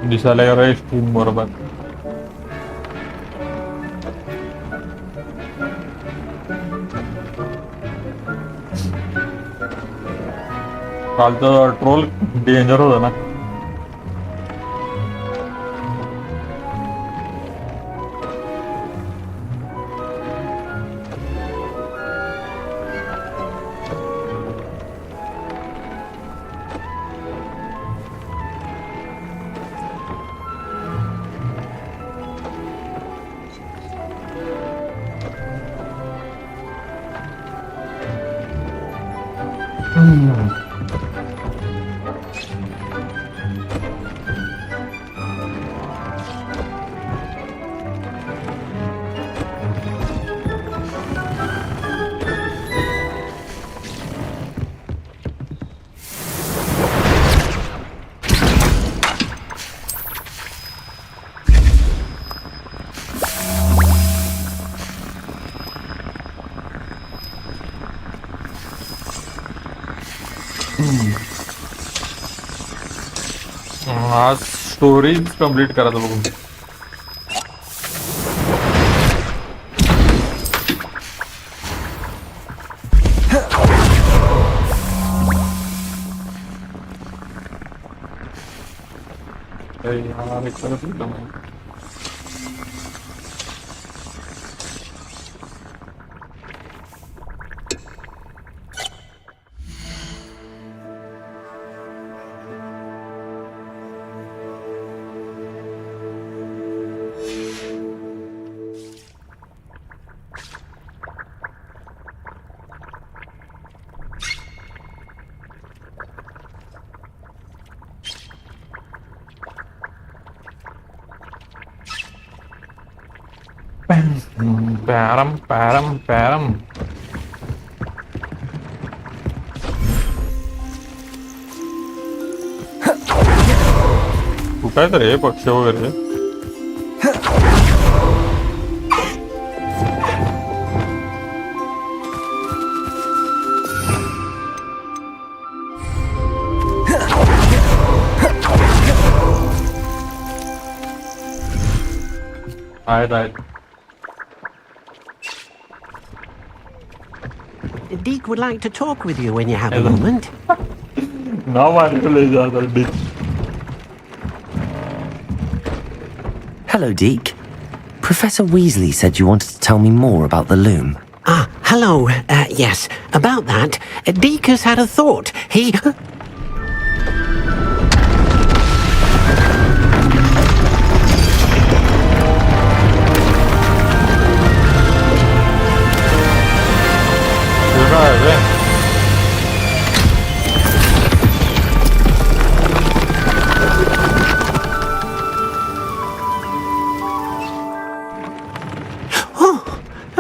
दिसायला स्ट्रीम बरोबर. कालचं ट्रोल डेंजर होतं ना. आज स्टोरीज कंप्लीट करायचं बघून. पॅरम पॅरम पॅरम. कुठं आहे तर हे पक्ष वगैरे. आहेत. Deke would like to talk with you when you have a moment. Now I'm going to Hello, Deke. Professor Weasley said you wanted to tell me more about the loom. Ah, hello. Yes, about that. Deke has had a thought. He...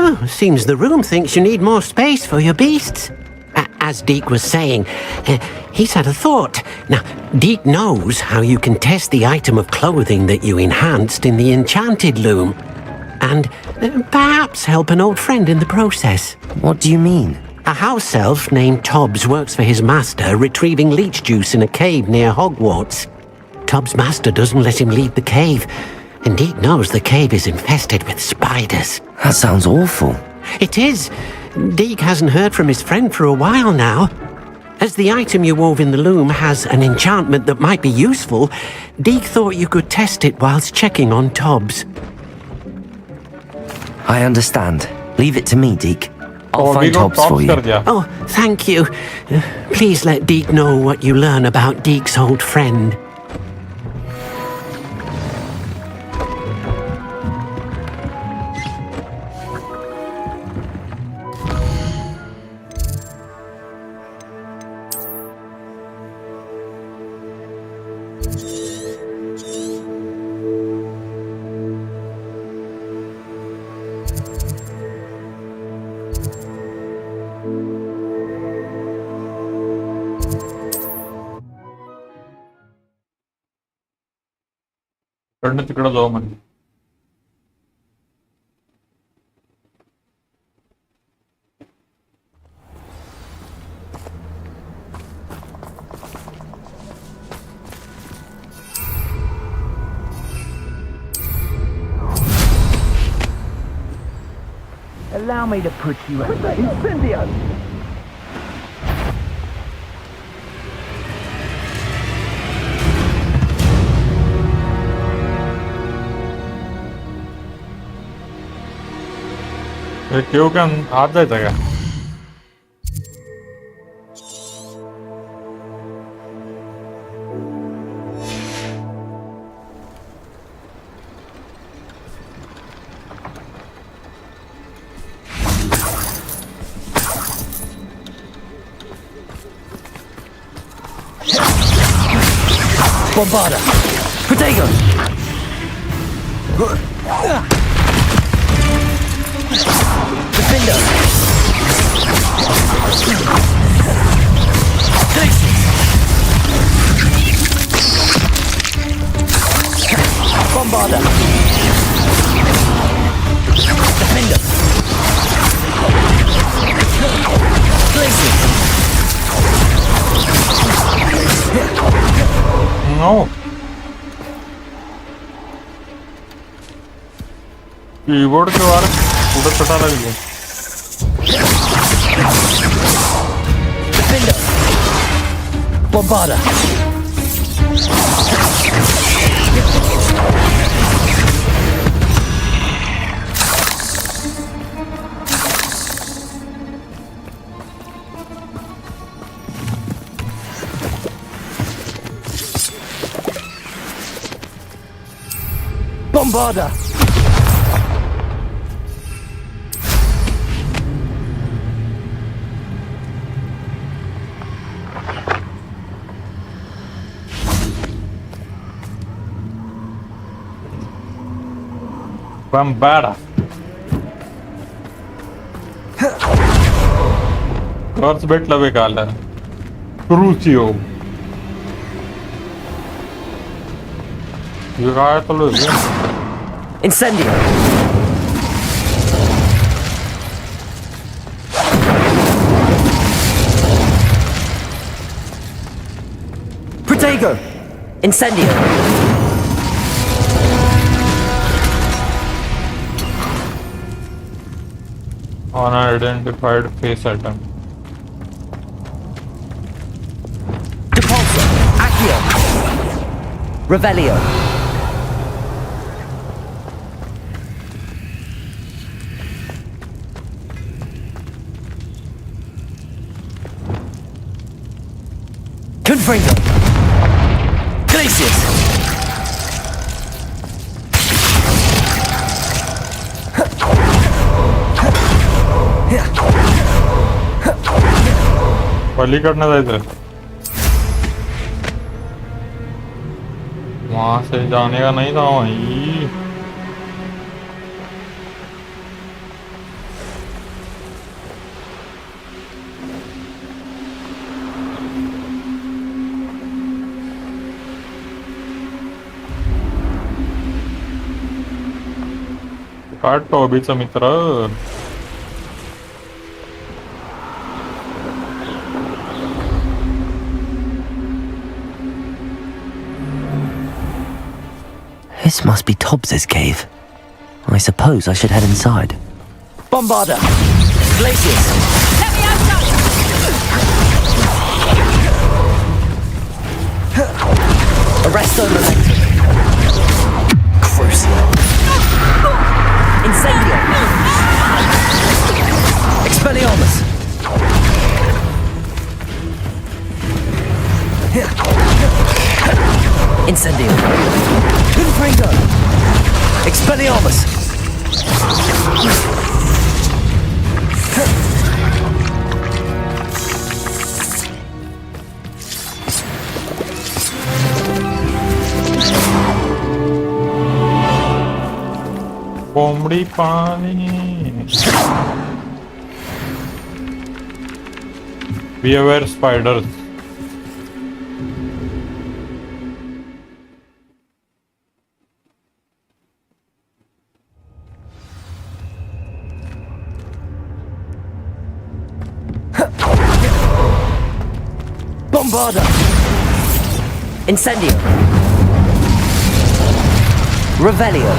Oh, seems the room thinks you need more space for your beasts. As Deke was saying, he's had a thought. Now, Deke knows how you can test the item of clothing that you enhanced in the enchanted loom. And perhaps help an old friend in the process. What do you mean? A house elf named Tobbs works for his master retrieving leech juice in a cave near Hogwarts. Tobbs' master doesn't let him leave the cave, and Deke knows the cave is infested with spiders. That sounds awful. It is. Deke hasn't heard from his friend for a while now. As the item you wove in the loom has an enchantment that might be useful, Deke thought you could test it whilst checking on Tobbs. I understand. Leave it to me, Deke. I'll Oh, we find got Tobbs for you. कर दिया. Oh, thank you. Please let Deke know what you learn about Deke's old friend. इकडनं तिकडं जाऊ म्हणजे Allow me to put you out. Incendio! केव का आत जायचं का Bombarda! Protego! Defender! Glacius! Bombarda! Defender! Glacius! No. Keyboard के बारे उधर पता लग गया Defender! Bombarda! Bombarda! Bambara. Corpse bet lave काला. Crucio. ये कहाँ तो लोग हैं? Incendio! Protego! Incendio! Unidentified face item. Depulso! Accio! Revelio! Confringo! Glacius! पलीकडनं जायचं वहां से जाने का नहीं था वहीं का टॉबीचा मित्र. This must be Tobbs's cave. I suppose I should head inside. Bombarder! Glaciers! Levioso! Arresto momentum! Crucio! Incendio! Expelliarmus! Incendio! Confringo! Expelliarmus! कोंबडी पाणी. Be aware spiders. Bombarder! Incendio! Revelio!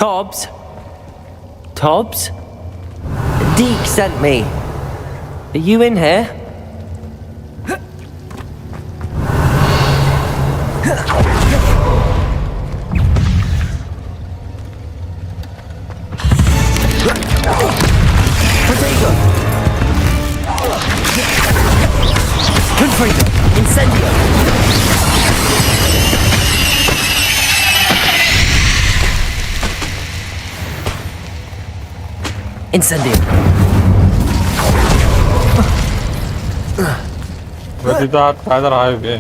Tobbs? Tobbs? Deke sent me. Are you in here? Protego! Confringo! Incendio! Incendio! तिथं आत काय तर आहे बे.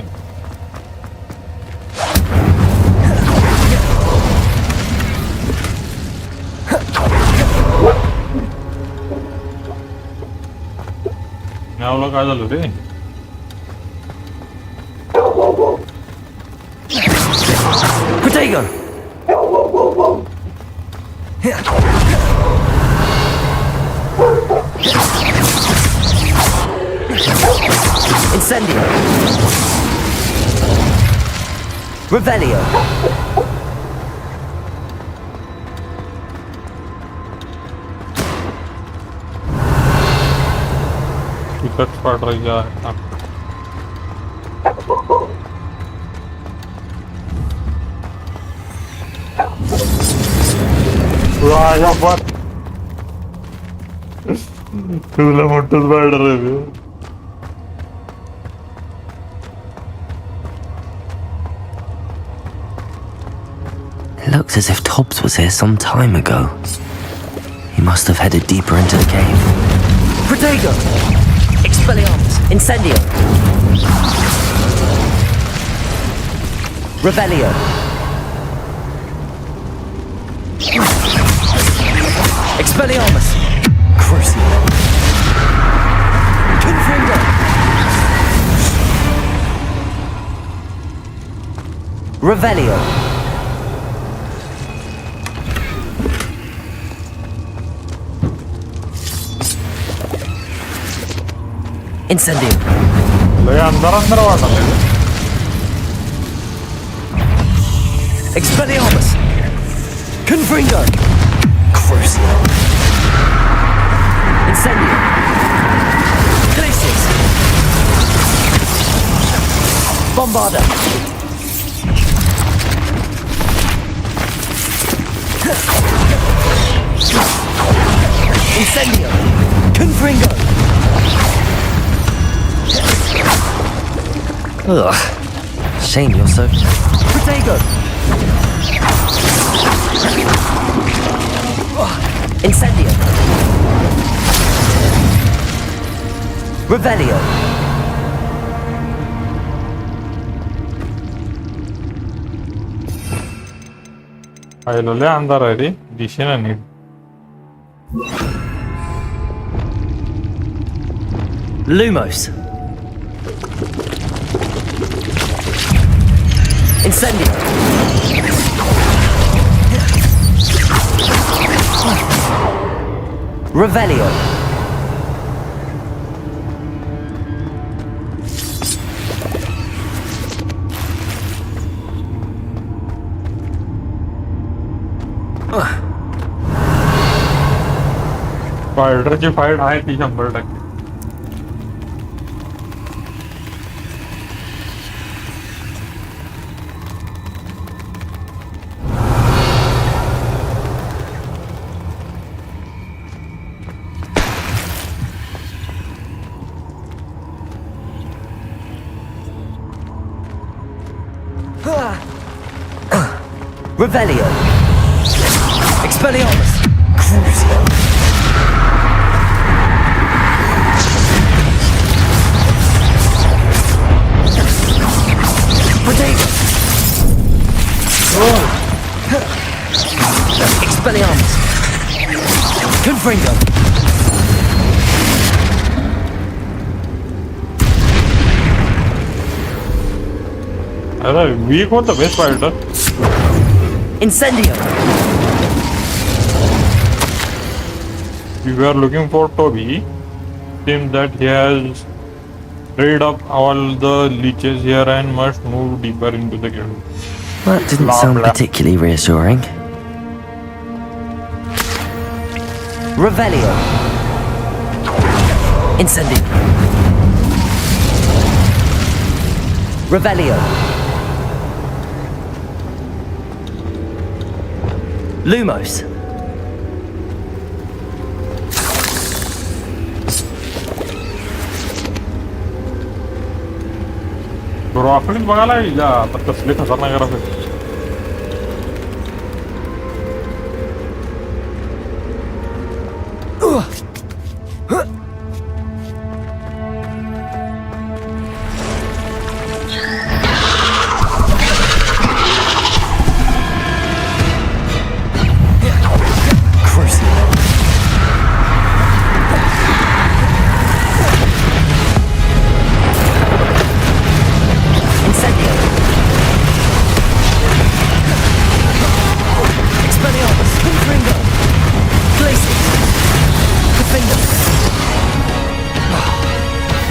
नावला काय झालं रे. Protego! Incendio! Revelio! तिकट पड़ रही है. वाह बात. तुला मोठं स्पायडर आहे बे. It looks as if Tobbs was here some time ago. He must have headed deeper into the cave. Protego! Expelliarmus! Incendio! Revelio! Expelliarmus! Crucio! Confringo! Revelio! Incendio! लय अंदर अंदर वाटलं. Expelliarmus! Confringo! Crucio! Incendio! Glaciers! Bombarder! Incendio! Confringo! Ugh. Shame you're so... Protego! Incendio! Revelio! आयलो लय अंधार आहे रे. दिशेना नीट. Lumos! Incendio. Revelio. फायटरची फाईट आहे ती 100%. Revelio. Expelliarmus. Crucio. Protego. Expelliarmus. Confringo. अरे वीक होतं best fighter. Incendio. We were looking for Toby. Seems that he has freed up all the leeches here and must move deeper into the cave. That didn't sound particularly reassuring. Revelio. Incendio. Revelio. Lumos. Graphics बघायला या आता कसले खतरनाक graphics.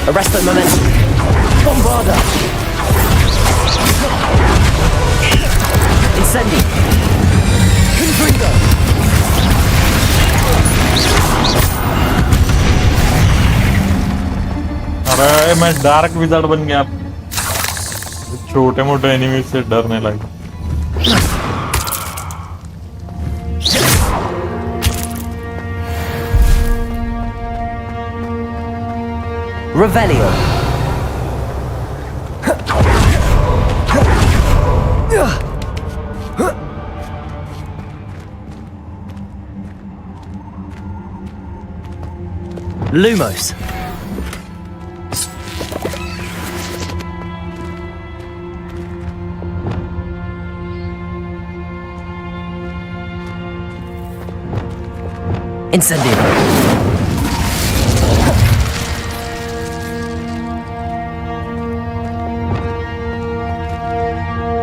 Arresto momentum. Bombarda. Incendi. Confringo. अरे मैं dark wizard बन गया. छोटे मोटे एनिमी से डर नहीं लगता. Revelio. Lumos. Incendio.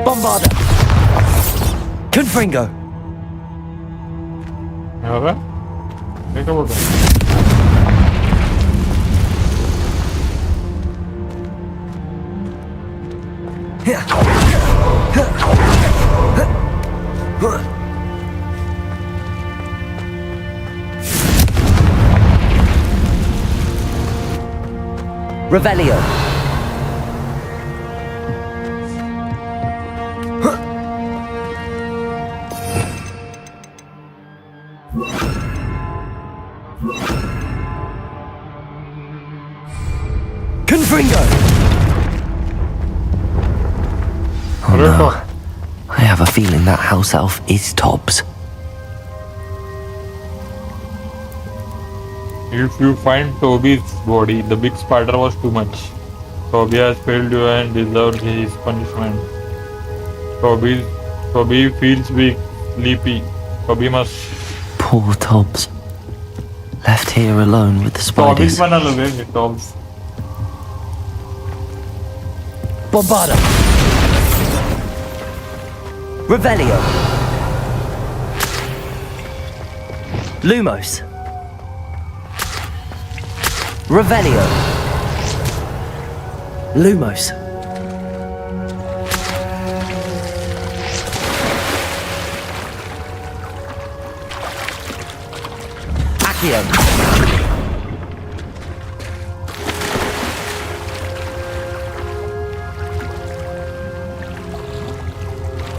Bombarda. Confringo. अरे क्या बोलते हैं? Revelio. Confringo. Oh no. I have a feeling that house elf is Tobbs. If you find Toby's body, the big spider was too much. Toby has failed you and deserves his punishment. Toby feels weak, sleepy. Toby must. Poor Tobbs. Left here alone with the Toby's spiders. बना लो बे Tobbs. Bombarda. Revelio. Lumos. Revelio. Lumos. Accio.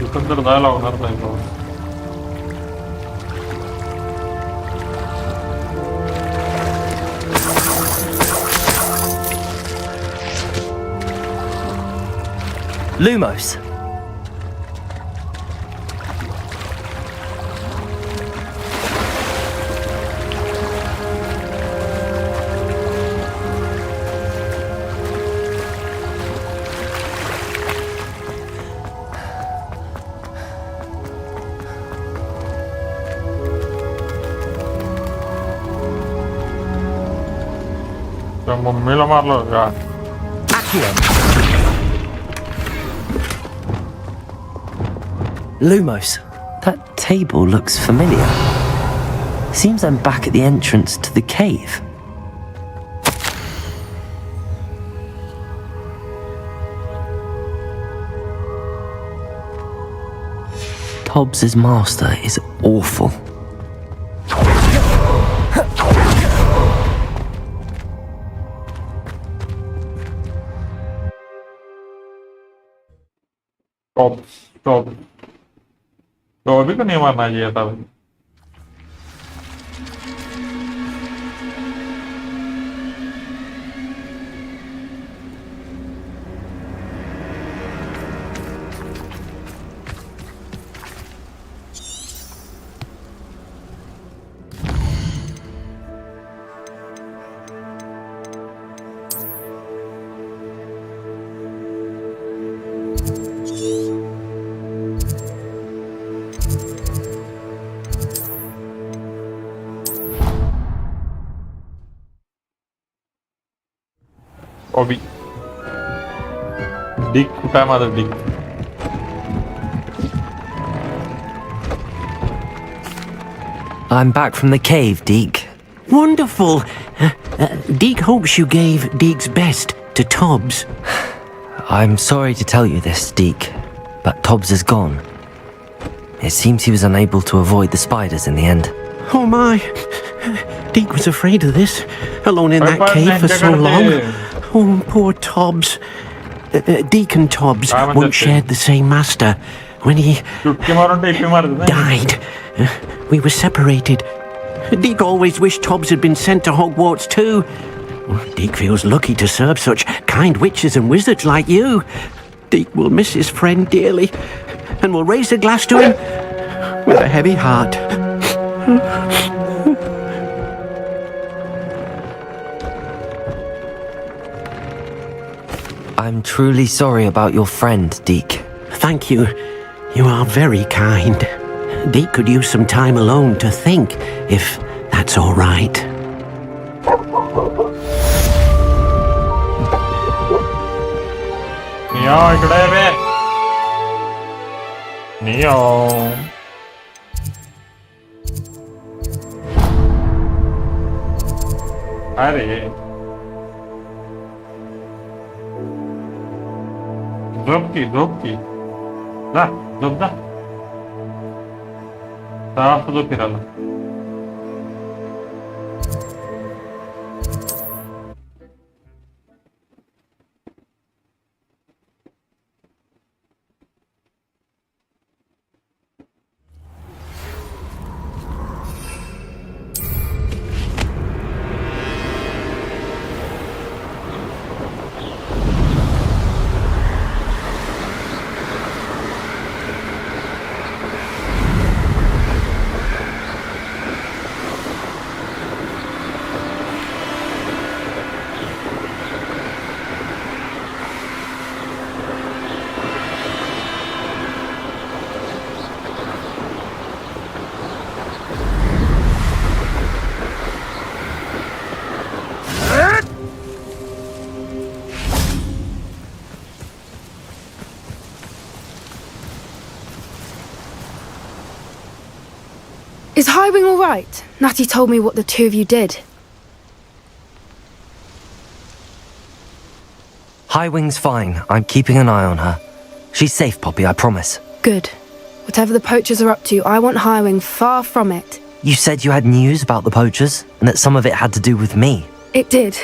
इथं तर जायला होणार नाही तो. Lumos. त्या मम्मीला मारलं का? Accio. Lumos. That table looks familiar. Seems I'm back at the entrance to the cave. Tobbs's master is awful. Stop. तो अभी तो नहीं मारना चाहिए था. Obi. Dick, कुठं आहे माझं Dick? I'm back from the cave, Deke. Wonderful. Deke hopes you gave Deke's best to Tobbs. I'm sorry to tell you this, Deke, but Tobbs is gone. It seems he was unable to avoid the spiders in the end. Oh my. Deke was afraid of this, alone in that cave for so long. Oh, poor Tobbs. Deacon Tobbs once shared the same master. When he died, we were separated. Deke always wished Tobbs had been sent to Hogwarts too. Deke feels lucky to serve such kind witches and wizards like you. Deke will miss his friend dearly, and will raise a glass to him with a heavy heart. I'm truly sorry about your friend, Deke. Thank you. You are very kind. Deke could use some time alone to think, if that's all right. Neo, इकडे ये बे. Neo. अरे. झोप की. जा, झोप जा. साफ जो फिरायला. Is Highwing all right? Natty told me what the two of you did. Highwing's fine. I'm keeping an eye on her. She's safe, Poppy, I promise. Good. Whatever the poachers are up to, I want Highwing far from it. You said you had news about the poachers, and that some of it had to do with me. It did.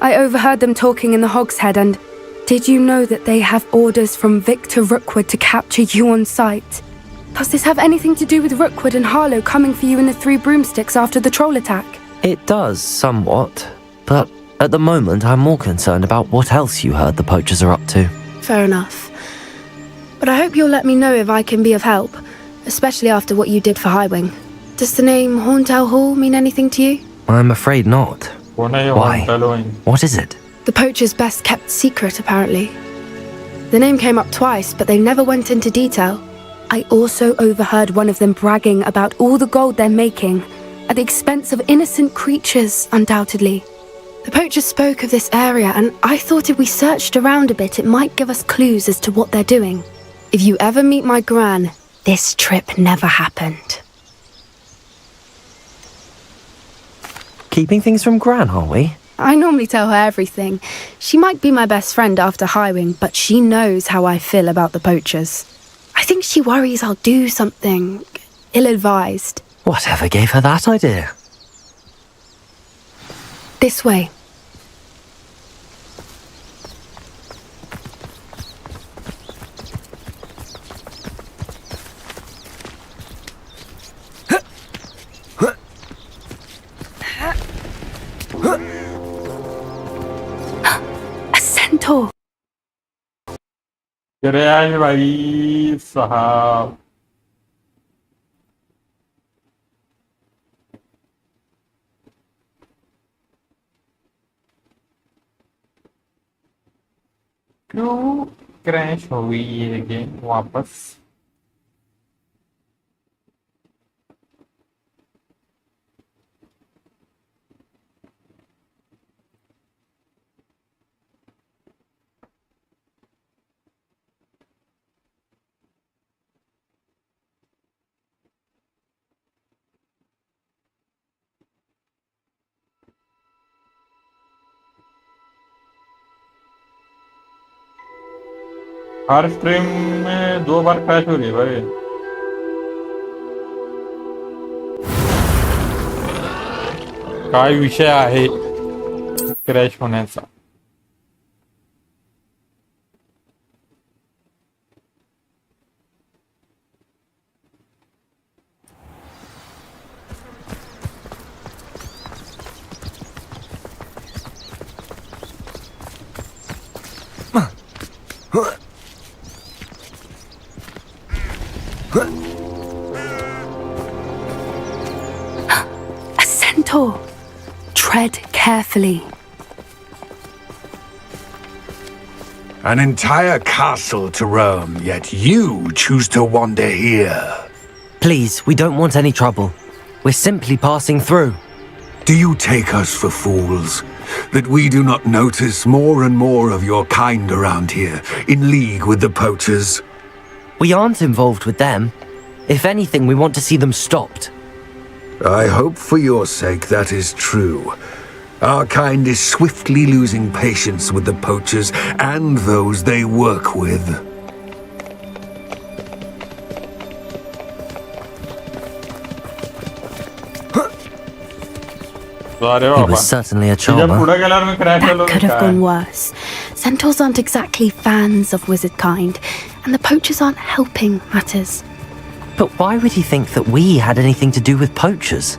I overheard them talking in the Hogshead, and did you know that they have orders from Victor Rookwood to capture you on sight? Does this have anything to do with Rookwood and Harlow coming for you in the Three Broomsticks after the troll attack? It does, somewhat. But at the moment, I'm more concerned about what else you heard the poachers are up to. Fair enough. But I hope you'll let me know if I can be of help, especially after what you did for Highwing. Does the name Horntail Hall mean anything to you? I'm afraid not. Why? Why? What is it? The poacher's best kept secret, apparently. The name came up twice, but they never went into detail. I also overheard one of them bragging about all the gold they're making, at the expense of innocent creatures, undoubtedly. The poachers spoke of this area, and I thought if we searched around a bit, it might give us clues as to what they're doing. If you ever meet my gran, this trip never happened. Keeping things from Gran, are we? I normally tell her everything. She might be my best friend after Highwing, but she knows how I feel about the poachers. I think she worries I'll do something ill-advised. Whatever gave her that idea? This way. A centaur. GorillaG भाई साहब क्यों crash हो गई ये game वापस हर stream में 2 बार crash हो रही है भाई काय विषय आहे क्रैश होण्याचा A centaur. Tread carefully. An entire castle to roam, yet you choose to wander here. Please, we don't want any trouble. We're simply passing through. Do you take us for fools? That we do not notice more and more of your kind around here, in league with the poachers? We aren't involved with them. If anything, we want to see them stopped. I hope for your sake that is true. Our kind is swiftly losing patience with the poachers and those they work with. He was certainly a charmer. That could have gone worse. Centaurs aren't exactly fans of wizard kind, and the poachers aren't helping matters. But why would he think that we had anything to do with poachers?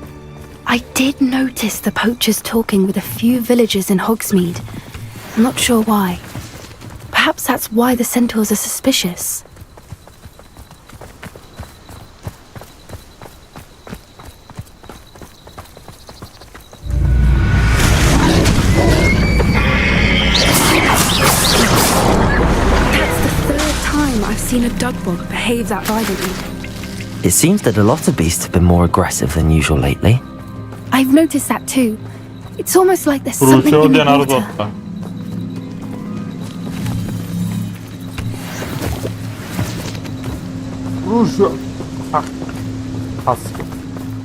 I did notice the poachers talking with a few villagers in Hogsmeade. I'm not sure why. Perhaps that's why the centaurs are suspicious. I've seen a dugbog behave that violently. It seems that a lot of beasts have been more aggressive than usual lately. I've noticed that too. It's almost like there's something in the water.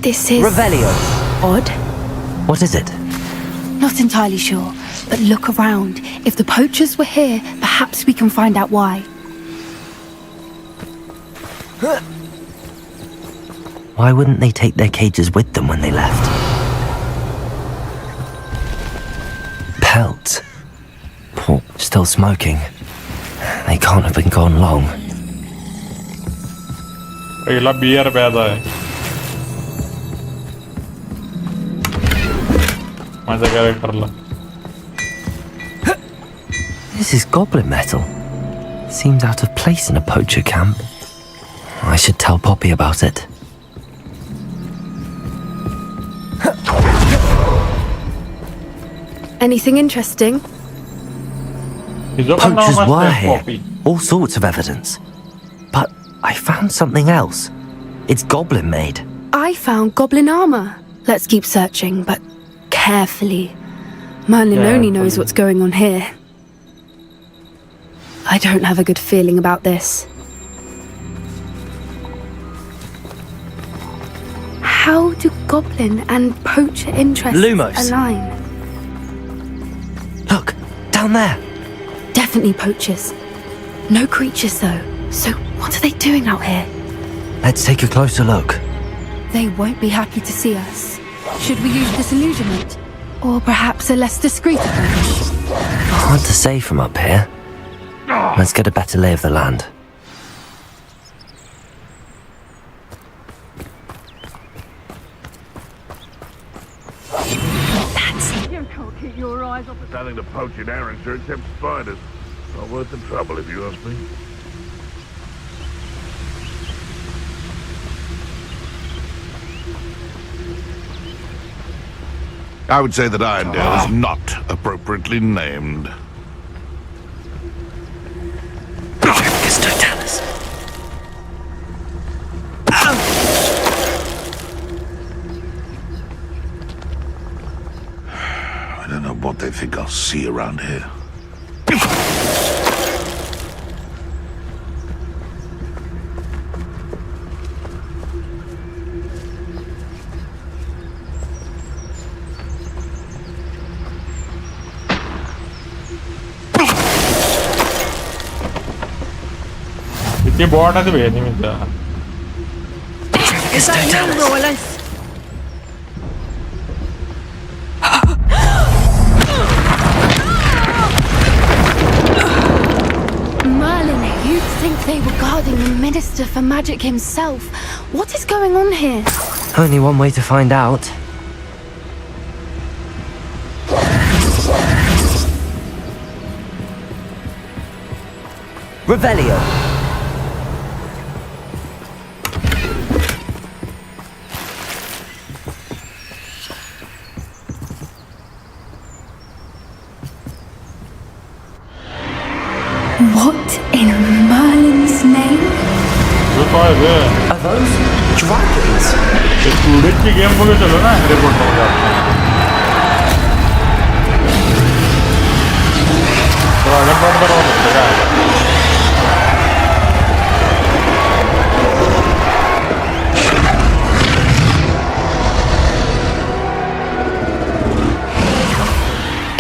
This is Revelio. odd. What is it? Not entirely sure, but look around. If the poachers were here, perhaps we can find out why. Why wouldn't they take their cages with them when they left? Pelts. Still smoking. They can't have been gone long. पहिला beer प्यादा है माझ्या कॅरेक्टरला. This is goblin metal. Seems out of place in a poacher camp. I should tell Poppy about it. Anything interesting? Poachers were here. All sorts of evidence. But I found something else. It's goblin made. I found goblin armor. Let's keep searching, but carefully. Merlin only knows what's going on here. I don't have a good feeling about this. How do goblin and poacher interests Lumos. align? Look, down there. Definitely poachers. No creatures though. So what are they doing out here? Let's take a closer look. They won't be happy to see us. Should we use disillusionment? Or perhaps a less discreet approach? Hard to say from up here. Let's get a better lay of the land. Nothing to poach in Arranger except spiders. Not worth the trouble, if you ask me. I would say that Irondale is not appropriately named. I don't know what they think I'll see around here. इतनी bot है तो भेज नहीं मिलता. Merlin, you'd think they were guarding the Minister for Magic himself. What is going on here? Only one way to find out. Revelio. What in Merlin's name? जो तो है वे. Are those dragons? ये student की game बोले चलो ना Harry Potter का. तो आगे बढ़ रहा हूँ जगह.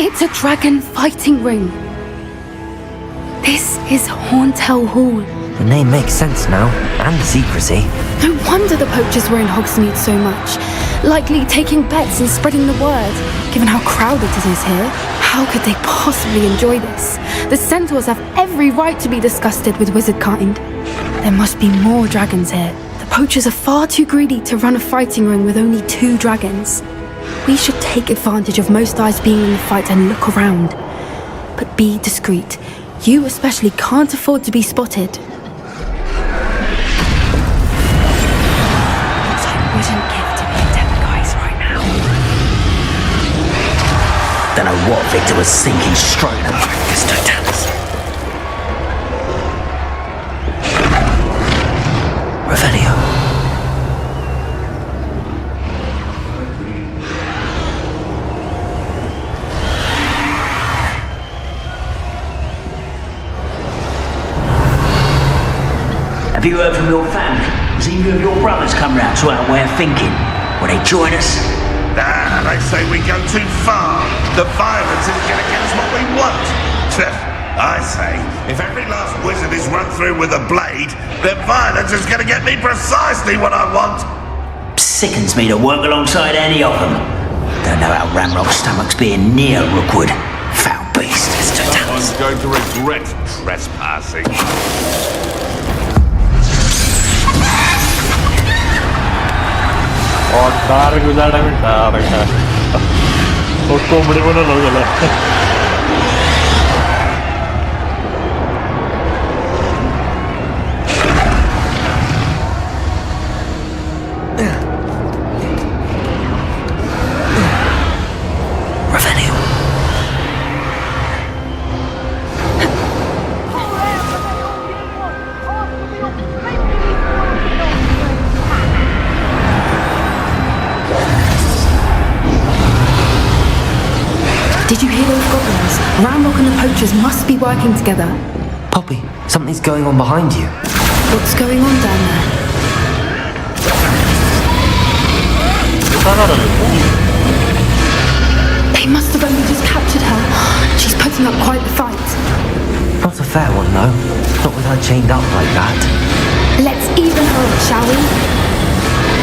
It's a dragon fighting ring. This is Hauntel Hall. The name makes sense now, and the secrecy. No wonder the poachers were in Hogsmeade so much. Likely taking bets and spreading the word. Given how crowded it is here, how could they possibly enjoy this? The centaurs have every right to be disgusted with wizard kind. There must be more dragons here. The poachers are far too greedy to run a fighting ring with only 2 dragons. We should take advantage of most eyes being in the fight and look around. But be discreet. You especially can't afford to be spotted. What I wouldn't give to be a Demiguise right now. Don't know what Victor was thinking straight up. Revelio. Have you heard from your family? Has either of your brothers come round to our way of thinking? Will they join us? Nah, they say we go too far. The violence is gonna get us what we want. I say, if every last wizard is run through with a blade, then violence is gonna get me precisely what I want. Sickens me to work alongside any of them. Don't know how Ramrock's stomach's being near Rookwood. Foul beast. Someone's going to regret trespassing. और dark गुजारा में dark है और comedy बना लोग Did you hear those goblins? Ramrock and the poachers must be working together. Poppy, something's going on behind you. What's going on down there? They must have only just captured her. She's putting up quite the fight. Not a fair one, though. Not with her chained up like that. Let's even her up, shall we?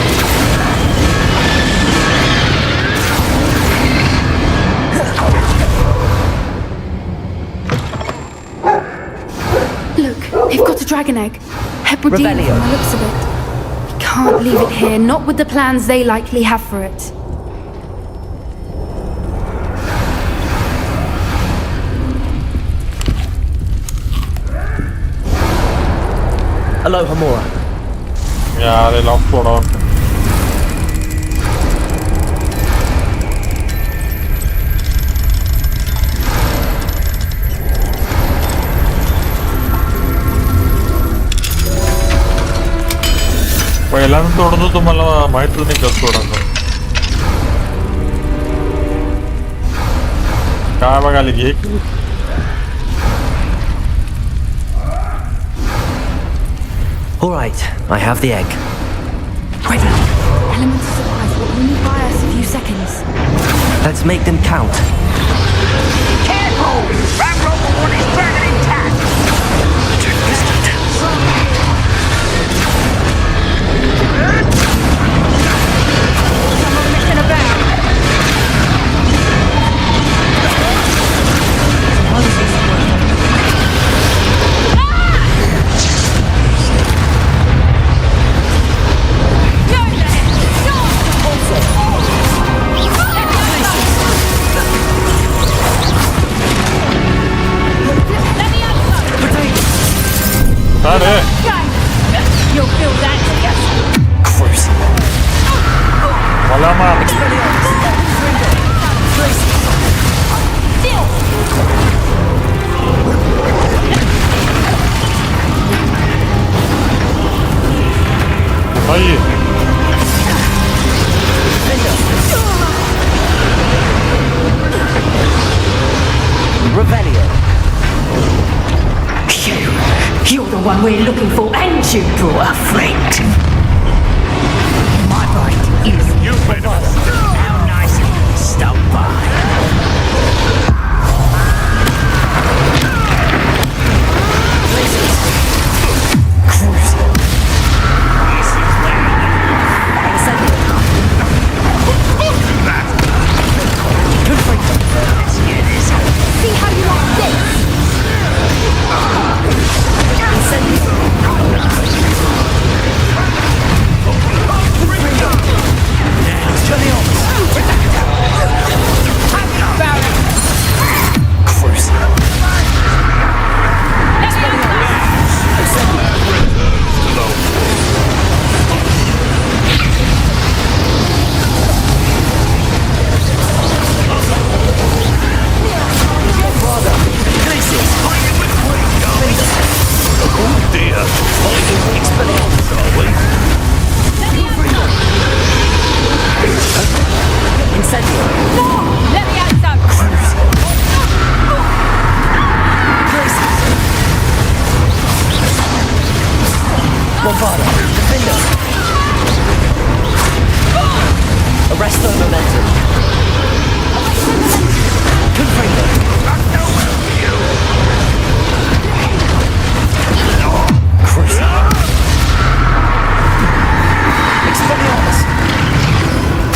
Look, they've got a dragon egg. Hebridean from the looks of it. We can't leave it here, not with the plans they likely have for it. Hello, Hamura. Yeah, they love photo. पहिल्यांदा तोडतो तुम्हाला माहितच नाही कसं तोडायचं काय बघायला घे All right, I have the egg. Ready. Elements of surprise will only buy us a few seconds. Let's make them count. Careful! Ramrock will want his dragon intact! Someone messing about! अरे You'll feel that together. मला मार भाई Revelio. You're the one we're looking for, and you brought a friend. My bite is You better. how nice of you to stop by. See how you like this?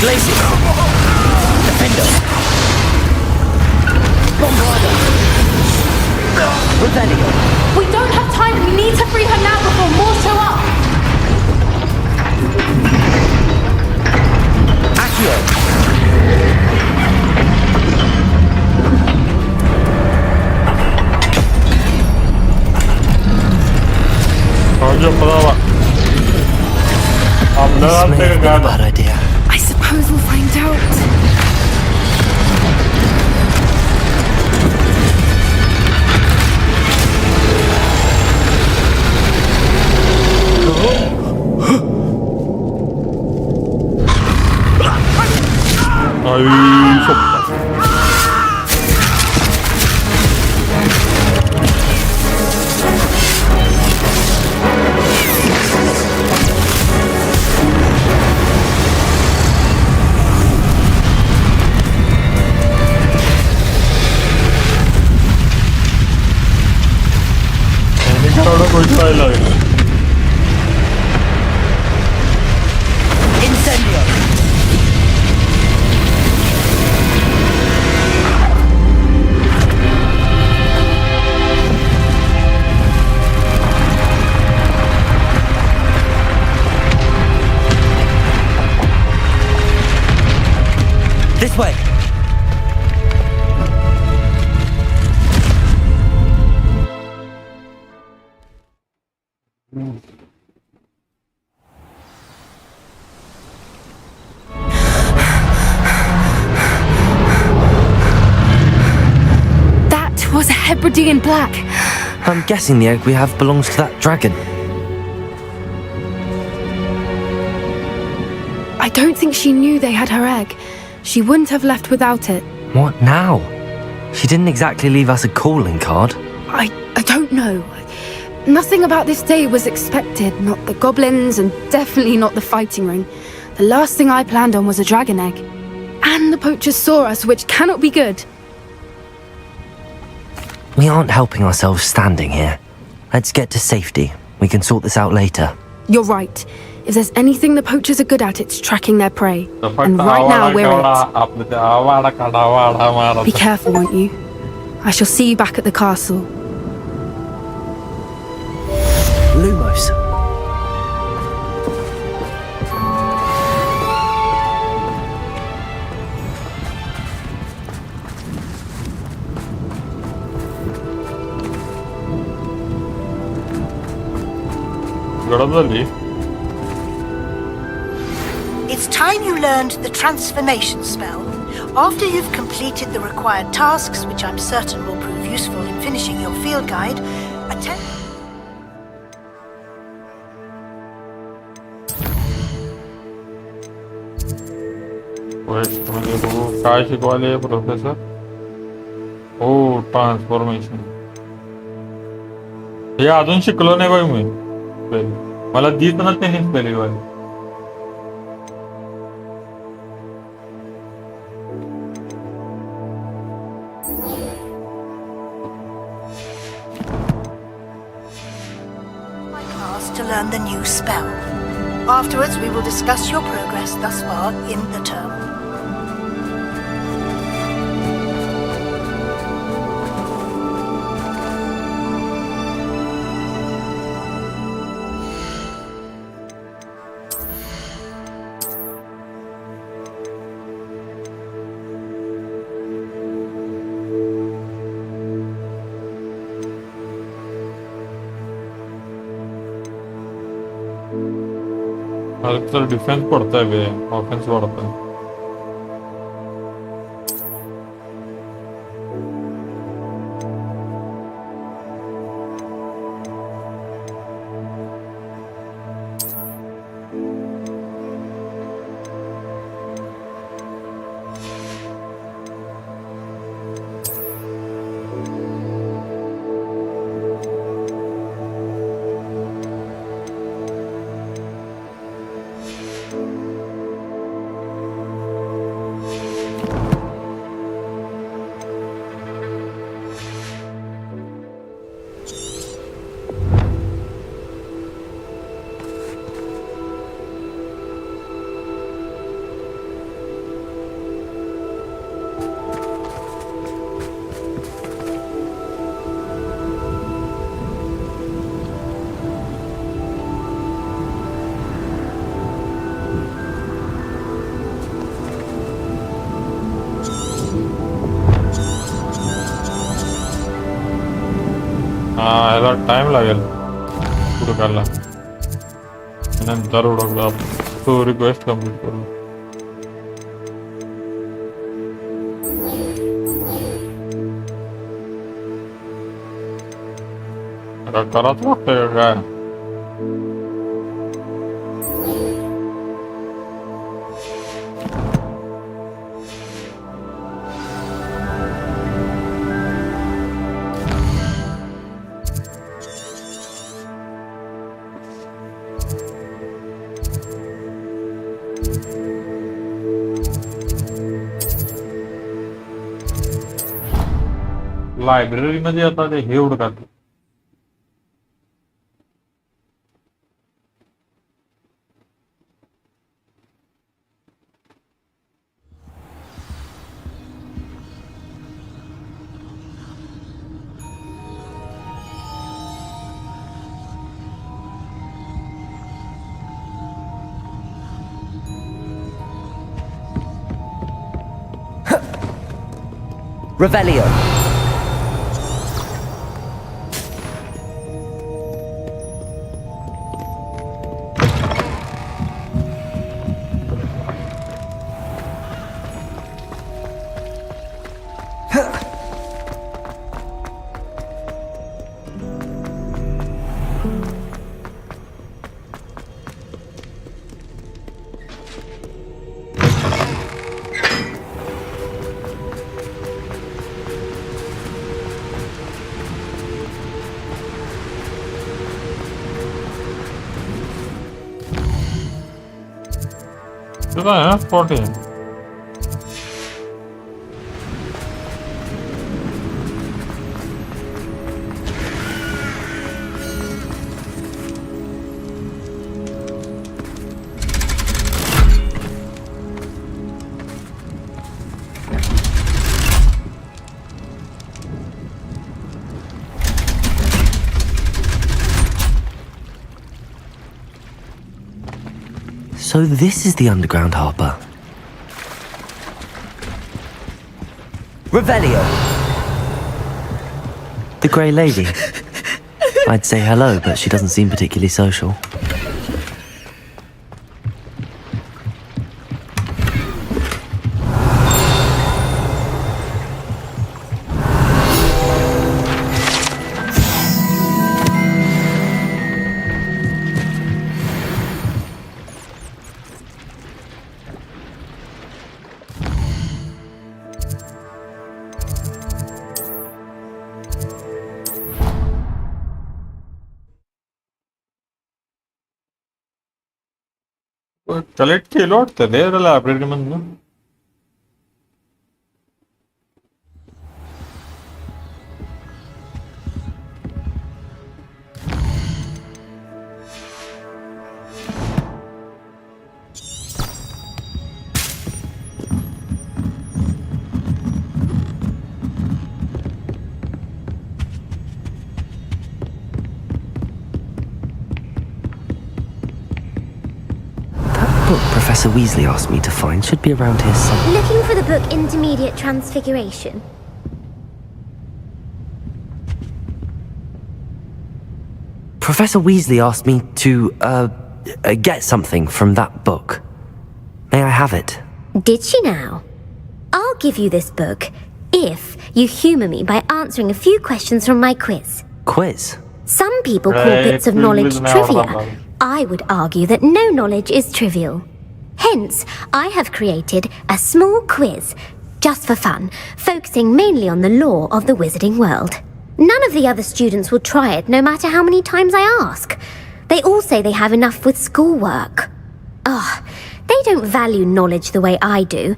places! Defender! Bombarder! Revelio! We don't have time. We need to free her now before more show up. Accio! Hocam buna bak. Hamle This may have been a attık bad idea. I suppose we'll find out. Ay çok. Orada koşmayla. Incendio! This way! That was a Hebridean black. I'm guessing the egg we have belongs to that dragon. I don't think she knew they had her egg. She wouldn't have left without it. What now? She didn't exactly leave us a calling card. I don't know. Nothing about this day was expected. Not the goblins, and definitely not the fighting ring. The last thing I planned on was a dragon egg. And the poachers saw us, which cannot be good. We aren't helping ourselves standing here. Let's get to safety. We can sort this out later. You're right. If there's anything the poachers are good at, it's tracking their prey. And right now, we're it. Be careful, won't you? I shall see you back at the castle. Lumos. It's time you learned the transformation spell. After you've completed the required tasks, which I'm certain will prove useful in finishing your field guide, attempt... काय शिकवाले professor? हो transformation. हे अजून शिकलो नाही by मी. मला this ना त्यांनीच पहिली वाली. to learn the new spell. Afterwards, we will discuss your progress thus far in the term. तर डिफेन्स पडतंय बे ऑफेन्स वाढतंय. टाइम लागेल हुडकायला नंतर हुडकला तो रिक्वेस्ट कम्प्लीट करू आता कराच लागतंय का काय लायब्ररी मध्ये आता ते हे हुडकात Revelio. Did I have 14? So this is the underground harbour. Revelio! The Grey Lady. I'd say hello, but she doesn't seem particularly social. Collect केलं वाटतं रे लायब्ररी मधनं Book Professor Weasley asked me to find should be around here somewhere. Looking for the book Intermediate Transfiguration. Professor Weasley asked me to, get something from that book. May I have it? Did she now? I'll give you this book if you humour me by answering a few questions from my quiz. Quiz? Some people call bits of knowledge trivia. I would argue that no knowledge is trivial. Hence, I have created a small quiz, just for fun, focusing mainly on the lore of the wizarding world. None of the other students will try it, no matter how many times I ask. They all say they have enough with schoolwork. Ugh, they don't value knowledge the way I do.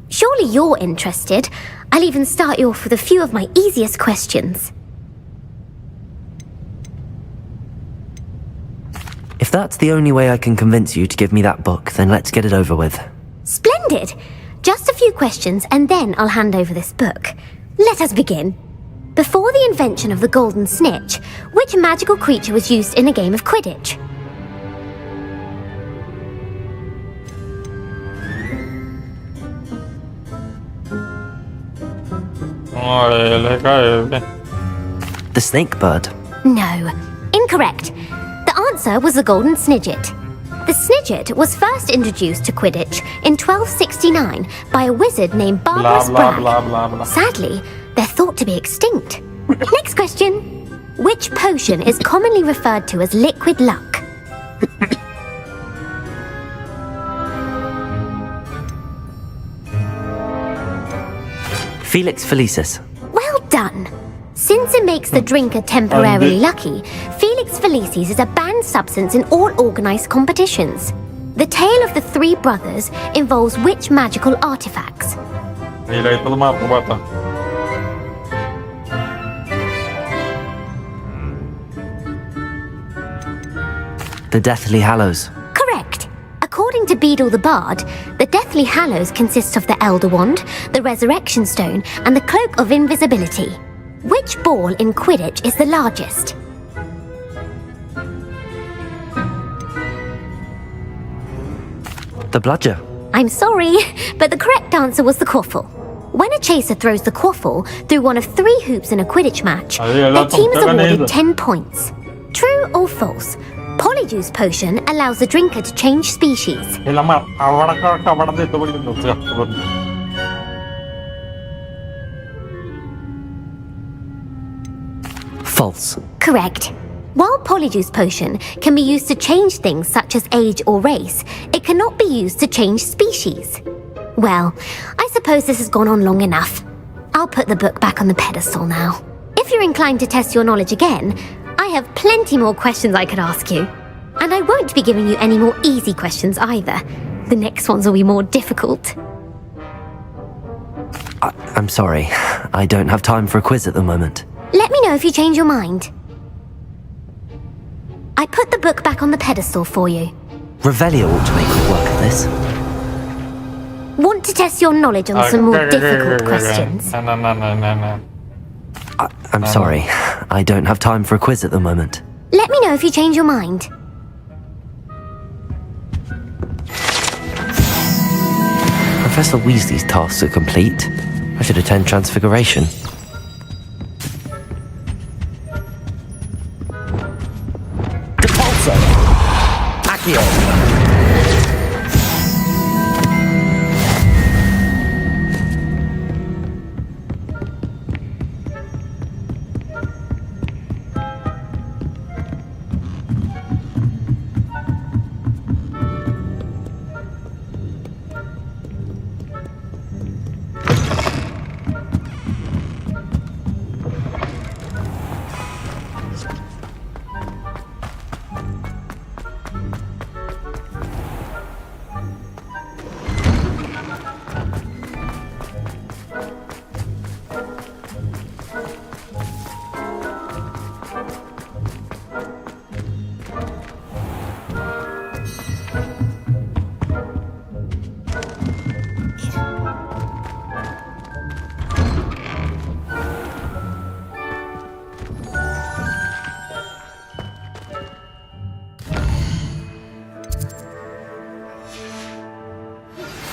Surely you're interested. I'll even start you off with a few of my easiest questions. If that's the only way I can convince you to give me that book, then let's get it over with. Splendid! Just a few questions and then I'll hand over this book. Let us begin. Before the invention of the golden snitch, which magical creature was used in a game of Quidditch? The snake bird. No, incorrect. The answer was the golden snidget. The snidget was first introduced to Quidditch in 1269 by a wizard named Barbarous blah, Bragg. blah, blah, blah. Sadly, they're thought to be extinct. Next question. Which potion is commonly referred to as liquid luck? Felix Felicis. Well done. Since it makes the drinker temporarily lucky, Felix Felicis is a banned substance in all organized competitions. The tale of the three brothers involves which magical artifacts? Gila itu mah apa bata? The Deathly Hallows. Correct. According to Beadle the Bard, the Deathly Hallows consists of the Elder Wand, the Resurrection Stone, and the Cloak of Invisibility. Which ball in Quidditch is the largest? The Bludger. I'm sorry, but the correct answer was the quaffle. When a chaser throws the quaffle through one of 3 hoops in a Quidditch match, their team is awarded 10 points. True or false? Polyjuice Potion allows the drinker to change species. False. Correct. While Polyjuice Potion can be used to change things such as age or race, it cannot be used to change species. Well, I suppose this has gone on long enough. I'll put the book back on the pedestal now. If you're inclined to test your knowledge again, I have plenty more questions I could ask you. And I won't be giving you any more easy questions either. The next ones will be more difficult. I'm sorry. I don't have time for a quiz at the moment. Let me know if you change your mind. I put the book back on the pedestal for you. Revelio ought to make quick work of this. Want to test your knowledge on some more difficult questions? No. I'm sorry. I don't have time for a quiz at the moment. Let me know if you change your mind. Professor Weasley's tasks are complete. I should attend Transfiguration. Depulso! Accio!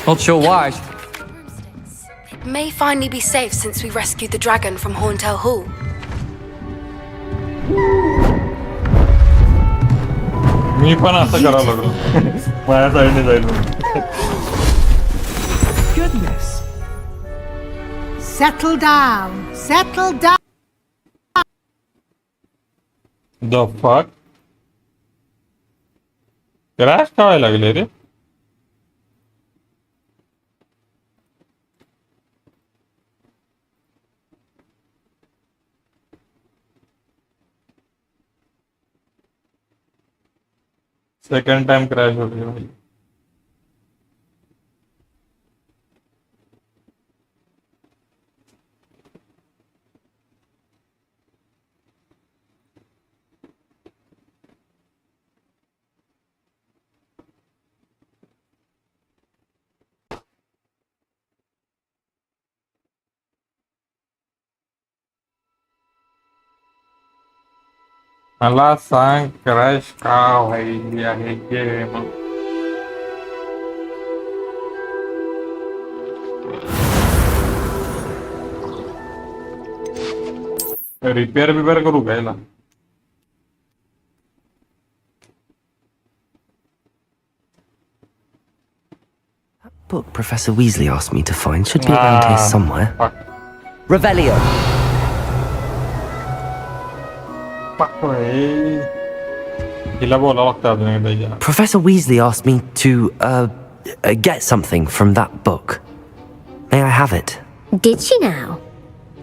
Not sure why. It may finally be safe since we rescued the dragon from Horntail Hall. मी पण असं करावं लागलो. माझ्या साईडने जाईल. Goodness. Settle down. Settle down. The fuck? Crash करायला लागले रे. सेकंड टाइम क्रैश हो गया भाई. मला सांग क्रॅश का व्हायली आहे गेम. रिपेअर करू घ्यायला. book Professor Weasley asked me to find should be around here somewhere. Fuck. Revelio. Fuck me. Gila bola waktu aduh yang dia. Professor Weasley asked me to, get something from that book. May I have it? Did she now?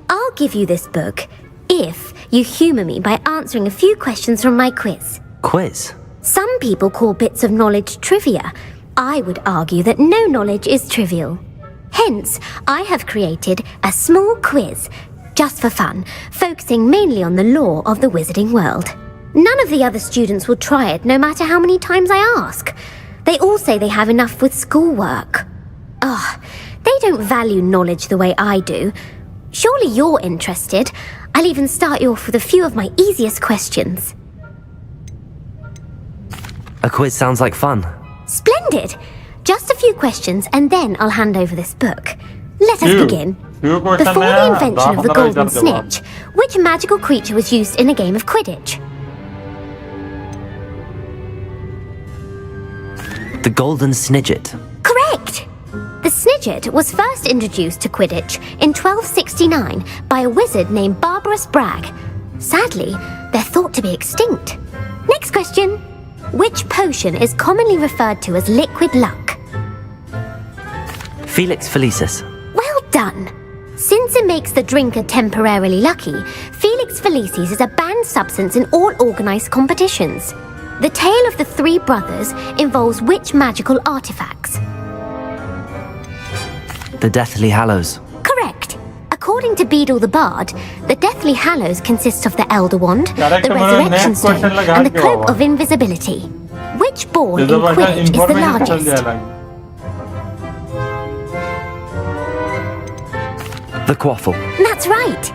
I'll give you this book if you humour me by answering a few questions from my quiz. Quiz? Some people call bits of knowledge trivia. I would argue that no knowledge is trivial. Hence, I have created a small quiz, just for fun, focusing mainly on the lore of the wizarding world. None of the other students will try it, no matter how many times I ask. They all say they have enough with schoolwork. Ugh, they don't value knowledge the way I do. Surely you're interested. I'll even start you off with a few of my easiest questions. A quiz sounds like fun. Splendid! Just a few questions and then I'll hand over this book. Let us begin. Before the invention of the golden snitch, which magical creature was used in a game of Quidditch? The Golden Snidget. Correct! The Snidget was first introduced to Quidditch in 1269 by a wizard named Barbarous Bragg. Sadly, they're thought to be extinct. Next question. Which potion is commonly referred to as liquid luck? Felix Felicis. Well done! Since it makes the drinker temporarily lucky, Felix Felicis is a banned substance in all organised competitions. The tale of the three brothers involves which magical artifacts? The Deathly Hallows. Correct! According to Beedle the Bard, the Deathly Hallows consists of the Elder Wand, the Resurrection Stone, and the Cloak of Invisibility. Which ball in Quidditch is the largest? The Quaffle. That's right!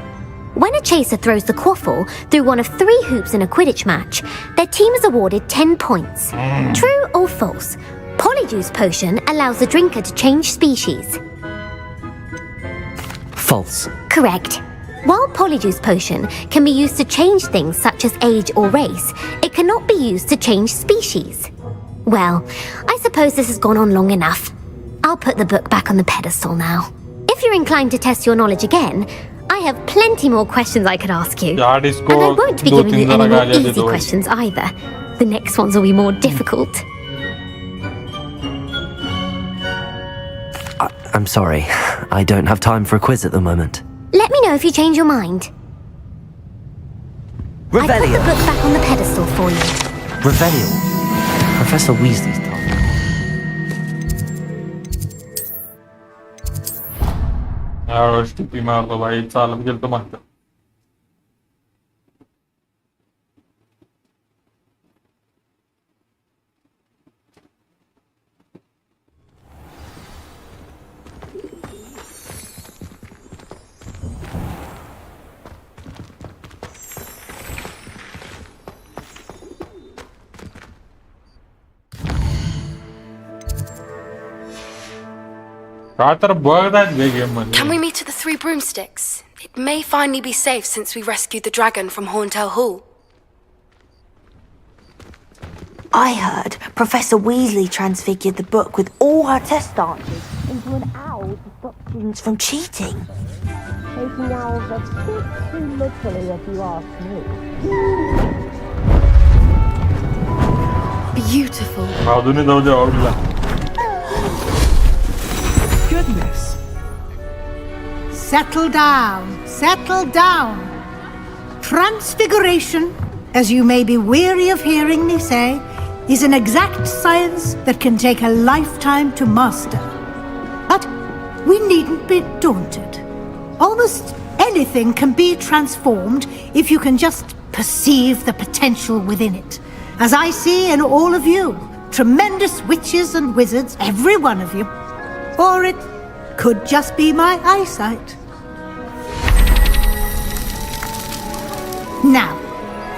When a chaser throws the quaffle through one of 3 hoops in a Quidditch match, their team is awarded 10 points. True or false? Polyjuice Potion allows the drinker to change species. False. Correct. While Polyjuice Potion can be used to change things such as age or race, it cannot be used to change species. Well, I suppose this has gone on long enough. I'll put the book back on the pedestal now. If you're inclined to test your knowledge again, I have plenty more questions I could ask you. And I won't be giving you any more easy questions either. The next ones will be more difficult. I'm sorry. I don't have time for a quiz at the moment. Let me know if you change your mind. I put the book back on the pedestal for you. Revelio. Professor Weasley's told me. टिप्पी मार दो भाई साल में चलते मारते Can we meet at the Three Broomsticks? It may finally be safe since we rescued the dragon from Horntail Hall. I heard Professor Weasley transfigured the book with all her test answers into an owl to stop students from cheating. Taking owls a bit too literally, if you ask me. Beautiful. Goodness. Settle down. Settle down. Transfiguration, as you may be weary of hearing me say, is an exact science that can take a lifetime to master. But we needn't be daunted. Almost anything can be transformed if you can just perceive the potential within it. As I see in all of you, tremendous witches and wizards, every one of you. Or it could just be my eyesight. Now,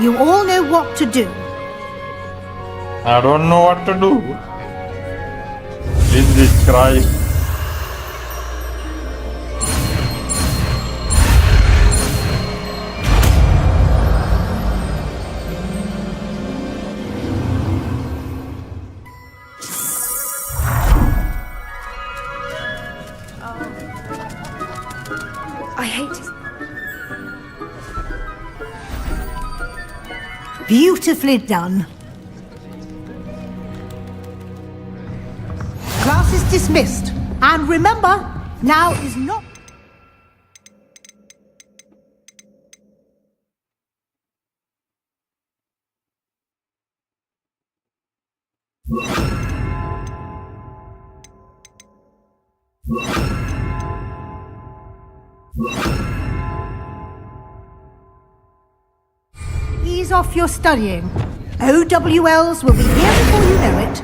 you all know what to do. I don't know what to do. Please describe. Beautifully done. Class is dismissed. And remember, now is not... Ease off your studying. OWLs will be here before you know it.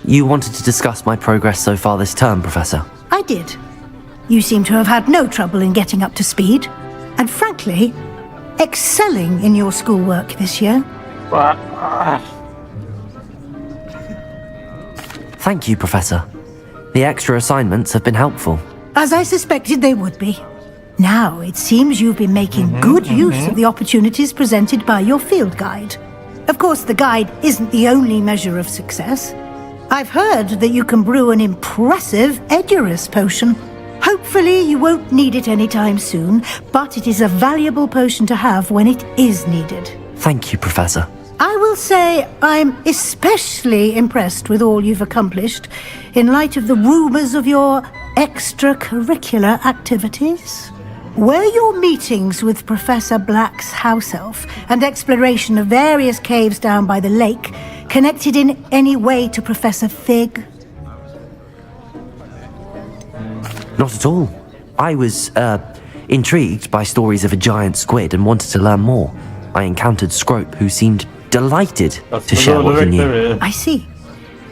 You wanted to discuss my progress so far this term, Professor? I did. You seem to have had no trouble in getting up to speed. And frankly, excelling in your schoolwork this year. Thank you, Professor. The extra assignments have been helpful. As I suspected they would be. Now, it seems you've been making good use of the opportunities presented by your field guide. Of course, the guide isn't the only measure of success. I've heard that you can brew an impressive Edurus potion. Hopefully, you won't need it anytime soon, but it is a valuable potion to have when it is needed. Thank you, Professor. I will say I'm especially impressed with all you've accomplished in light of the rumors of your extracurricular activities. Were your meetings with Professor Black's house elf and exploration of various caves down by the lake connected in any way to Professor Fig? Not at all. I was, intrigued by stories of a giant squid and wanted to learn more. I encountered Scrope, who seemed delighted to share what he knew. I see.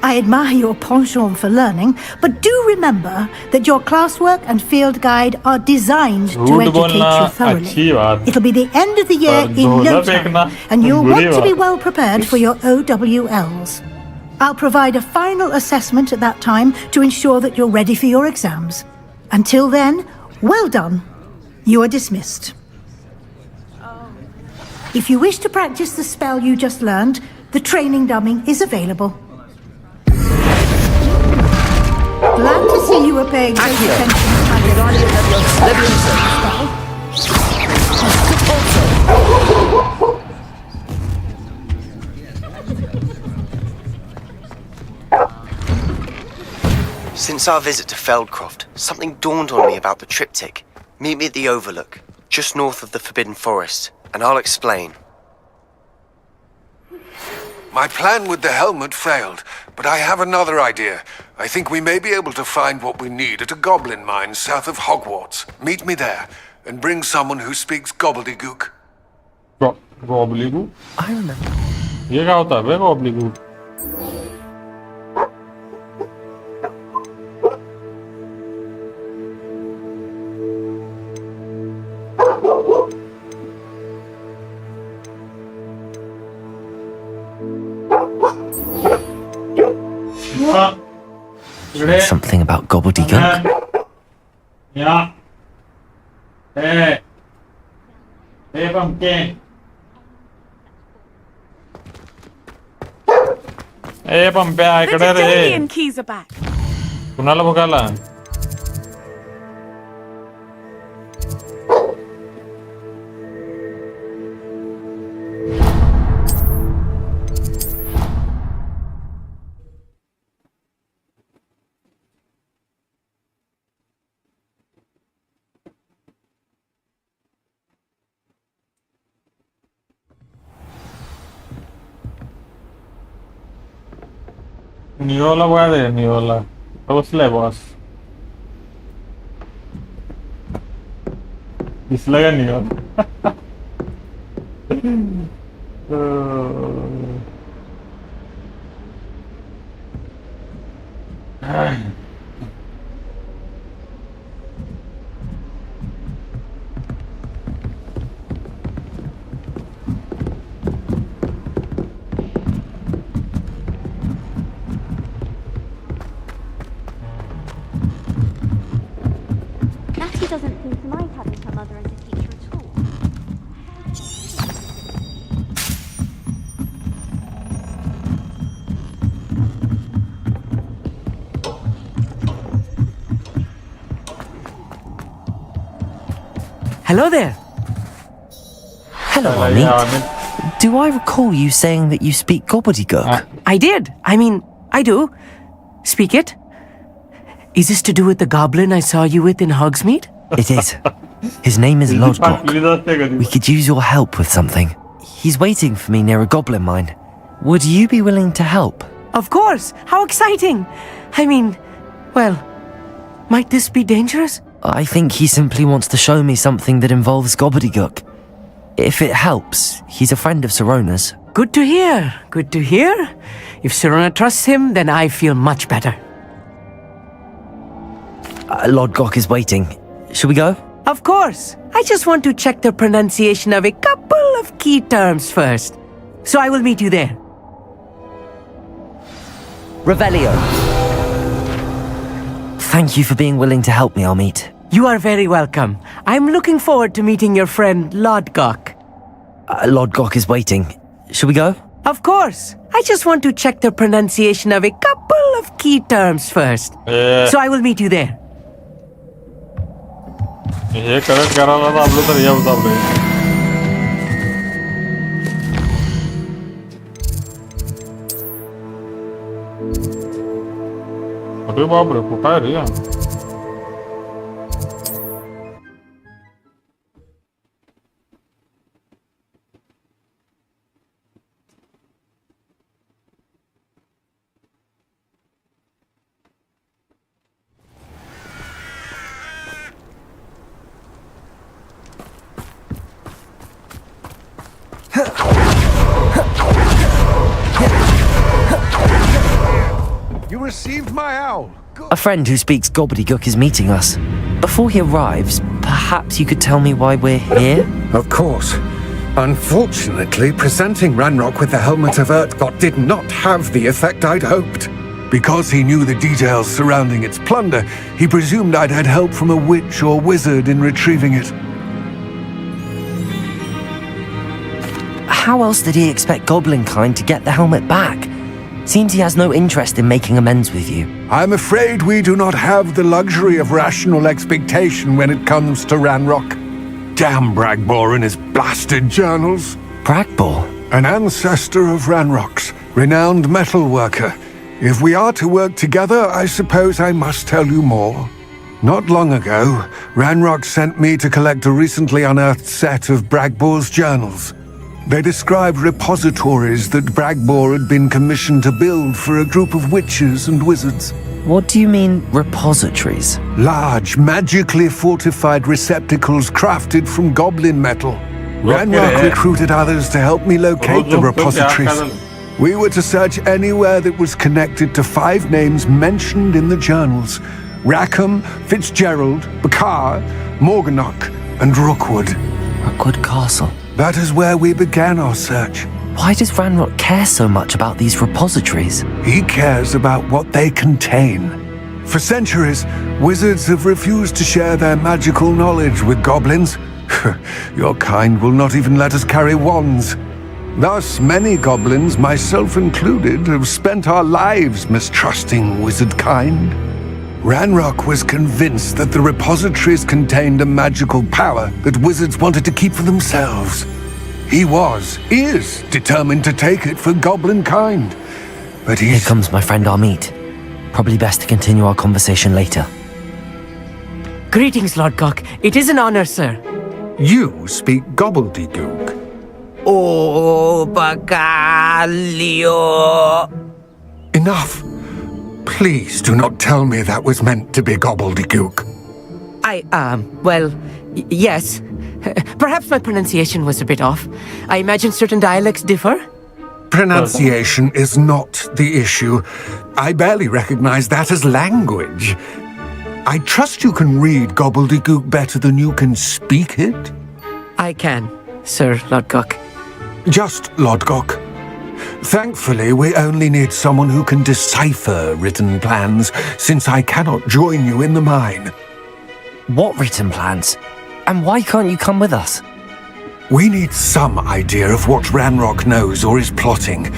I admire your penchant for learning, but do remember that your classwork and field guide are designed to educate you thoroughly. It'll be the end of the year in no time, and you'll want to be well prepared for your OWLs. I'll provide a final assessment at that time to ensure that you're ready for your exams. Until then, well done. You are dismissed. If you wish to practice the spell you just learned, the training dummy is available. Glad to see you were paying close attention to my Since our visit to Feldcroft, something dawned on me about the triptych. Meet me at the Overlook, just north of the Forbidden Forest, and I'll explain. My plan with the helmet failed, but I have another idea. I think we may be able to find what we need at a goblin mine south of Hogwarts. Meet me there, and bring someone who speaks gobbledygook. Gobbledygook? I remember. ये क्या होता है gobbledygook? Something about gobbledygook? Yeah. Hey. Hey, pumpkin. Hey, pumpkin. The Daedalian keys are back. कुणाला बघायला? Niola puede, Niola. Dos levos. दिसलं का Niyola? Doesn't seem to mind having her mother as a teacher at all. Hello there. Hello, Mommy. Do I recall you saying that you speak gobbledygook? I did. I mean, I do. Speak it. Is this to do with the goblin I saw you with in Hogsmeade? It is. His name is Lodgok. We could use your help with something. He's waiting for me near a goblin mine. Would you be willing to help? Of course. How exciting. I mean, well, might this be dangerous? I think he simply wants to show me something that involves gobbledygook. If it helps, he's a friend of Sirona's. Good to hear. Good to hear. If Sirona trusts him, then I feel much better. Lodgok is waiting. Should we go? Of course. I just want to check the pronunciation of a couple of key terms first. So I will meet you there. Revelio. Thank you for being willing to help me, Amit. You are very welcome. I'm looking forward to meeting your friend Lodgok. Lodgok is waiting. Should we go? Of course. I just want to check the pronunciation of a couple of key terms first. So I will meet you there. हे correct करायला तर आपलं तर येऊ आपलं अरे बापरे कुठं आहे रे You received my owl. A friend who speaks gobbledygook is meeting us. Before he arrives, perhaps you could tell me why we're here? Of course. Unfortunately, presenting Ranrock with the Helmet of Urtkot did not have the effect I'd hoped. Because he knew the details surrounding its plunder, he presumed I'd had help from a witch or wizard in retrieving it. How else did he expect Goblinkind to get the helmet back? Seems he has no interest in making amends with you. I'm afraid we do not have the luxury of rational expectation when it comes to Ranrock. Damn Bragbor and his blasted journals. Bragbor? An ancestor of Ranrock's, renowned metal worker. If we are to work together, I suppose I must tell you more. Not long ago, Ranrock sent me to collect a recently unearthed set of Bragbor's journals. They described repositories that Bragbor had been commissioned to build for a group of witches and wizards. What do you mean, repositories? Large, magically fortified receptacles crafted from goblin metal. Ranrock recruited others to help me locate the repositories. We were to search anywhere that was connected to 5 names mentioned in the journals. Rackham, Fitzgerald, Bakar, Morganach, and Rookwood. Rookwood Castle. That is where we began our search. Why does Ranrock care so much about these repositories? He cares about what they contain. For centuries, wizards have refused to share their magical knowledge with goblins. Your kind will not even let us carry wands. Thus, many goblins, myself included, have spent our lives mistrusting wizard kind. Ranrock was convinced that the repositories contained a magical power that wizards wanted to keep for themselves. He is determined to take it for goblin kind. But Here comes my friend Amit. Probably best to continue our conversation later. Greetings, Lodgok. It is an honor, sir. You speak gobbledygook. Oh, Bagalio. Enough. Please do not tell me that was meant to be gobbledygook. Yes. Perhaps my pronunciation was a bit off. I imagine certain dialects differ. Pronunciation is not the issue. I barely recognize that as language. I trust you can read gobbledygook better than you can speak it? I can, Sir Lodgok. Just Lodgok. Thankfully, we only need someone who can decipher written plans, since I cannot join you in the mine. What written plans? And why can't you come with us? We need some idea of what Ranrock knows or is plotting.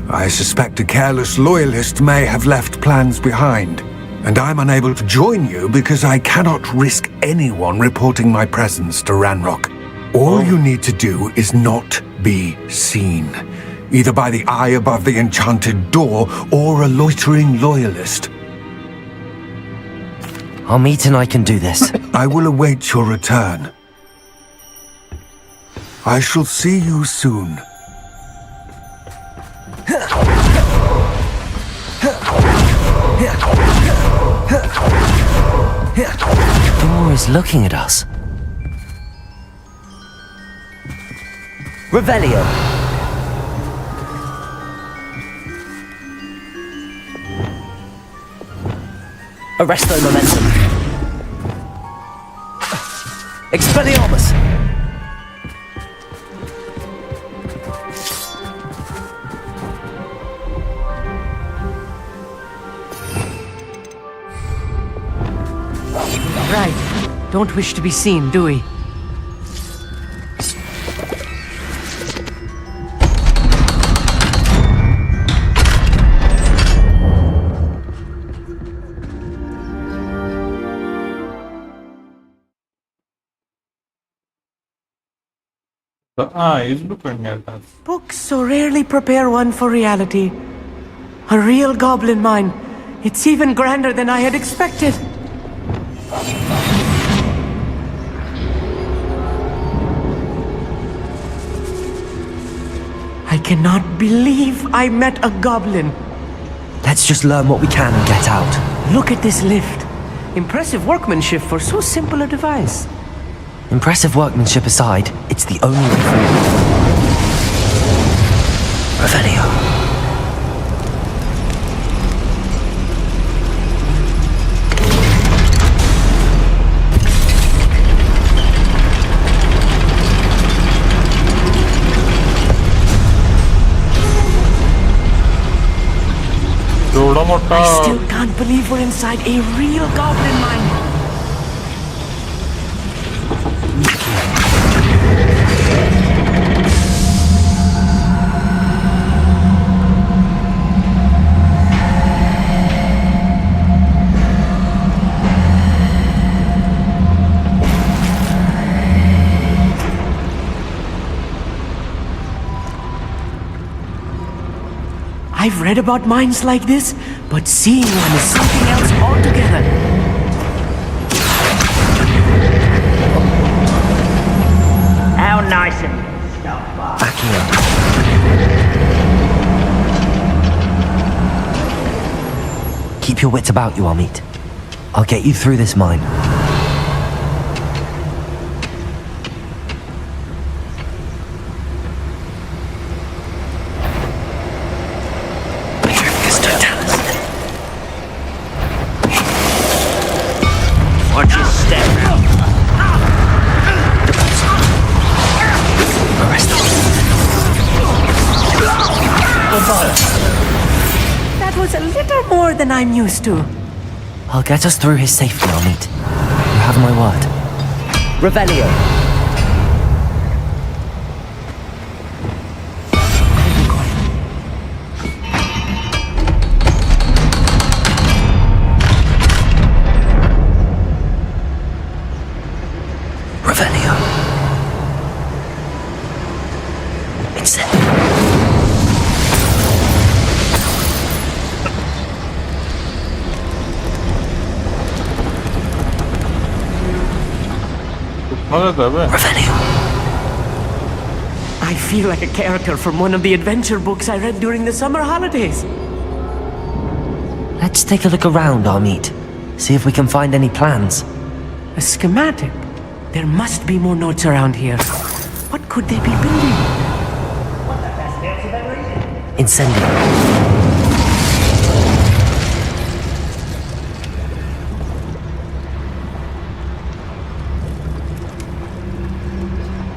I suspect a careless loyalist may have left plans behind. And I'm unable to join you because I cannot risk anyone reporting my presence to Ranrock. All you need to do is not be seen, either by the eye above the enchanted door or a loitering loyalist. Amit and I can do this. I will await your return. I shall see you soon. The door is looking at us. Revelio. Arresto momentum. Expelliarmus. Right. Don't wish to be seen, do we? The eye is looking at us. Books so rarely prepare one for reality. A real goblin mine. It's even grander than I had expected. I cannot believe I met a goblin. Let's just learn what we can and get out. Look at this lift. Impressive workmanship for so simple a device. Impressive workmanship aside, it's the only way forward. Revelio. I still can't believe we're inside a real goblin mine. I've read about mines like this, but seeing one is something else altogether. How nice of you to stop by. Keep your wits about you, Amit. I'll get you through this mine. Watch your step. That was a little more than I'm used to. I'll get us through his safely, Amit. You have my word. Revelio. I feel like a character from one of the adventure books I read during the summer holidays. Let's take a look around, Amit. See if we can find any plans. A schematic? There must be more notes around here. What could they be building? Incendio.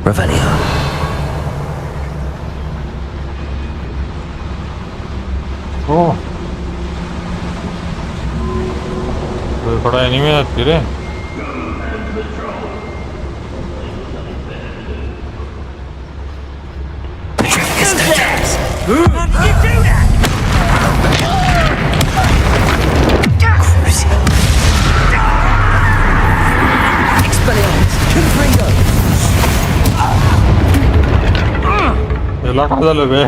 Revelio. Oh. थोड़ा anime आती रे याला काय झालं बे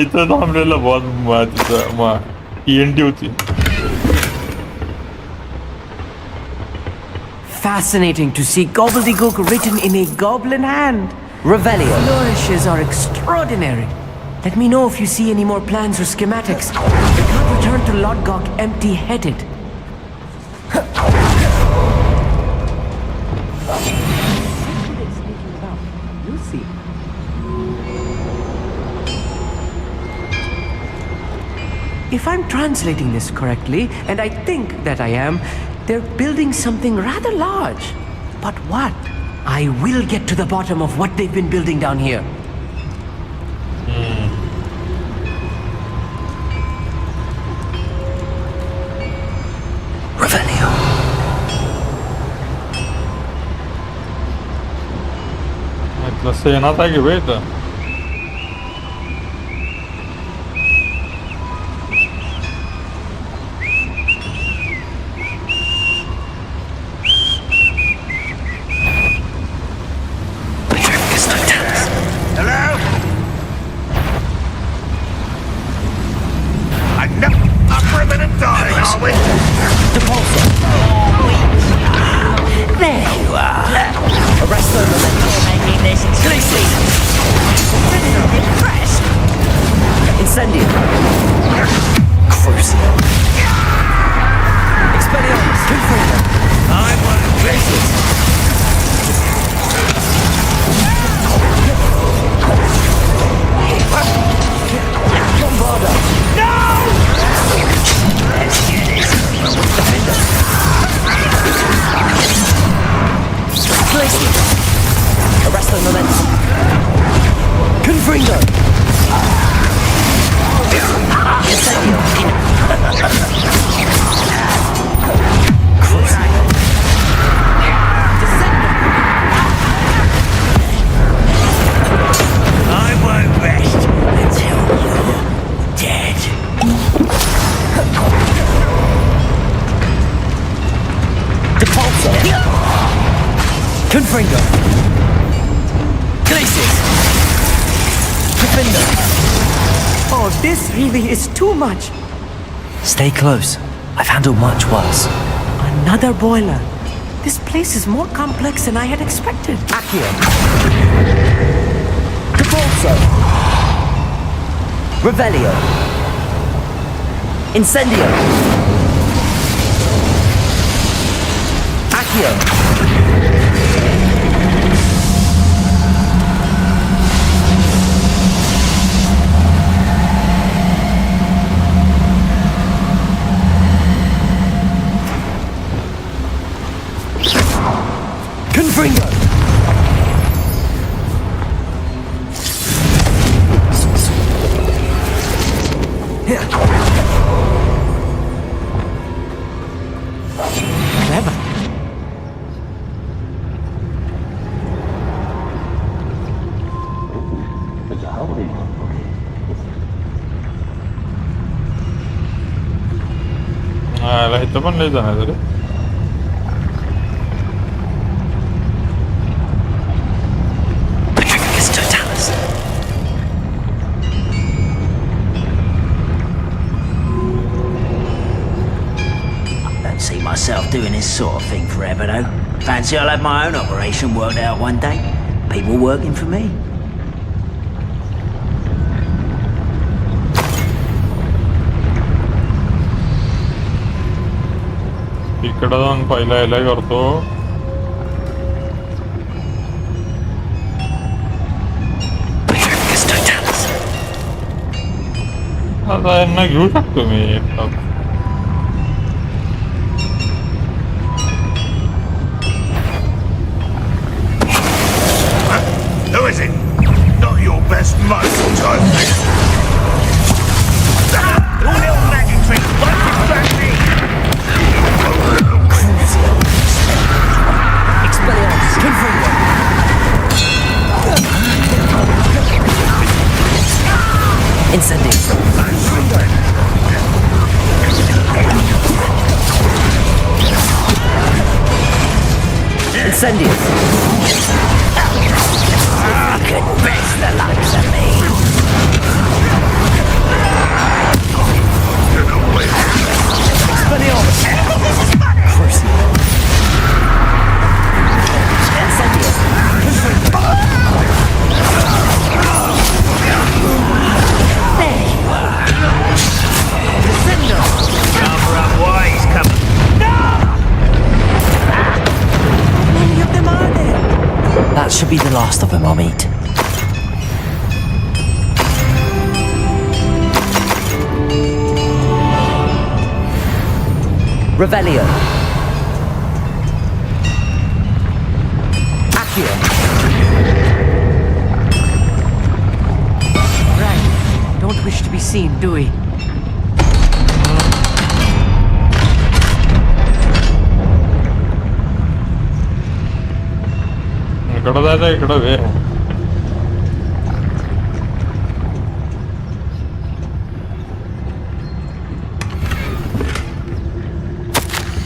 इथं थांबलेलं boss तिथं TNT होती. Fascinating to see gobbledygook written in a goblin hand. Revelio. Flourishes are extraordinary. Let me know if you see any more plans or schematics. We can't return to Lodgok empty-headed. You see. If I'm translating this correctly, and I think that I am, they're building something rather large. But what? I will get to the bottom of what they've been building down here. Revelio. Let's say not like it, wait. Much. Stay close. I've handled much worse. Another boiler. This place is more complex than I had expected. Accio. Devolso. Revelio. Incendio. Accio. Confringo! Clever. ला इथं पण नाही जाणार रे. Myself doing this sort of thing forever though. Fancy I'll have my own operation worked out one day. People working for me. इकडं जाऊन पहिला यायला करतो. आता यांना घेऊ शकतो मी एकटा. Who is it? Not your best muscle type thing. All little magic tricks, won't distract me. Expelliarmus, Confringo. Incendio. Incendio. could best the likes of me. Cover up wise, cover. That should be the last of them, I'll meet. Revelio. Accio. Right. Don't wish to be seen, do we?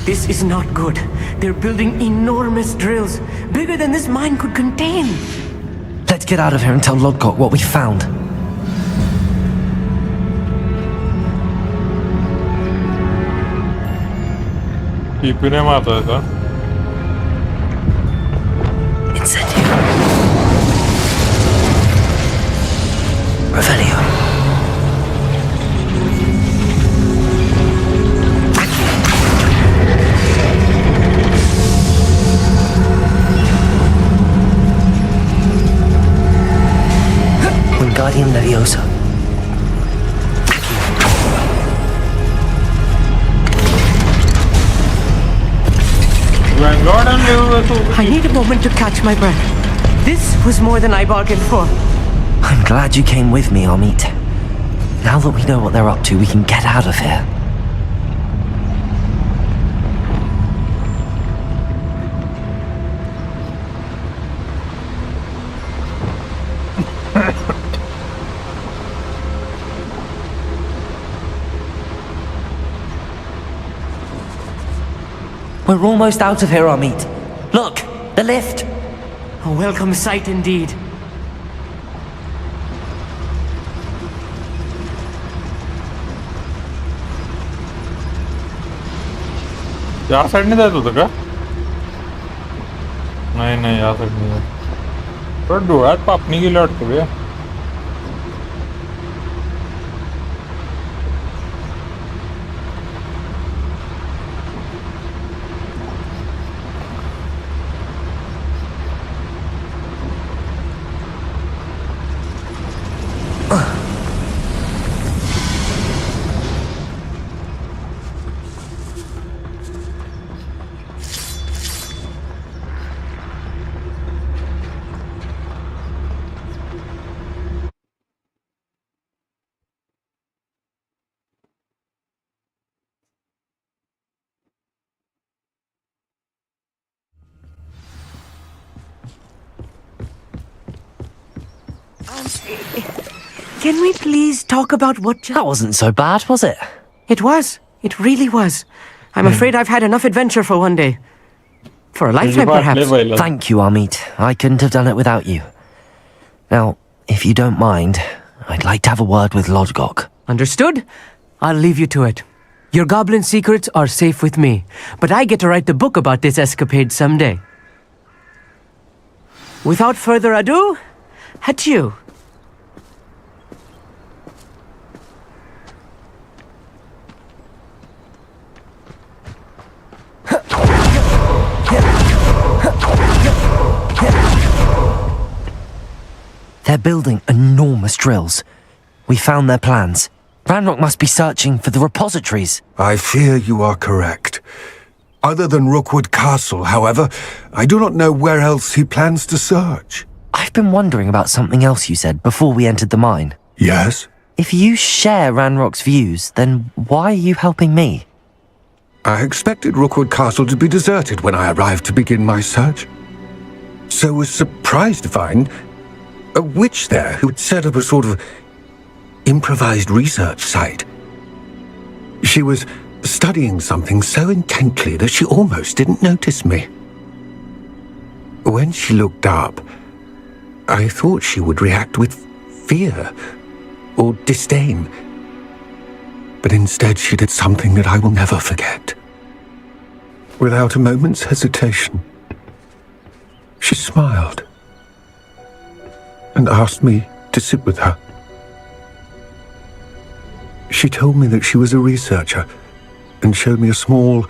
This is not good. They're building enormous drills, bigger than this mine could contain. Let's get out of here and tell Lodgok what we found. Keeping him out of it. Incendio. Revelio. Wingardium Levioso. I need a moment to catch my breath. This was more than I bargained for. I'm glad you came with me, Amit. Now that we know what they're up to, we can get out of here. We're almost out of here, Amit. Look, the lift. A welcome sight indeed. या साईडने जायचं होतं का? नाही या साईडने जायचं. पण डोळ्यात पापणी गेली वाटतं बे. Can we please talk about what That wasn't so bad, was it? It was. It really was. I'm afraid I've had enough adventure for one day. For a lifetime, perhaps. Thank you, Amit. I couldn't have done it without you. Now, if you don't mind, I'd like to have a word with Lodgok. Understood? I'll leave you to it. Your goblin secrets are safe with me, but I get to write the book about this escapade someday. Without further ado, adieu. They're building enormous drills. We found their plans. Ranrock must be searching for the repositories. I fear you are correct. Other than Rookwood Castle, however, I do not know where else he plans to search. I've been wondering about something else you said before we entered the mine. Yes? If you share Ranrock's views, then why are you helping me? I expected Rookwood Castle to be deserted when I arrived to begin my search. So was surprised to find a witch there who had set up a sort of improvised research site. She was studying something so intently that she almost didn't notice me. When she looked up, I thought she would react with fear or disdain. But instead she did something that I will never forget. Without a moment's hesitation, she smiled and asked me to sit with her. She told me that she was a researcher and showed me a small,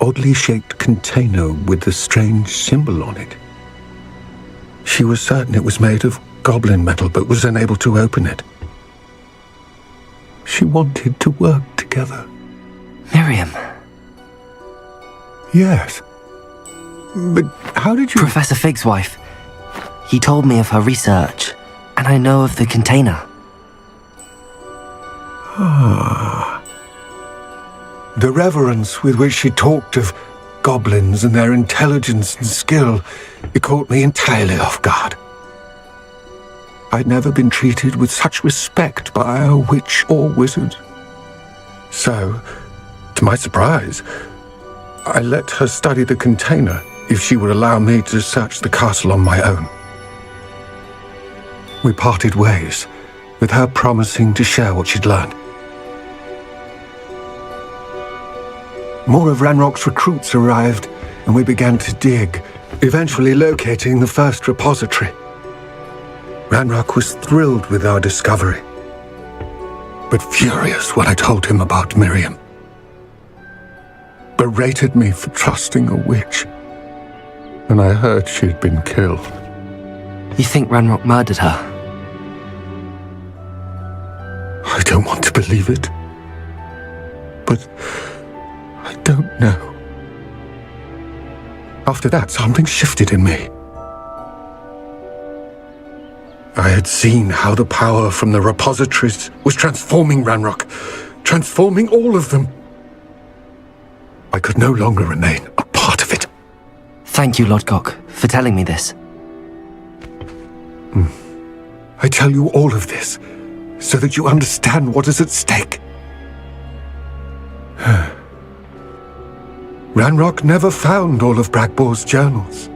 oddly shaped container with a strange symbol on it. She was certain it was made of goblin metal, but was unable to open it. She wanted to work together. Miriam. Yes. But how did you... Professor Fig's wife. He told me of her research, and I know of the container. Ah. The reverence with which she talked of goblins and their intelligence and skill, it caught me entirely off guard. I'd never been treated with such respect by a witch or wizard. So, to my surprise, I let her study the container if she would allow me to search the castle on my own. We parted ways, with her promising to share what she'd learned. More of Ranrock's recruits arrived, and we began to dig, eventually locating the first repository. Ranrock was thrilled with our discovery, but furious when I told him about Miriam. Berated me for trusting a witch, and I heard she'd been killed. You think Ranrock murdered her? I don't want to believe it, but I don't know. After that, something shifted in me. I had seen how the power from the repositories was transforming Ranrock, transforming all of them. I could no longer remain a part of it. Thank you, Lodgok, for telling me this. I tell you all of this so that you understand what is at stake. Ranrock never found all of Bragbor's journals,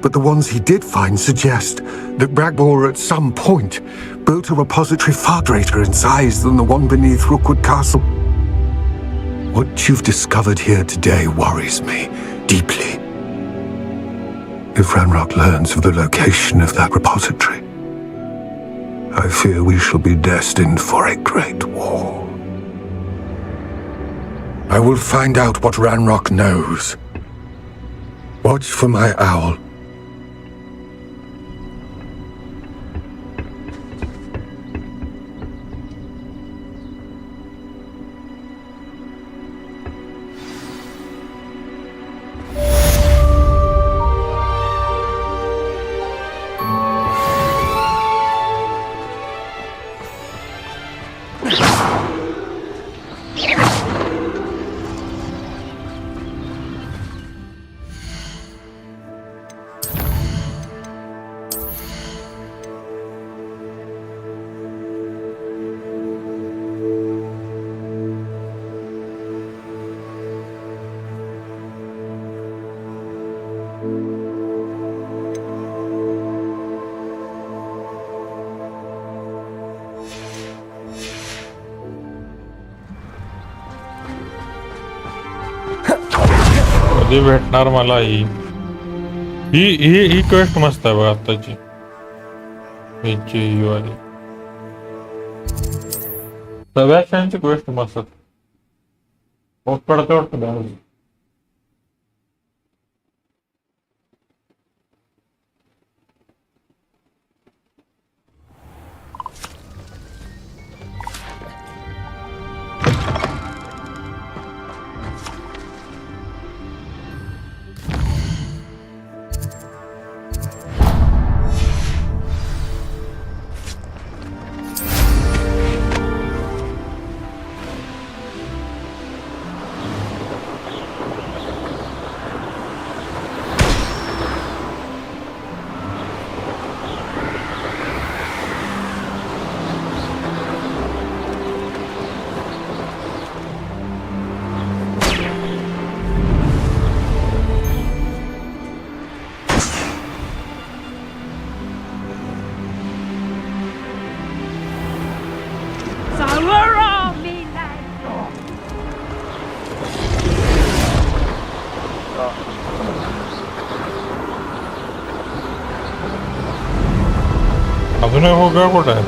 but the ones he did find suggest that Bragbor at some point built a repository far greater in size than the one beneath Rookwood Castle. What you've discovered here today worries me deeply. If Ranrock learns of the location of that repository, I fear we shall be destined for a great war. I will find out what Ranrock knows. Watch for my owl. कधी भेटणार मला ही quest मस्त आहे बघ आताची ही वाली सगळ्यांची quest मस्त पडते वाटतं Hurrah, me lad! अजून एक होगा कुठं आहे?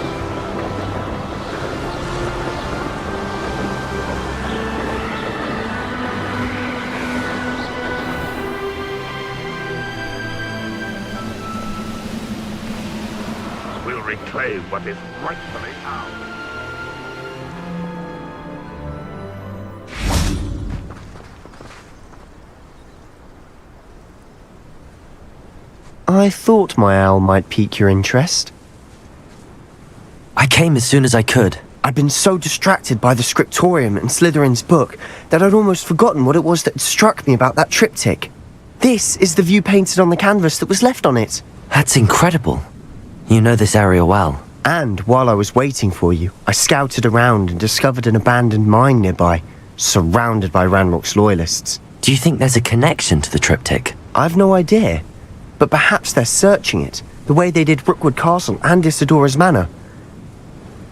We'll reclaim what is rightfully ours. I thought my owl might pique your interest. I came as soon as I could. I'd been so distracted by the scriptorium and Slytherin's book that I'd almost forgotten what it was that struck me about that triptych. This is the view painted on the canvas that was left on it. That's incredible. You know this area well. And while I was waiting for you, I scouted around and discovered an abandoned mine nearby, surrounded by Ranrock's loyalists. Do you think there's a connection to the triptych? I've no idea, but perhaps they're searching it, the way they did Rookwood Castle and Isidora's Manor.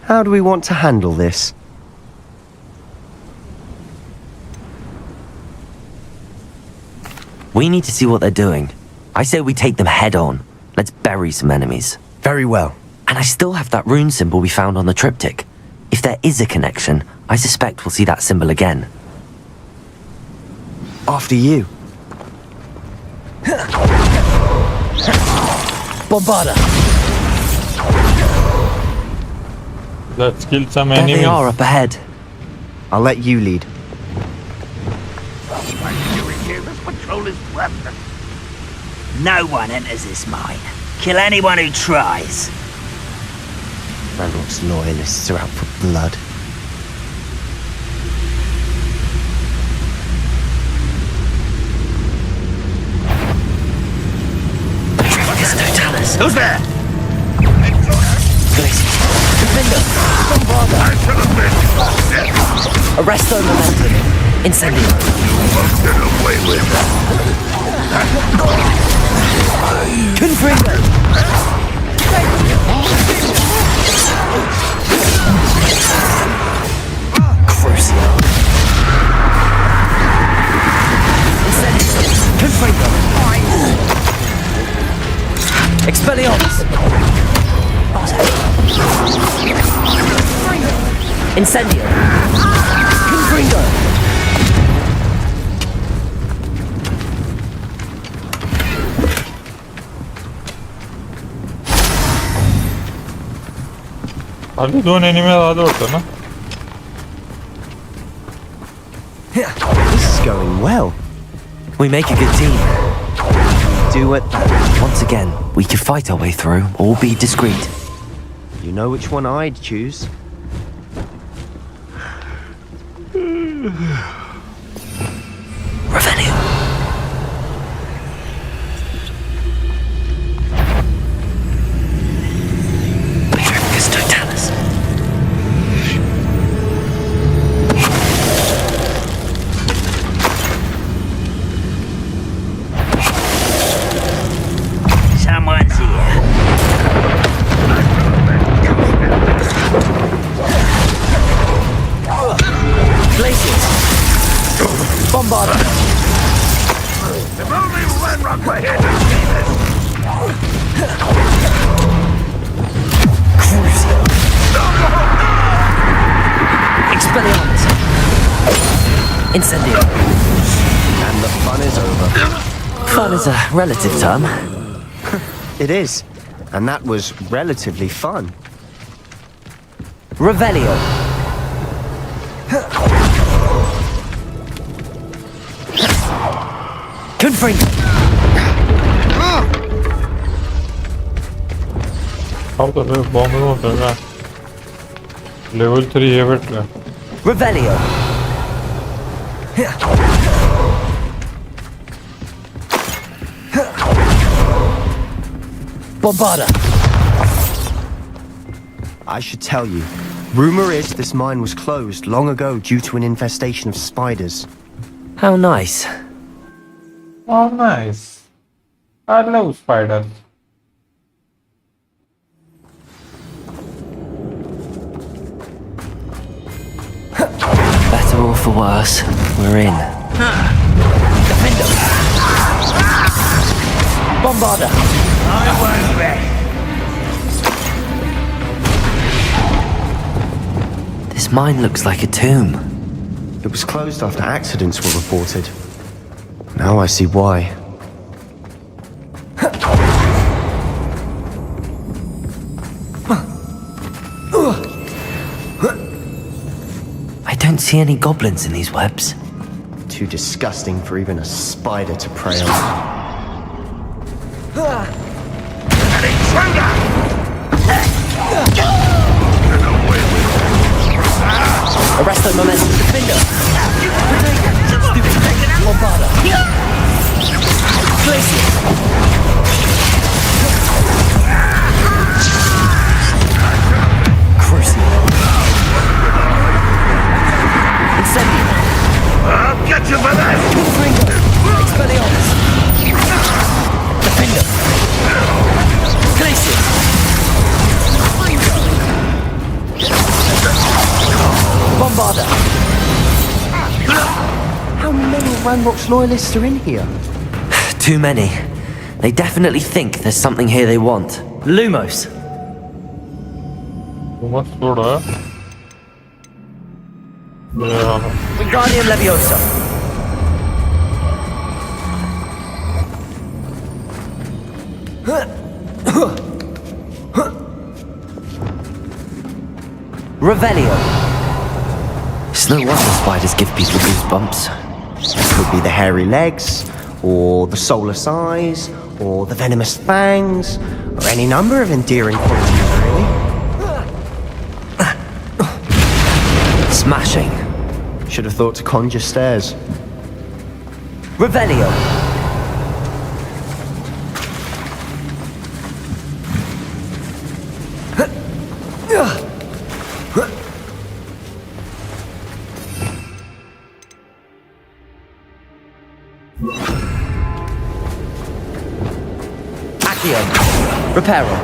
How do we want to handle this? We need to see what they're doing. I say we take them head on. Let's bury some enemies. Very well. And I still have that rune symbol we found on the triptych. If there is a connection, I suspect we'll see that symbol again. After you. Bombarda! Let's kill some There enemies. they are up ahead. I'll let you lead. What are you doing here? This patrol is worthless. No one enters this mine. Kill anyone who tries. Ranrock's loyalists are out for blood. Who's there? Arresto momentum. Incendio. Get away with Confringo. Crucio. Incendio. Confringo. Expelliarmus. Incendio. Confringo. खाली दोन enemy आले होते ना. This is going well. We make a good team. Do it. Once again, we can fight our way through or be discreet. You know which one I'd choose. Revelio. Petricus Totalis. Someone's here. Glaciers. Bombarda. If only Ranrock were here to see this! Crucio. Expelliarmus. Incendio. And the fun is over. Fun is a relative term. It is. And that was relatively fun. Revelio. Confringo. How the hell bomb होता है? Level 3 है बेटा. Revelio. Bombarda. I should tell you. Rumor is this mine was closed long ago due to an infestation of spiders. How nice. Oh, nice. I love spiders. for worse, we're in. Defender! Bombarder! I won't rest. This mine looks like a tomb. It was closed after accidents were reported. Now I see why. I don't see any goblins in these webs. Too disgusting for even a spider to prey on. An intruder! Arresto momentum. Defender! Bombarder! Glacier! Crucial! Incendio! I'll get you for that! Confringo! Expelliarmus! Defender! Glacier! Bombarder! How many Ranrock's loyalists are in here? Too many. They definitely think there's something here they want. Lumos! What's soda? Yeah. Wingardium Levioso! Revelio. It's no wonder spiders give people goosebumps. Could be the hairy legs, or the soulless eyes, or the venomous fangs, or any number of endearing qualities, really. Smashing. Should have thought to conjure stairs. Revelio. Accio! Reparo!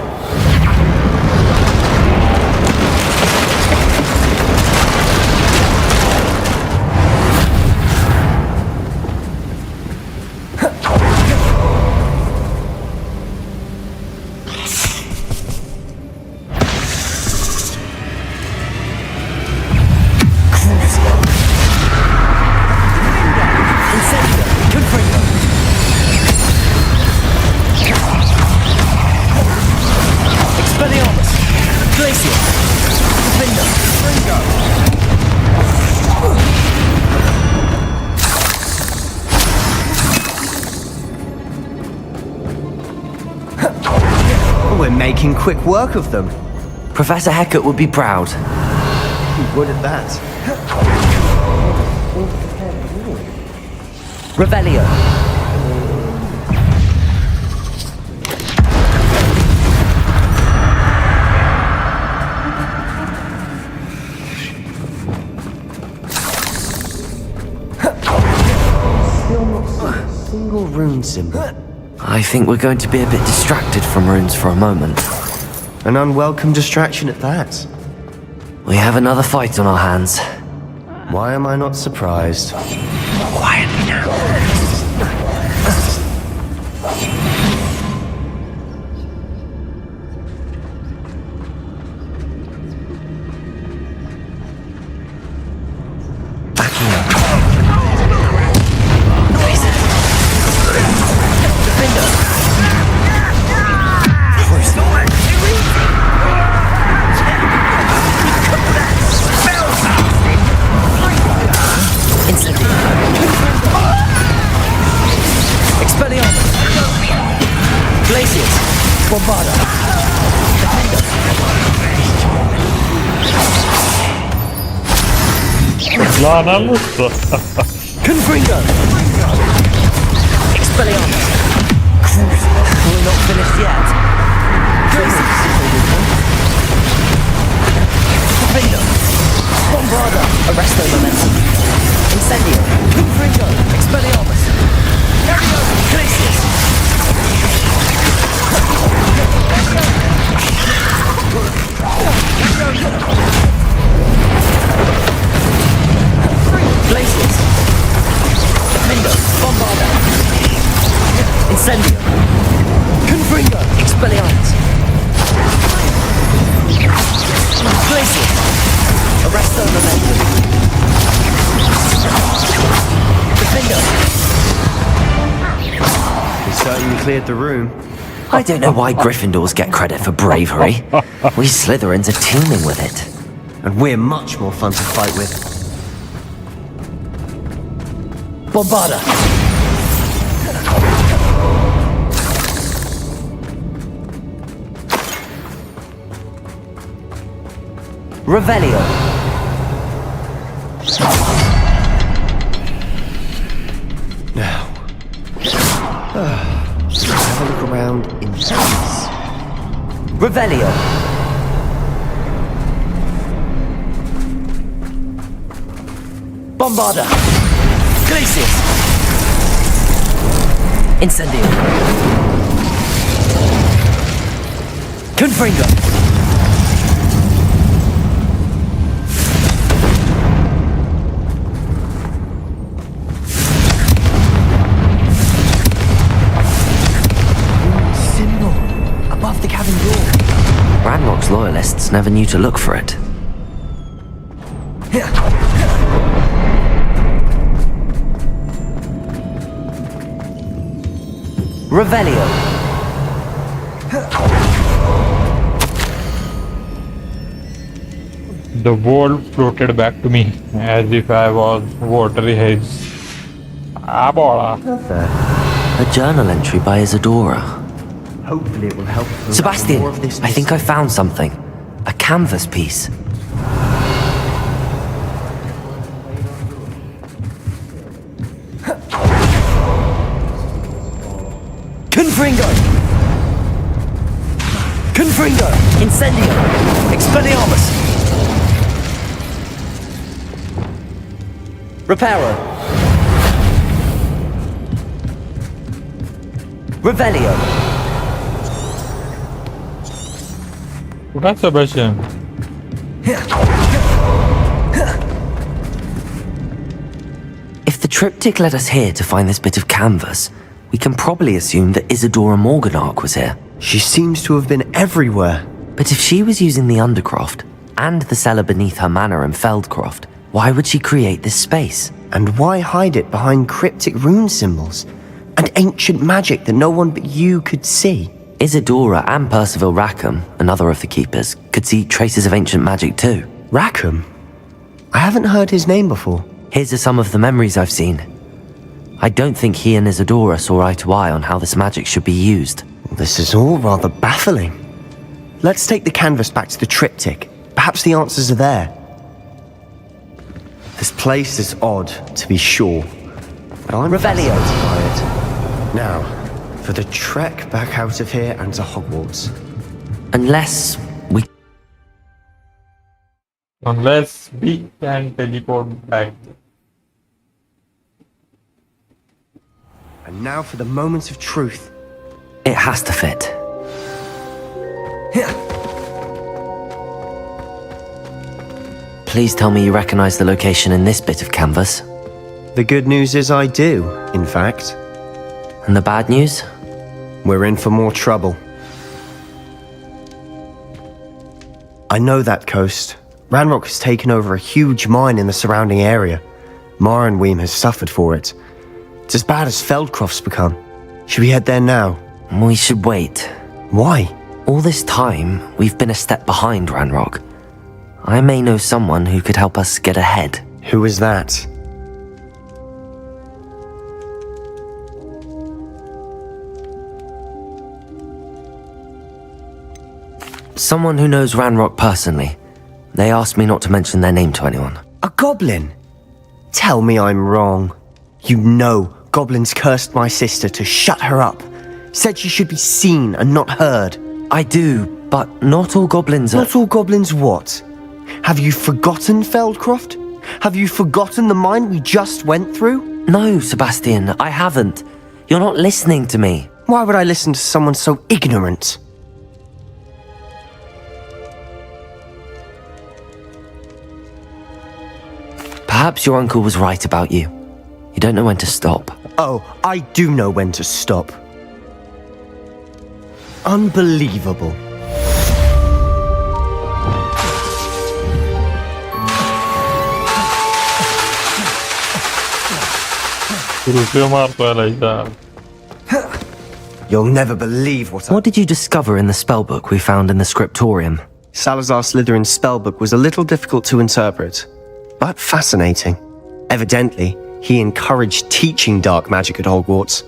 We're making quick work of them. Professor Hecat would be proud. He would at that. Revelio. Still not seeing a single rune symbol. I think we're going to be a bit distracted from runes for a moment. An unwelcome distraction at that. We have another fight on our hands. Why am I not surprised? Quietly now. Lan almost. Confringo! Expelliarmus! We're not finished yet. Defender! Bombarder! Arresto momentum! Incendio! Confringo! Expelliarmus! Glacius! Arrest their momentum. Defender. We certainly cleared the room. I don't know why Gryffindors get credit for bravery. We Slytherins are teeming with it. And we're much more fun to fight with. Bombarda. Revelio. Now, have a look around in peace. Revelio. Bombarda. Glacius. Incendio. Confringo. Symbol above the cabin door. Ranrock's loyalists never knew to look for it. Revelio. The world floated back to me as if I was watery haze. Ah, bola. A journal entry by Isadora. Hopefully it will help. Sebastian, more of this I think I found something. A canvas piece. Confringo. Confringo. Incendio. Expelliarmus. Reparo. Revelio. That's Sebastian. If the triptych led us here to find this bit of canvas, we can probably assume that Isadora Morganach was here. She seems to have been everywhere. But if she was using the Undercroft and the cellar beneath her manor in Feldcroft, why would she create this space? And why hide it behind cryptic rune symbols and ancient magic that no one but you could see? Isadora and Percival Rackham, another of the keepers, could see traces of ancient magic too. Rackham? I haven't heard his name before. Here's some of the memories I've seen. I don't think he and Isadora saw eye to eye on how this magic should be used. This is all rather baffling. Let's take the canvas back to the triptych. Perhaps the answers are there. This place is odd, to be sure. But I'm Revelio. fascinated by it. Now, for the trek back out of here and to Hogwarts. Unless we can teleport back. And now for the moment of truth. it has to fit. Please tell me you recognize the location in this bit of canvas. The good news is I do, in fact. And the bad news? We're in for more trouble. I know that coast. Ranrock has taken over a huge mine in the surrounding area. Maranweem has suffered for it. It's as bad as Feldcroft's become. Should we head there now? We should wait. Why? All this time, we've been a step behind Ranrock. I may know someone who could help us get ahead. Who is that? Someone who knows Ranrock personally. They asked me not to mention their name to anyone. A goblin? Tell me I'm wrong. You know goblins cursed my sister to shut her up. Said she should be seen and not heard. I do, but not all goblins are... Not all goblins what? Have you forgotten Feldcroft? Have you forgotten the mine we just went through? No, Sebastian, I haven't. You're not listening to me. Why would I listen to someone so ignorant? Perhaps your uncle was right about you. You don't know when to stop. Oh, I do know when to stop. Unbelievable. You'll never believe What did you discover in the spellbook we found in the scriptorium? Salazar Slytherin's spellbook was a little difficult to interpret, but fascinating. Evidently, he encouraged teaching dark magic at Hogwarts.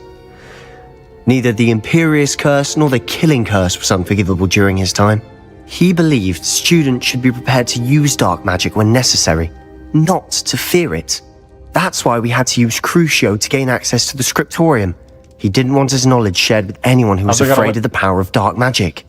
Neither the Imperious Curse nor the Killing Curse was unforgivable during his time. He believed students should be prepared to use dark magic when necessary, not to fear it. That's why we had to use Crucio to gain access to the scriptorium. He didn't want his knowledge shared with anyone who was afraid of the power of dark magic.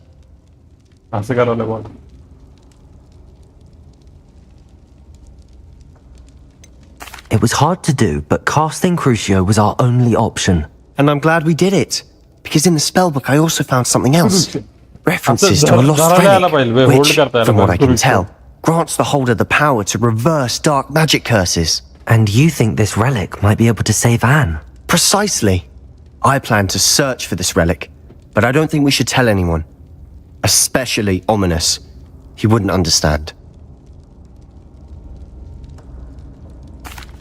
It was hard to do, but casting Crucio was our only option. And I'm glad we did it, because in the spellbook I also found something else. References to a lost relic, which, from what I can tell, grants the holder the power to reverse dark magic curses. And you think this relic might be able to save Anne? Precisely. I plan to search for this relic, but I don't think we should tell anyone. Especially Ominous. He wouldn't understand.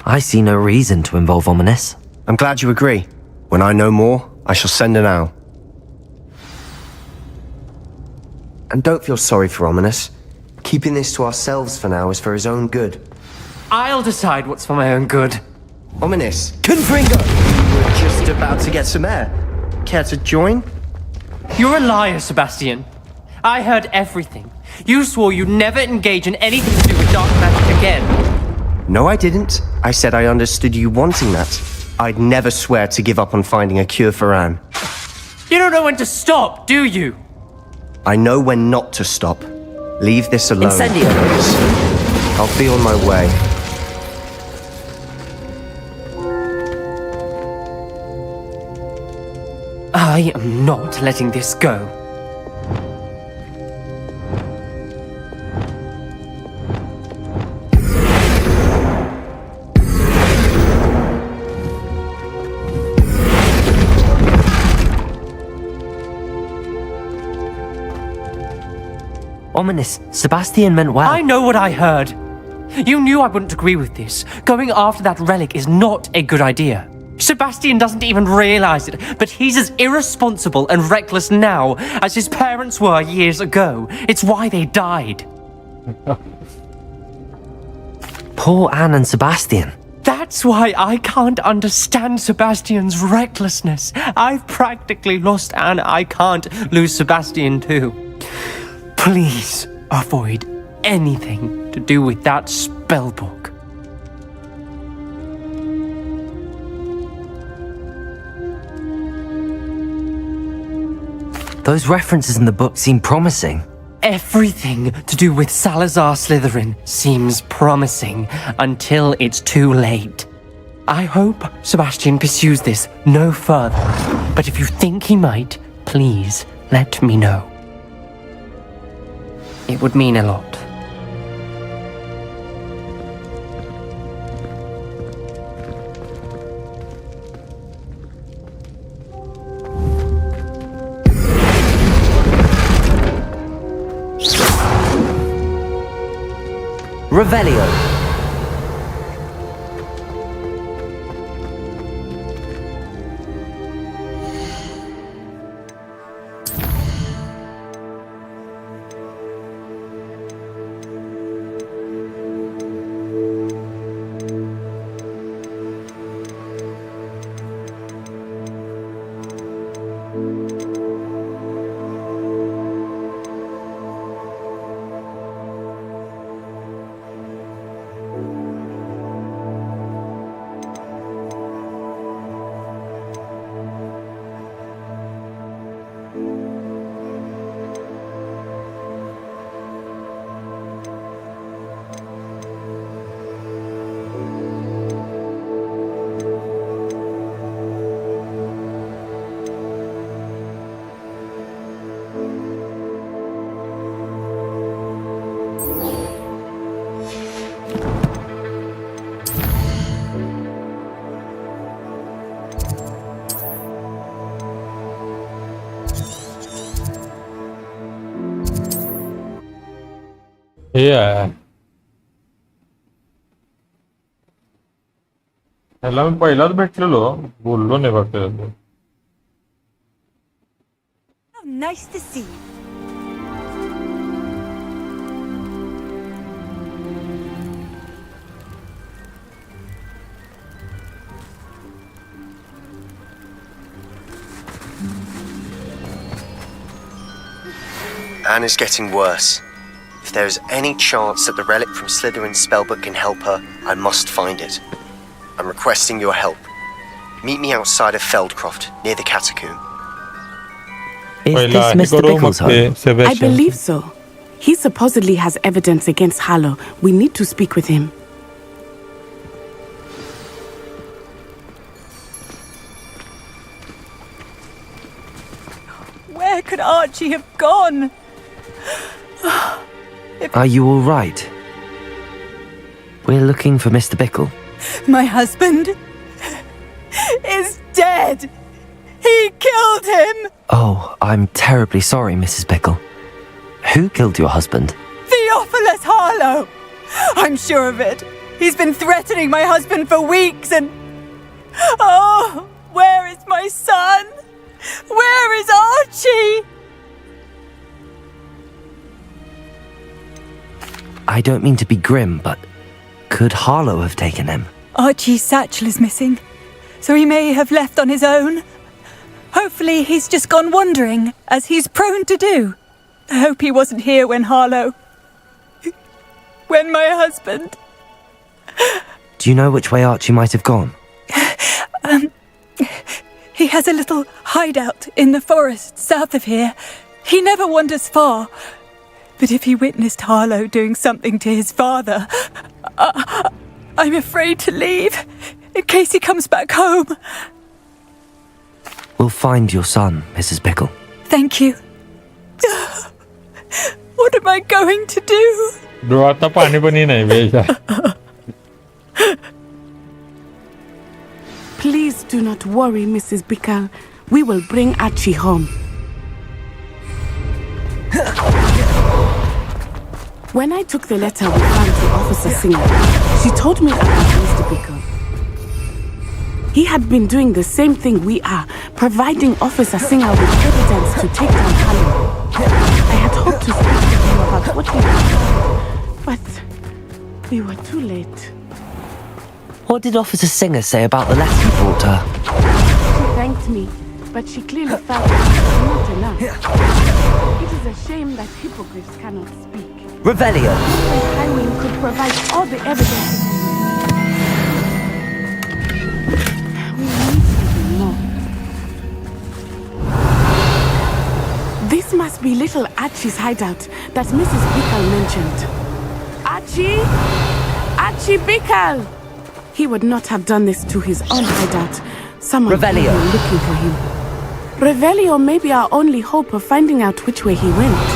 I see no reason to involve Ominous. I'm glad you agree. When I know more, I shall send an owl. And don't feel sorry for Ominous. Keeping this to ourselves for now is for his own good. I'll decide what's for my own good. Ominous. Confringo! We're just about to get some air. Care to join? You're a liar, Sebastian. I heard everything. You swore you'd never engage in anything to do with dark magic again. No, I didn't. I said I understood you wanting that. I'd never swear to give up on finding a cure for Anne. You don't know when to stop, do you? I know when not to stop. Leave this alone. Incendio! I'll be on my way. I am not letting this go. Ominous, Sebastian meant well. I know what I heard. You knew I wouldn't agree with this. Going after that relic is not a good idea. Sebastian doesn't even realize it, but he's as irresponsible and reckless now as his parents were years ago. It's why they died. Poor Anne and Sebastian. That's why I can't understand Sebastian's recklessness. I've practically lost Anne. I can't lose Sebastian too. Please avoid anything to do with that spellbook. Those references in the book seem promising. Everything to do with Salazar Slytherin seems promising until it's too late. I hope Sebastian pursues this no further, but if you think he might, please let me know. It would mean a lot. Revelio. Yeah. ह्याला मी पहिलाच भेटलेलो बोललो नाही फक्त त्याचं. Nice to see you. Anne is getting worse. If there is any chance that the relic from Slytherin's spellbook can help her, I must find it. I'm requesting your help. Meet me outside of Feldcroft, near the catacomb. Is पहिला this hey Mr. करू, Bickle's मग ते home? I Sebastian. believe so. He supposedly has evidence against Harlow. We need to speak with him. Where could Archie have gone? Are you all right? We're looking for Mr. Bickle. My husband is dead. He killed him. Oh, I'm terribly sorry, Mrs. Bickle. Who killed your husband? Theophilus Harlow. I'm sure of it. He's been threatening my husband for weeks and... Oh, where is my son? Where is Archie? I don't mean to be grim, but could Harlow have taken him? Archie's satchel is missing, so he may have left on his own. Hopefully he's just gone wandering, as he's prone to do. I hope he wasn't here when Harlow... when my husband... Do you know which way Archie might have gone? He has a little hideout in the forest south of here. He never wanders far. But if he witnessed Harlow doing something to his father, I'm afraid to leave, in case he comes back home. We'll find your son, Mrs. Bickle. Thank you. What am I going to do? डोळ्यात पाणी पण नाही वेळेच्या. Please do not worry, Mrs. Bickle. We will bring Archie home. When I took the letter we found to Officer Singer, she told me about Mr. Bickle. He had been doing the same thing we are, providing Officer Singer with evidence to take down Harlow. I had hoped to speak to him about what we had found, but we were too late. What did Officer Singer say about the letter you brought her? She thanked me, but she clearly felt it was not enough. It is a shame that hippogriffs cannot speak. Revelio. Highway could provide all the evidence. We need something more. This must be little Archie's hideout that Mrs. Bickle mentioned. Archie! Archie Bickle! He would not have done this to his own hideout. Someone Revelio. may be looking for him. Revelio may be our only hope of finding out which way he went.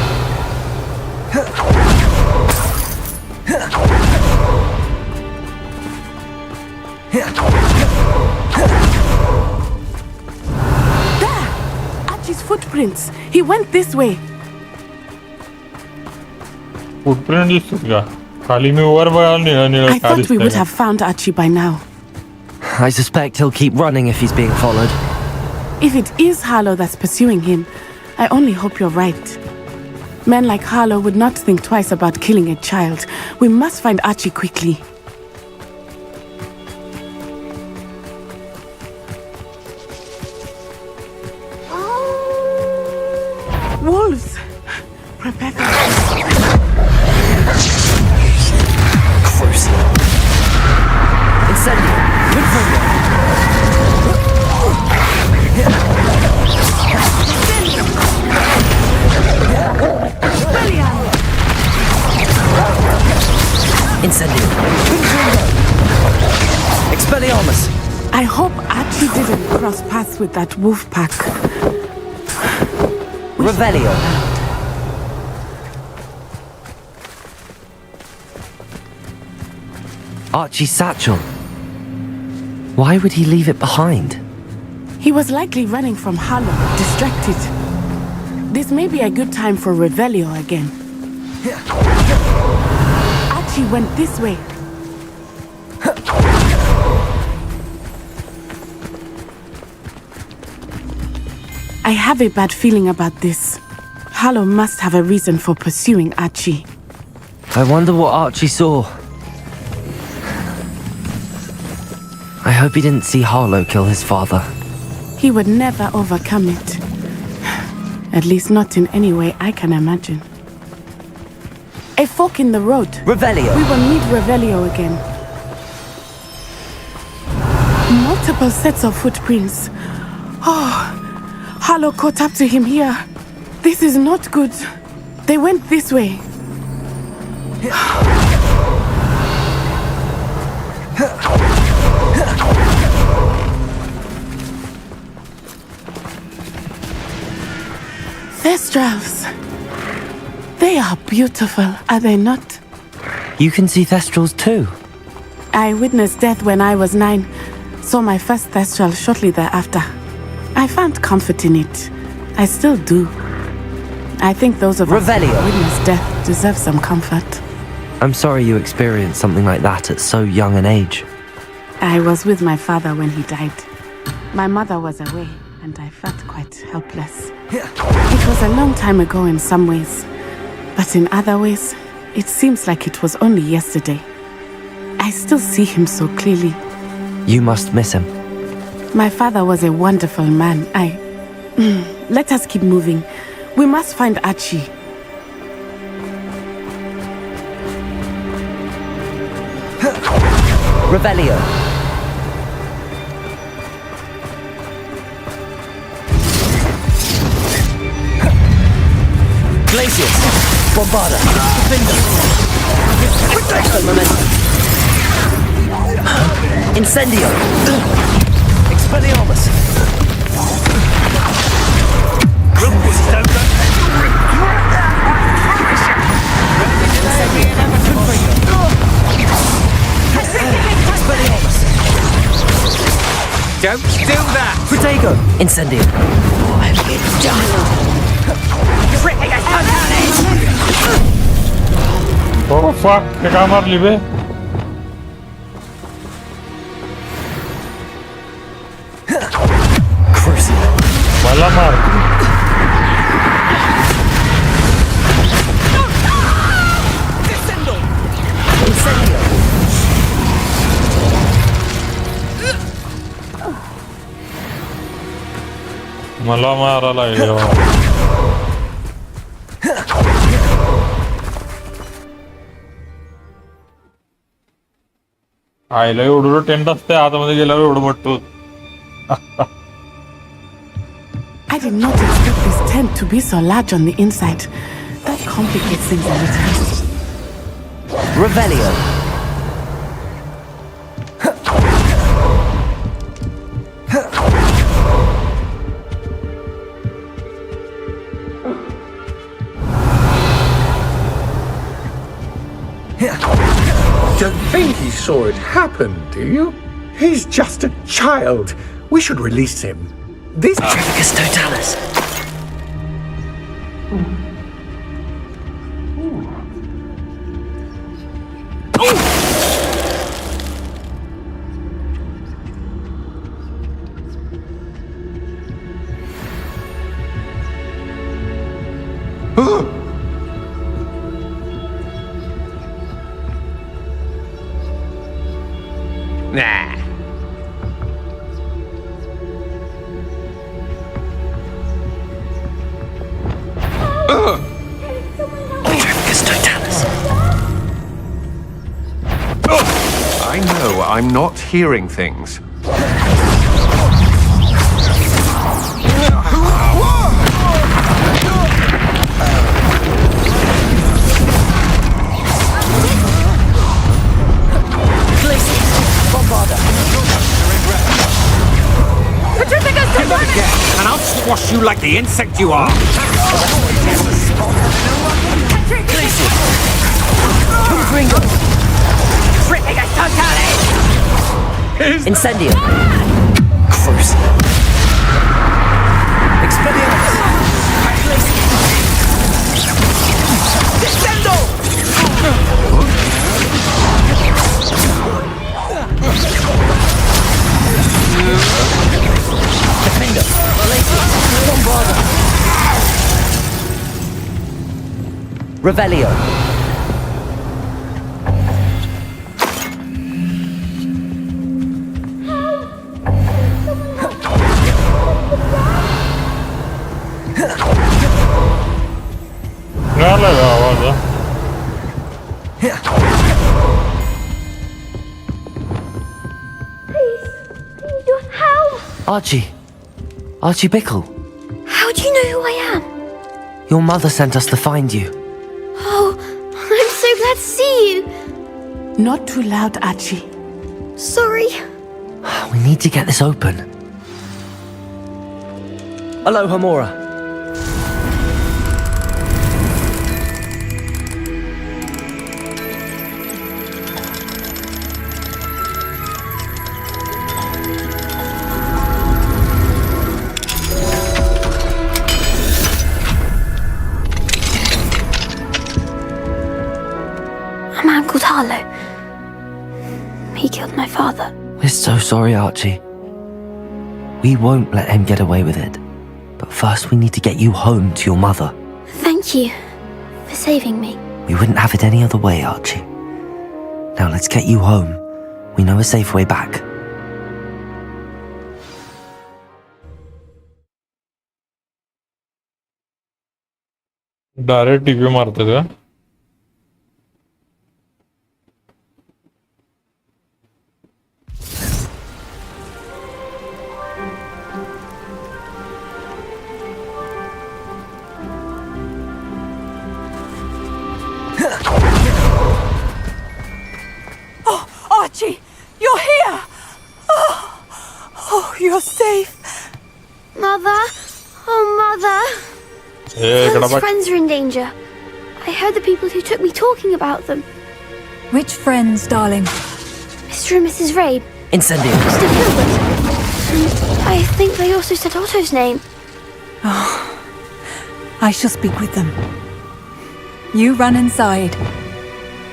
There! Archie's footprints. He went this way. Footprint दिसतात का खाली मी वर बघायला निळं निळं I का thought we would दिसतंय. have found Archie by now. I suspect he'll keep running if he's being followed. If it is Harlow that's pursuing him, I only hope you're right. Men like Harlow would not think twice about killing a child. We must find Archie quickly. Wolves! Prepare for Incendio. Confringo. Incendio. Confringo. Expelliarmus. I hope Archie didn't cross paths with that wolf pack. Revelio. Archie's satchel. Why would he leave it behind? He was likely running from Harlow, distracted. This may be a good time for Revelio again. Archie went this way. I have a bad feeling about this. Harlow must have a reason for pursuing Archie. I wonder what Archie saw. I hope he didn't see Harlow kill his father. He would never overcome it. At least not in any way I can imagine. A fork in the road. Revelio. We will meet Revelio again. Multiple sets of footprints. Oh, Harlow caught up to him here. This is not good. They went this way. Thestrals. They are beautiful, are they not? You can see Thestrals too. I witnessed death when I was 9. Saw my first Thestral shortly thereafter. I found comfort in it. I still do. I think those of us who witnessed death deserve some comfort. I'm sorry you experienced something like that at so young an age. I was with my father when he died. My mother was away, and I felt quite helpless. It was a long time ago in some ways, but in other ways, it seems like it was only yesterday. I still see him so clearly. You must miss him. My father was a wonderful man. Let us keep moving. We must find Archie. Revelio. Glacius. Bombarda. Defender. Excellent momentum. Incendio. Expelliarmus. Don't do that! Protego. Incendio. Oh fuck, ते काय मारली बे? मला मार. मला मारायला लागले. आईला एवढं टेंट असते आतमध्ये गेल्यावर एवढं बटतो. I did not expect this tent to be so large on the inside. That complicates things a little. Revelio. Don't think he saw it happen, do you? He's just a child. We should release him. This Trafficus Totalis. Nah. Trafficus Totalis. I know I'm not hearing things. And I'll squash you like the insect you are! Incendio. Curse. Expelliarmus. Descendo! Defender. Glacius. Bombarda. Revelio. Ne alaka havada? Just help! Archie Bickle. How do you know who I am? Your mother sent us to find you. Oh, I'm so glad to see you. Not too loud, Archie. Sorry. We need to get this open. Aloha Mora. A man called Harlow. He killed my father. We're so sorry, Archie. We won't let him get away with it. But first we need to get you home to your mother. Thank you for saving me. We wouldn't have it any other way, Archie. Now let's get you home. We know a safe way back. Direct TV मारते थे. Archie, you're here! Oh, you're safe. Mother? Oh, Mother. Father's friends are in danger. I heard the people who took me talking about them. Which friends, darling? Mr. and Mrs. Rabe. Incendio. Mr. Gilbert. And I think they also said Otto's name. Oh, I shall speak with them. You run inside.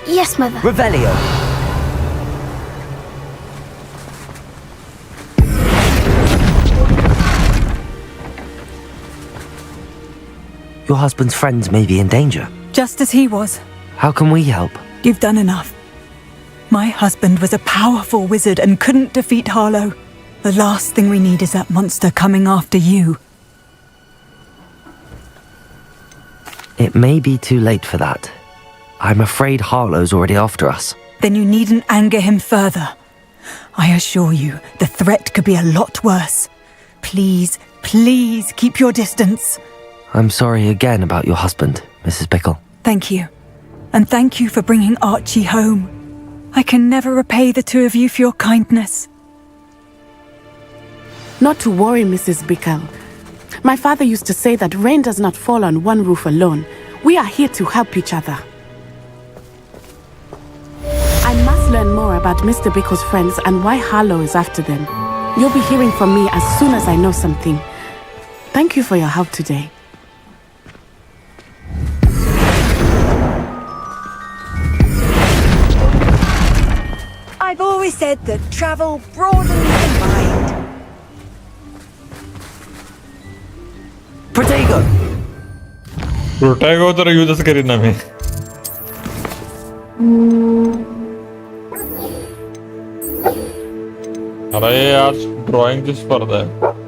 Yes, Mother. Revelio. Your husband's friends may be in danger. Just as he was. How can we help? You've done enough. My husband was a powerful wizard and couldn't defeat Harlow. The last thing we need is that monster coming after you. It may be too late for that. I'm afraid Harlow's already after us. Then you needn't anger him further. I assure you, the threat could be a lot worse. Please, please keep your distance. I'm sorry again about your husband, Mrs. Bickle. Thank you. And thank you for bringing Archie home. I can never repay the two of you for your kindness. Not to worry, Mrs. Bickle. My father used to say that rain does not fall on one roof alone. We are here to help each other. I must learn more about Mr. Bickle's friends and why Harlow is after them. You'll be hearing from me as soon as I know something. Thank you for your help today. I've always said that travel broadens the mind. Protego. Protego तर यूजच करीन ना मी. अरे आज ड्रॉइंगची स्पर्धा आहे.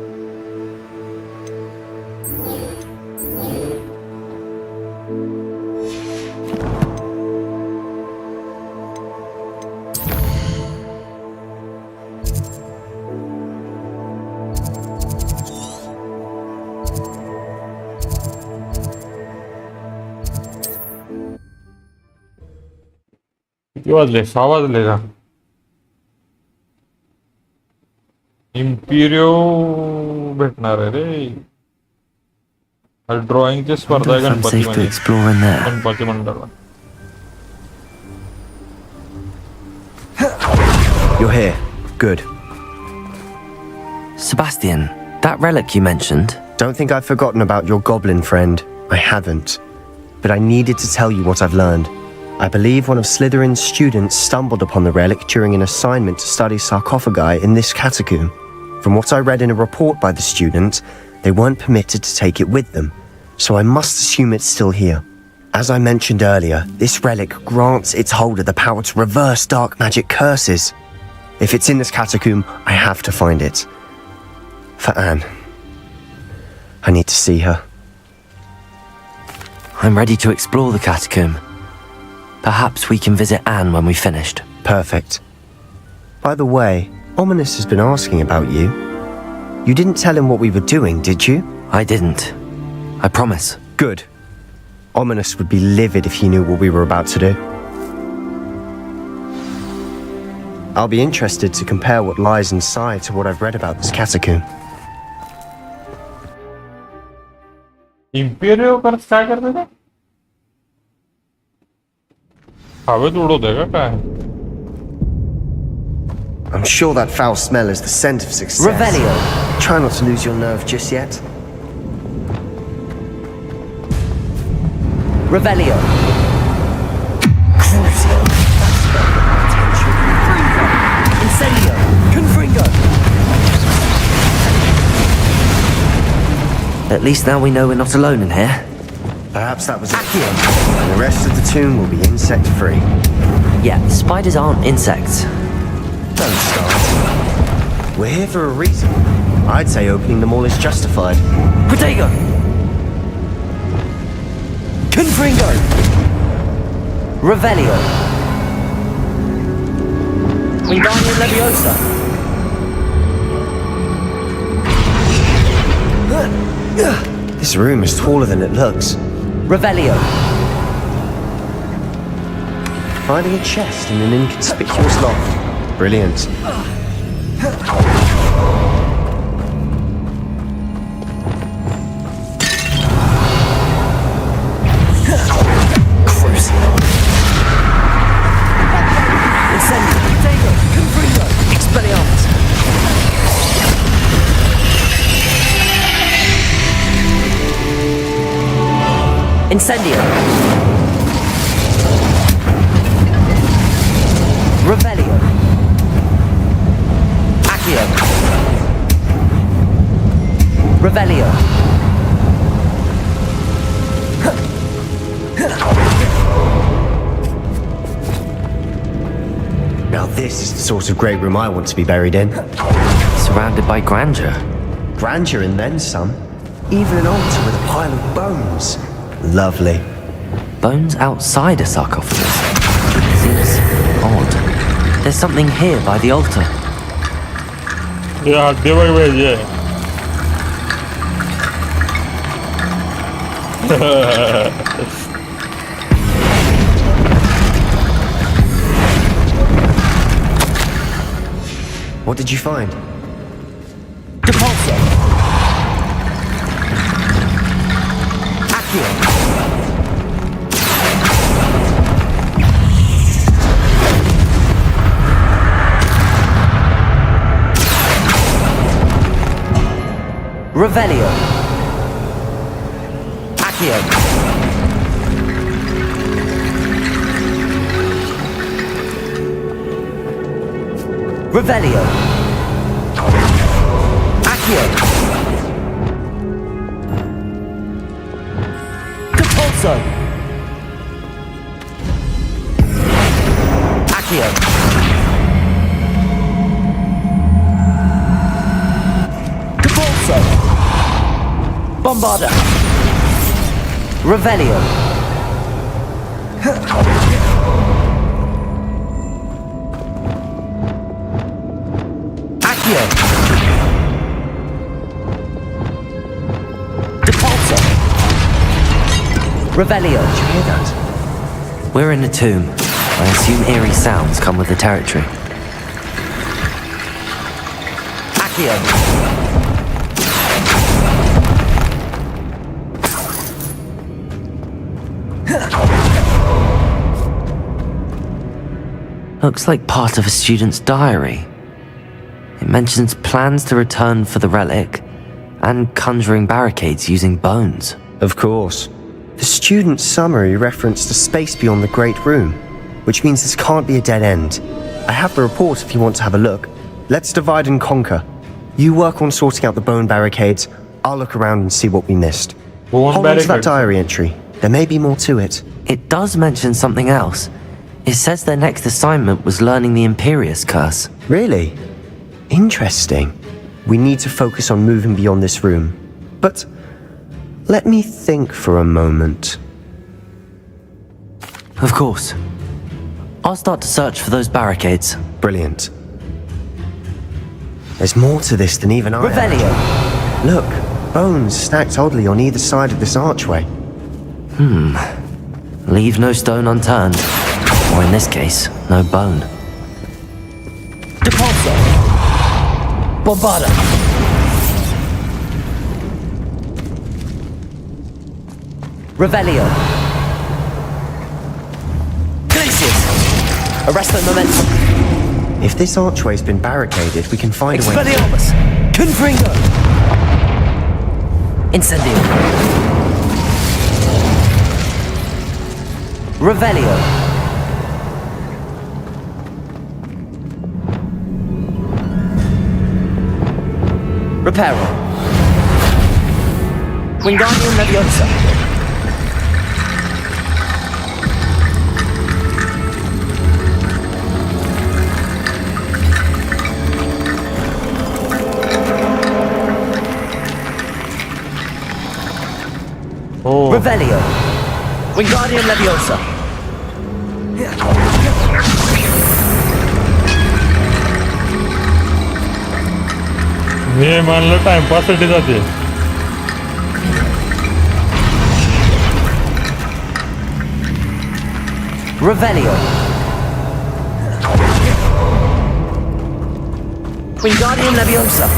किती वाजले? 6 वाजले का? इम्पिरियो भेटणार आहे रे. ड्रॉइंगची स्पर्धा आहे गणपतीमध्ये. गणपती मंडळात. You're here. Good. Sebastian, that relic you mentioned. Don't think I've forgotten about your goblin friend. I haven't. But I needed to tell you what I've learned. I believe one of Slytherin's students stumbled upon the relic during an assignment to study sarcophagi in this catacomb. From what I read in a report by the student, they weren't permitted to take it with them, so I must assume it's still here. As I mentioned earlier, this relic grants its holder the power to reverse dark magic curses. If it's in this catacomb, I have to find it. For Anne. I need to see her. I'm ready to explore the catacomb. Perhaps we can visit Anne when we've finished. Perfect. By the way, Ominous has been asking about you. You didn't tell him what we were doing, did you? I didn't. I promise. Good. Ominous would be livid if he knew what we were about to do. I'll be interested to compare what lies inside to what I've read about this catacomb. Imperial workers काय करते ते? हवेत उडवते का काय? I'm sure that foul smell is the scent of success. Revelio. Try not to lose your nerve just yet. Revelio. Crucio. Incendio. Confringo. At least now we know we're not alone in here. Perhaps that was it. And the rest of the tomb will be insect-free. Yeah, spiders aren't insects. Don't start. We're here for a reason. I'd say opening them all is justified. Protego. Confringo. Revelio. Wingardium Levioso. This room is taller than it looks. Revelio. Finding a chest in an inconspicuous loft. Brilliant. Crucio. Incendio. Protego. Confringo. Expelliarmus. Incendio. Revelio. Accio. Revelio. Now this is the sort of great room I want to be buried in. Surrounded by grandeur. Grandeur and then some. Even an altar with a pile of bones. Lovely. Bones outside a sarcophagus. Seems odd. There's something here by the altar. Yeah, they were way, yeah. What did you find? Depulso. Accio. Revelio. Accio. Revelio. Accio. Depulso. Accio. Depulso. Bombarda. Revelio. Accio. Depulso. Revelio. Did you hear that? We're in a tomb. I assume eerie sounds come with the territory. Accio. Looks like part of a student's diary. It mentions plans to return for the relic and conjuring barricades using bones. Of course. The student's summary referenced a space beyond the Great Room, which means this can't be a dead end. I have the report if you want to have a look. Let's divide and conquer. You work on sorting out the bone barricades, I'll look around and see what we missed. Bone Hold on to that barricades. diary entry. There may be more to it. It does mention something else. It says their next assignment was learning the Imperious Curse. Really? Interesting. We need to focus on moving beyond this room. But let me think for a moment. Of course. I'll start to search for those barricades. Brilliant. There's more to this than even I... Revelio! Look, bones stacked oddly on either side of this archway. Leave no stone unturned. Or in this case, no bone. Depulso! Bombarda! Revelio! Glacius! Arresto momentum! If this archway's been barricaded, we can find a way... Expelliarmus! Confringo! Incendio! Revelio! Reparo! Wingardium Levioso! Revelio! Wingardium Leviosa! मी म्हणलं टाइमपाससाठी जाते. Revelio! Wingardium Leviosa!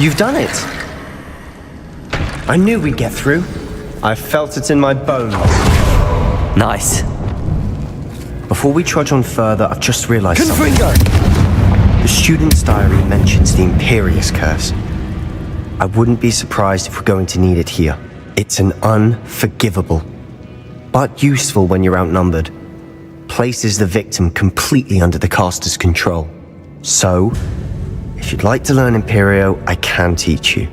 You've done it! I knew we'd get through. I felt it in my bones. Nice. Before we trudge on further, I've just realized something. Confringo! The student's diary mentions the Imperious Curse. I wouldn't be surprised if we're going to need it here. It's an unforgivable, but useful when you're outnumbered. Places the victim completely under the caster's control. So, if you'd like to learn Imperio, I can teach you.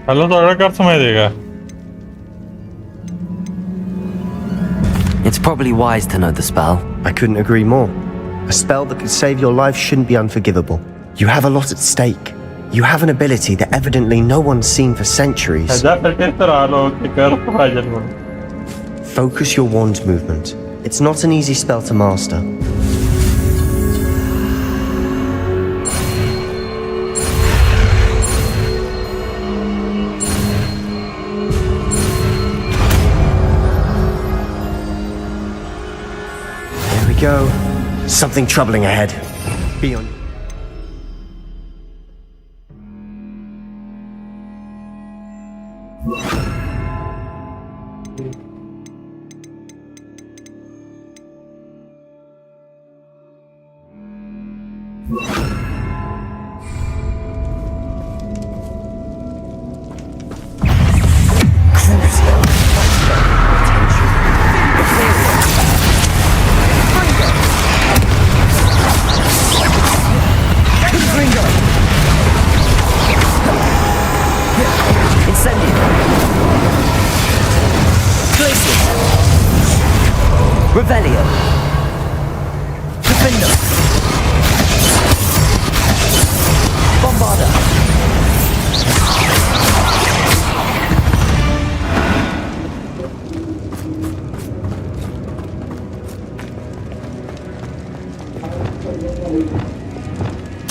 Hello, सगळं कसं माहितीये का? It's probably wise to know the spell. I couldn't agree more. A spell that could save your life shouldn't be unforgivable. You have a lot at stake. You have an ability that evidently no one's seen for centuries. ह्याच्यासाठीच तर आलो की कर पाहिजे म्हणून. Focus your wand movement. It's not an easy spell to master. There we go. Something troubling ahead. Be on. Revelio! Defender! Bombarda!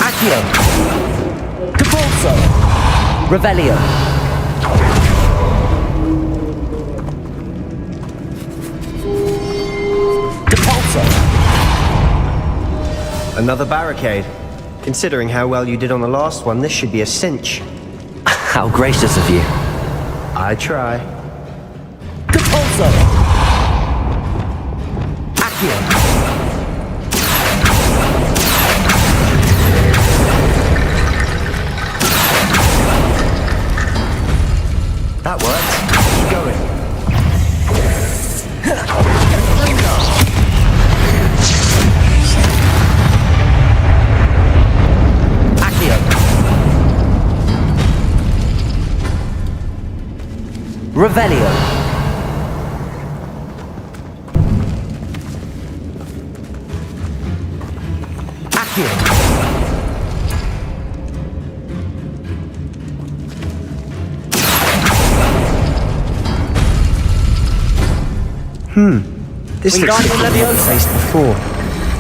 Accio! Depulso! Revelio! Another barricade. Considering how well you did on the last one, this should be a cinch. How gracious of you. I try. Depulso! Accio! Revelio. Accio. This looks like Wingardium what we've Leviosa. faced before.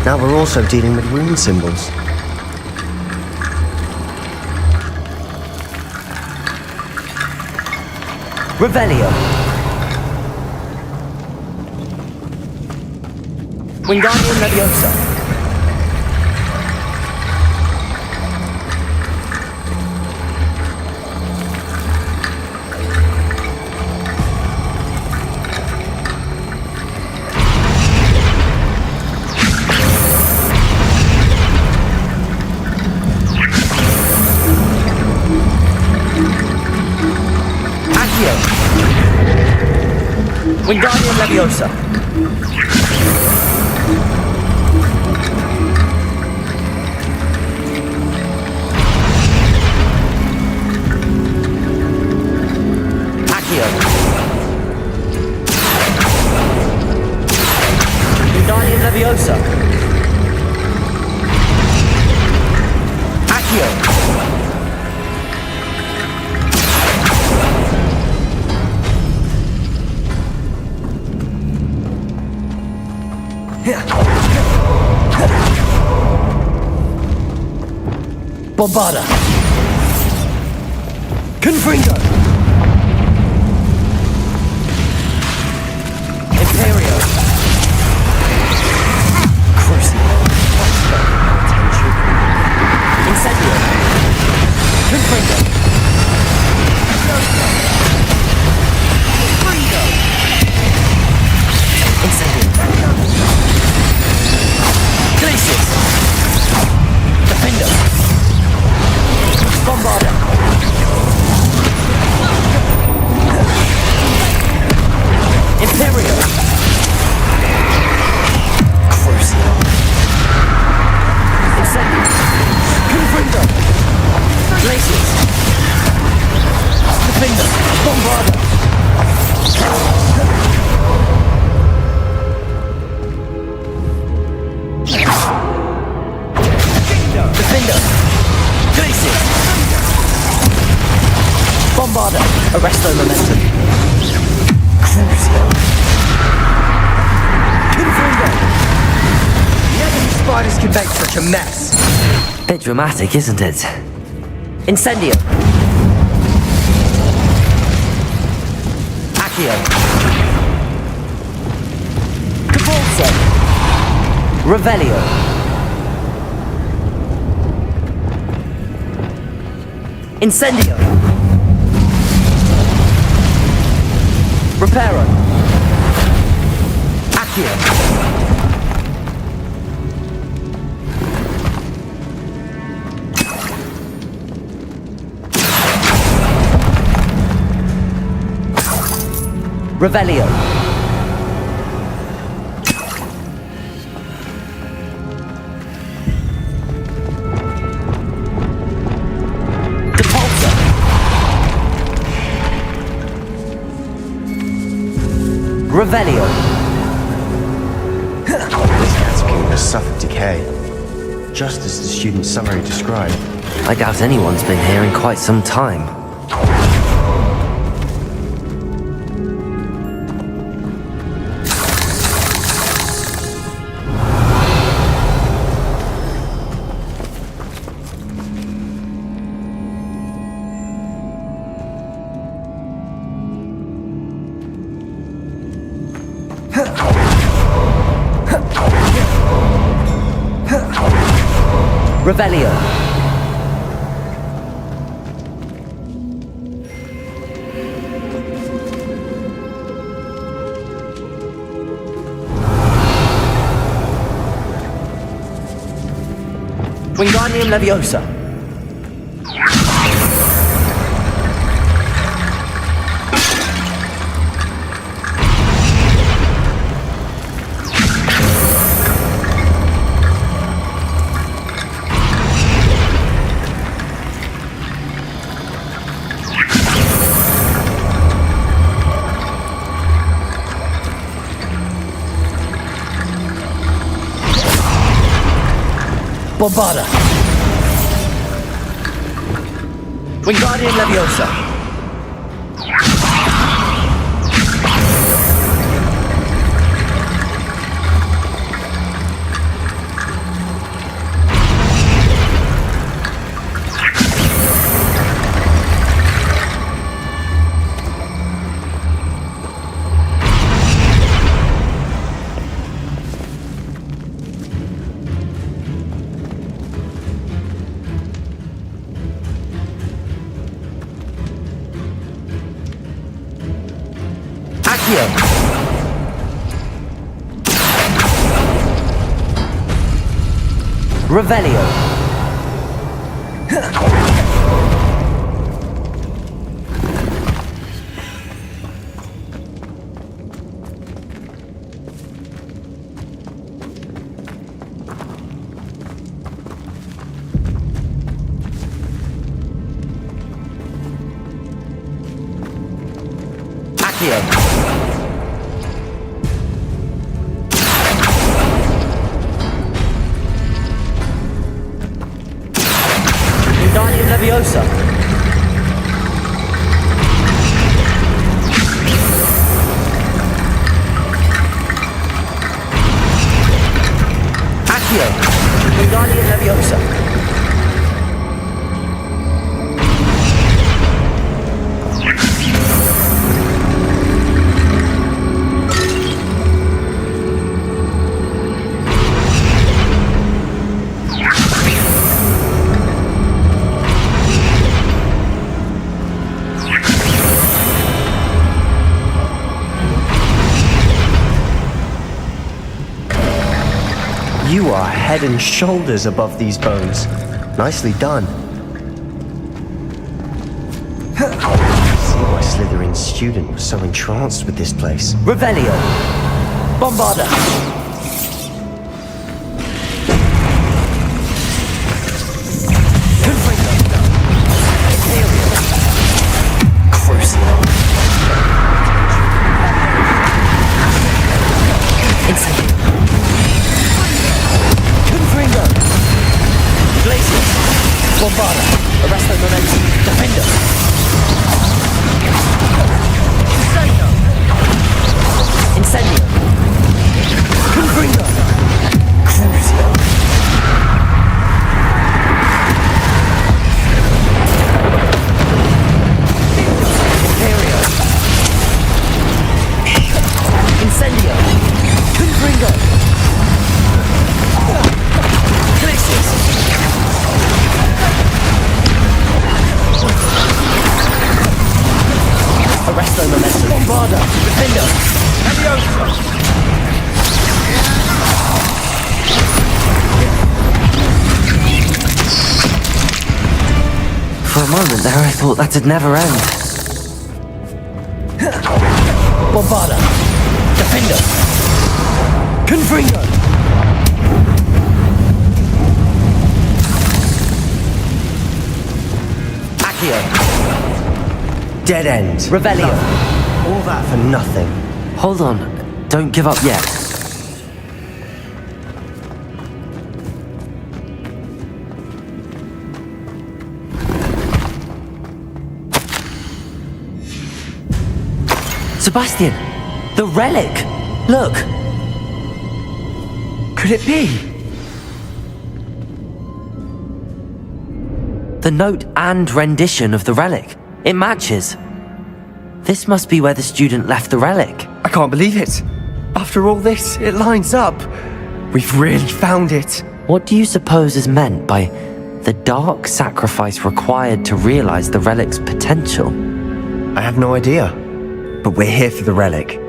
Now we're also dealing with rune symbols. Revelio. Wingardium Leviosa. Accio. Wingardium Leviosa. Accio. Wingardium Leviosa. Accio. Bombarda. Confringo. Imperio. Crucible. Incendio. Confringo. Incendio. Glacius. Defender. Bombarda. Imperio. Crucible. Incendio. Confringo. Glacius. Defender. Bombarda. Defender. Glacius. Bombarda. Arresto momentum. Crucio. Confringo. Never knew spiders could make such a mess. Bit dramatic, isn't it? Incendio. Accio. Cavalso. Revelio. Incendio. Reparo. Accio. Revelio. Depulso. Revelio. This catacomb has suffered decay, just as the student's summary described. I doubt anyone's been here in quite some time. Revelio. Wingardium Leviosa. Bombarda! Wingardium Levioso! Revelio. Accio. Leviosa. Accio. Wingardium Leviosa. You are head and shoulders above these bones. Nicely done. I see why Slytherin's student was so entranced with this place. Revelio. Bombarda. Bombarda. Arrest the momentum. Defender. Incendio. Confringo. Crucio. Imperio. Incendio. Confringo. Glacius. Arresto momentum. Bombarda. Defender. Levioso. For a moment there, I thought that'd never end. Bombarda. Defender. Confringo. Accio. Dead end. Revelio. All that for nothing. Hold on. Don't give up yet. Sebastian! The relic! Look! Could it be? The note and rendition of the relic. It matches. This must be where the student left the relic. I can't believe it. After all this, it lines up. We've really found it. What do you suppose is meant by the dark sacrifice required to realize the relic's potential? I have no idea. But we're here for the relic.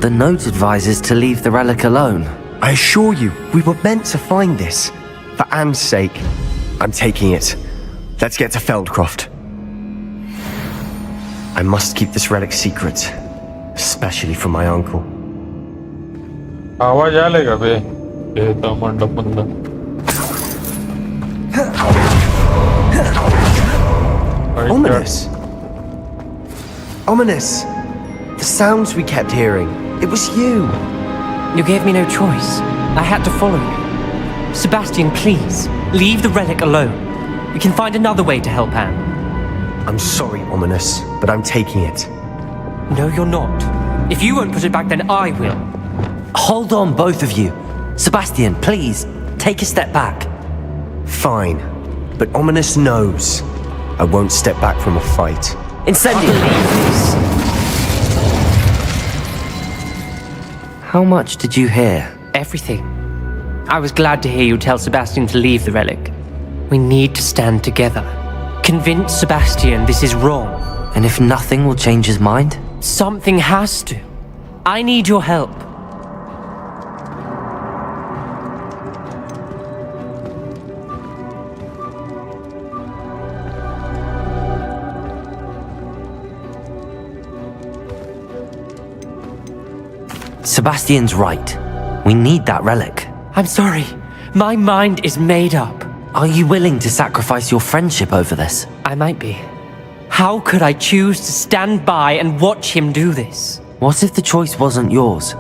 The note advises to leave the relic alone. I assure you, we were meant to find this. For Anne's sake, I'm taking it. Let's get to Feldcroft. I must keep this relic secret, especially from my uncle. आवाज आलेगा बे ये तो मंडप बंदा Ominous. Ominous. The sounds we kept hearing. It was you. You gave me no choice. I had to follow you. Sebastian, please, leave the relic alone. We can find another way to help Anne. I'm sorry, Ominous, but I'm taking it. No, you're not. If you won't put it back, then I will. Hold on, both of you. Sebastian, please, take a step back. Fine, but Ominous knows I won't step back from a fight. Incendio! How much did you hear? Everything. I was glad to hear you tell Sebastian to leave the relic. We need to stand together. Convince Sebastian this is wrong. And if nothing will change his mind? Something has to. I need your help. Sebastian's right. We need that relic. I'm sorry. My mind is made up. Are you willing to sacrifice your friendship over this? I might be. How could I choose to stand by and watch him do this? What if the choice wasn't yours?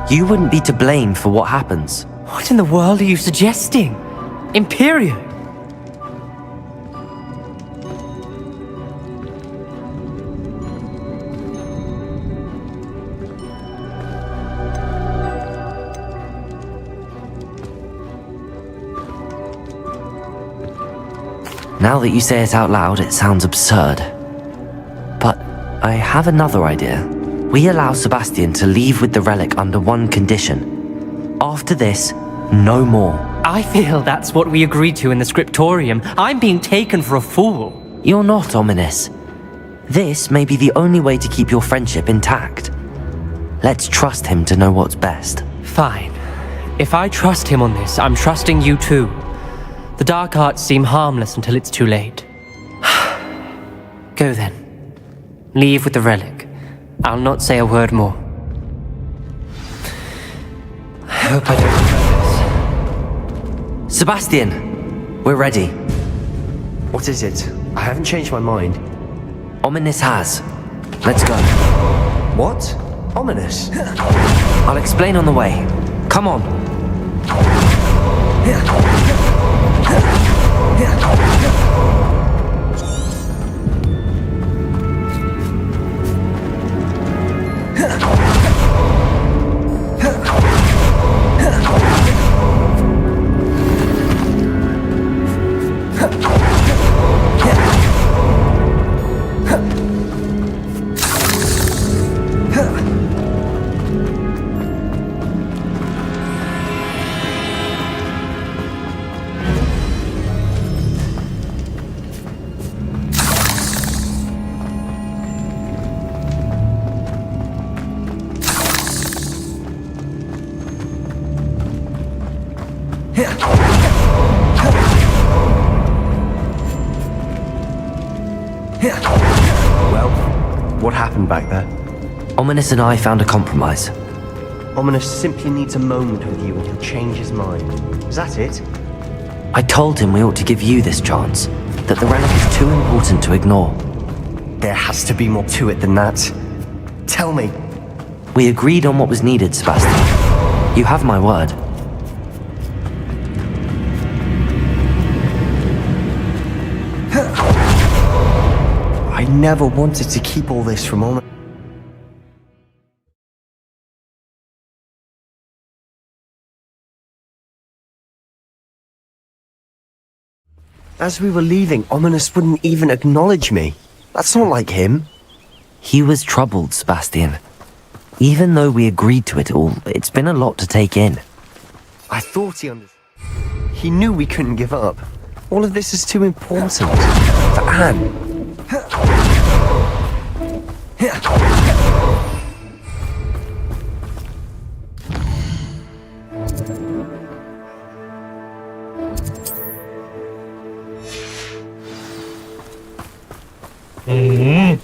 You wouldn't be to blame for what happens. What in the world are you suggesting? Imperium? Now that you say it out loud, it sounds absurd. But I have another idea. We allow Sebastian to leave with the relic under one condition. After this, no more. I feel that's what we agreed to in the scriptorium. I'm being taken for a fool. You're not, Ominous. This may be the only way to keep your friendship intact. Let's trust him to know what's best. Fine. If I trust him on this, I'm trusting you too. The dark arts seem harmless until it's too late. Go then. Leave with the relic. I'll not say a word more. I hope I don't regret this. Sebastian, we're ready. What is it? I haven't changed my mind. Ominous has. Let's go. What? Ominous? I'll explain on the way. Come on. Well, what happened back there? Ominous and I found a compromise. Ominous simply needs a moment with you and he'll change his mind. Is that it? I told him we ought to give you this chance, that the relic is too important to ignore. There has to be more to it than that. Tell me. We agreed on what was needed, Sebastian. You have my word. I never wanted to keep all this from Ominous. As we were leaving, Ominous wouldn't even acknowledge me. That's not like him. He was troubled, Sebastian. Even though we agreed to it all, it's been a lot to take in. I thought he understood. He knew we couldn't give up. All of this is too important. For Anne. Hey.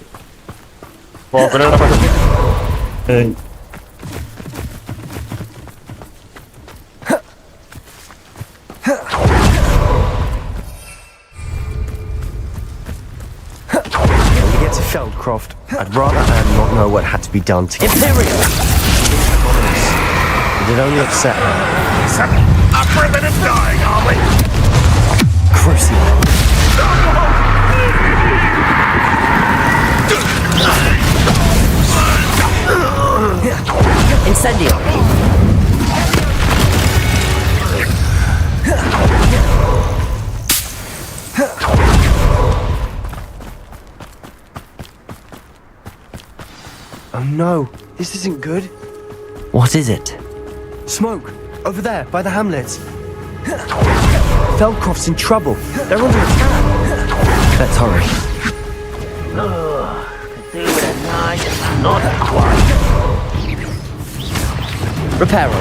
Feldcroft, I'd rather Anne not know what had to be done to get Imperium! It'd only upset her. So, up for a bit of dying, are we? Crucial. Incendio. Oh no, this isn't good. What is it? Smoke, over there, by the hamlets. Feldcroft's in trouble. They're under attack. Let's hurry. Could do with a night, not quite. Reparo.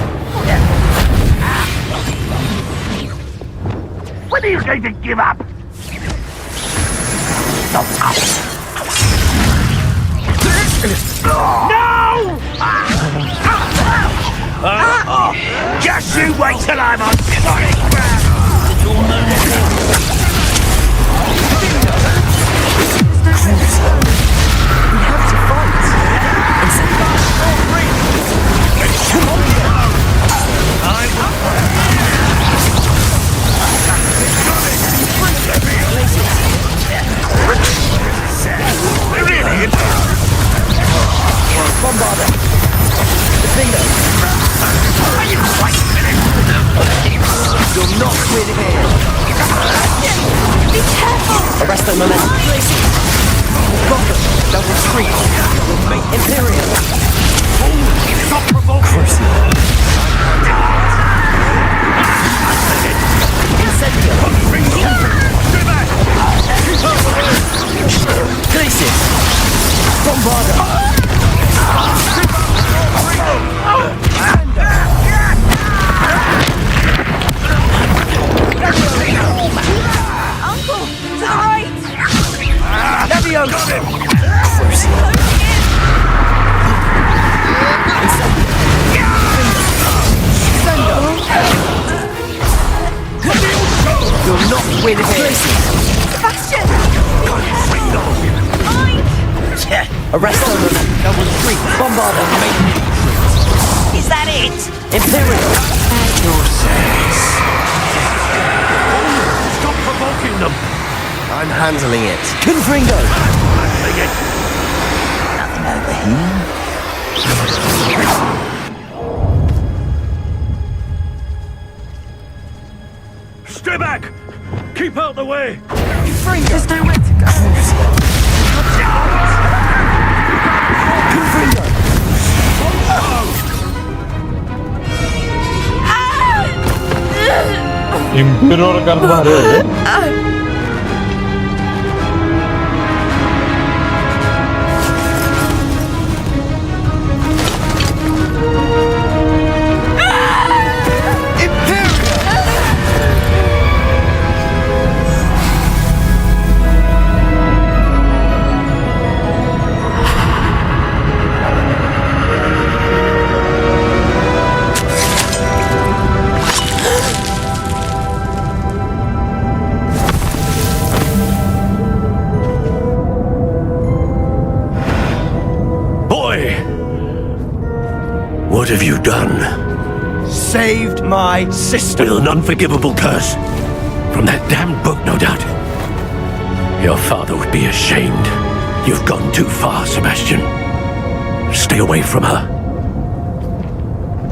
When are you going to give up? No! Just you wait till I'm on solid ground! We have to fight. Come on, Really? Bombarder. Defender. You'll not win here. Be careful! Arrest the momentum. Goblin. Double street. Imperial. Stop provoking! Incendio. Crisis. Bombarder. Uncle! To the right! Levioso. You'll not win here. Sebastian! Arrest them. Double street. Bombarder. Is that it? Imperial. At your service. Stop provoking them! I'm handling it. Confringo. Nothing over here. Stay back! Keep out the way! Confringo. There's nowhere to go. Confringo. Imperial कर पा रहे हो What have you done? Saved my sister. With an unforgivable curse. From that damned book, no doubt. Your father would be ashamed. You've gone too far, Sebastian. Stay away from her.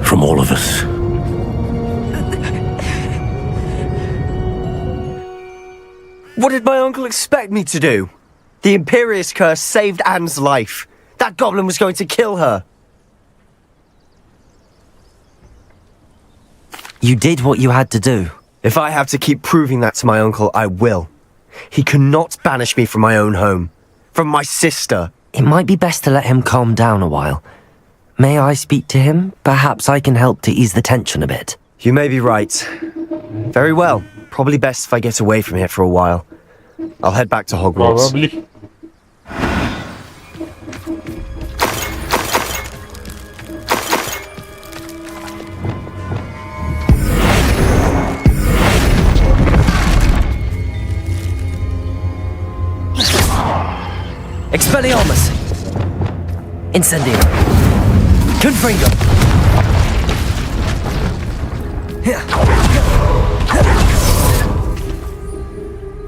From all of us. What did my uncle expect me to do? The Imperious curse saved Anne's life. That goblin was going to kill her. You did what you had to do. If I have to keep proving that to my uncle, I will. He cannot banish me from my own home. From my sister. It might be best to let him calm down a while. May I speak to him? Perhaps I can help to ease the tension a bit. You may be right. Very well. Probably best if I get away from here for a while. I'll head back to Hogwarts. Probably. Expelliarmus. Incendio. Confringo.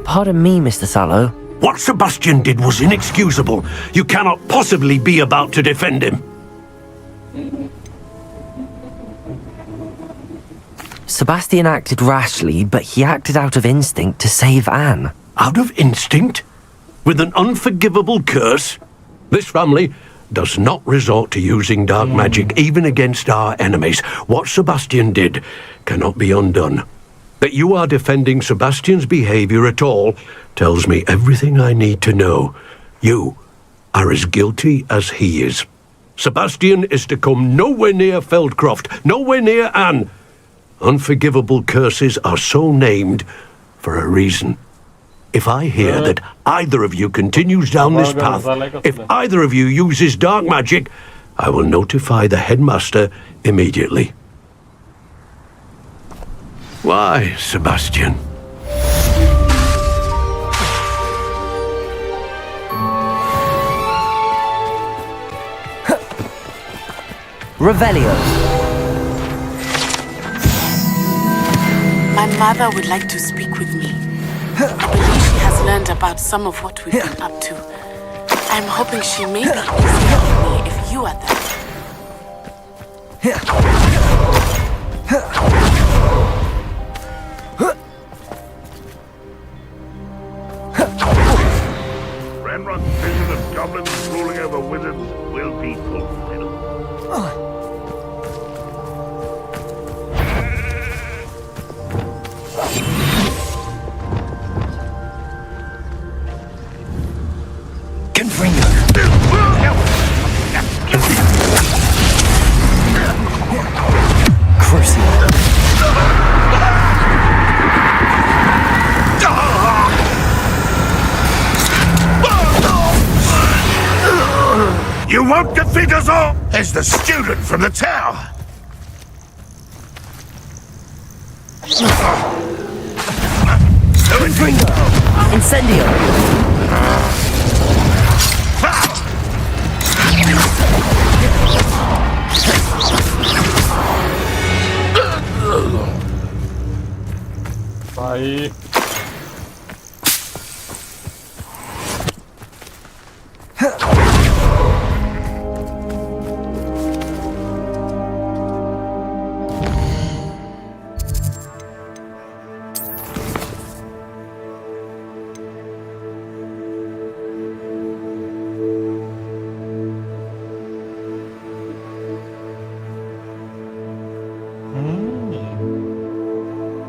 Pardon me, Mr. Sallow. What Sebastian did was inexcusable. You cannot possibly be about to defend him. Sebastian acted rashly, but he acted out of instinct to save Anne. Out of instinct? With an unforgivable curse? This family does not resort to using dark magic even against our enemies. What Sebastian did cannot be undone. That you are defending Sebastian's behavior at all tells me everything I need to know. You are as guilty as he is. Sebastian is to come nowhere near Feldcroft, nowhere near Anne. Unforgivable curses are so named for a reason. If I hear that either of you continues down this path, if either of you uses dark magic, I will notify the headmaster immediately. Why, Sebastian? Revelio. My mother would like to speak with me. I believe she has learned about some of what we've been up to. I'm hoping she may be easier on me if you are there. Ranrock's vision of goblins ruling over wizards will be fulfilled. You won't defeat us all as the student from the tower. Incendio. Bye.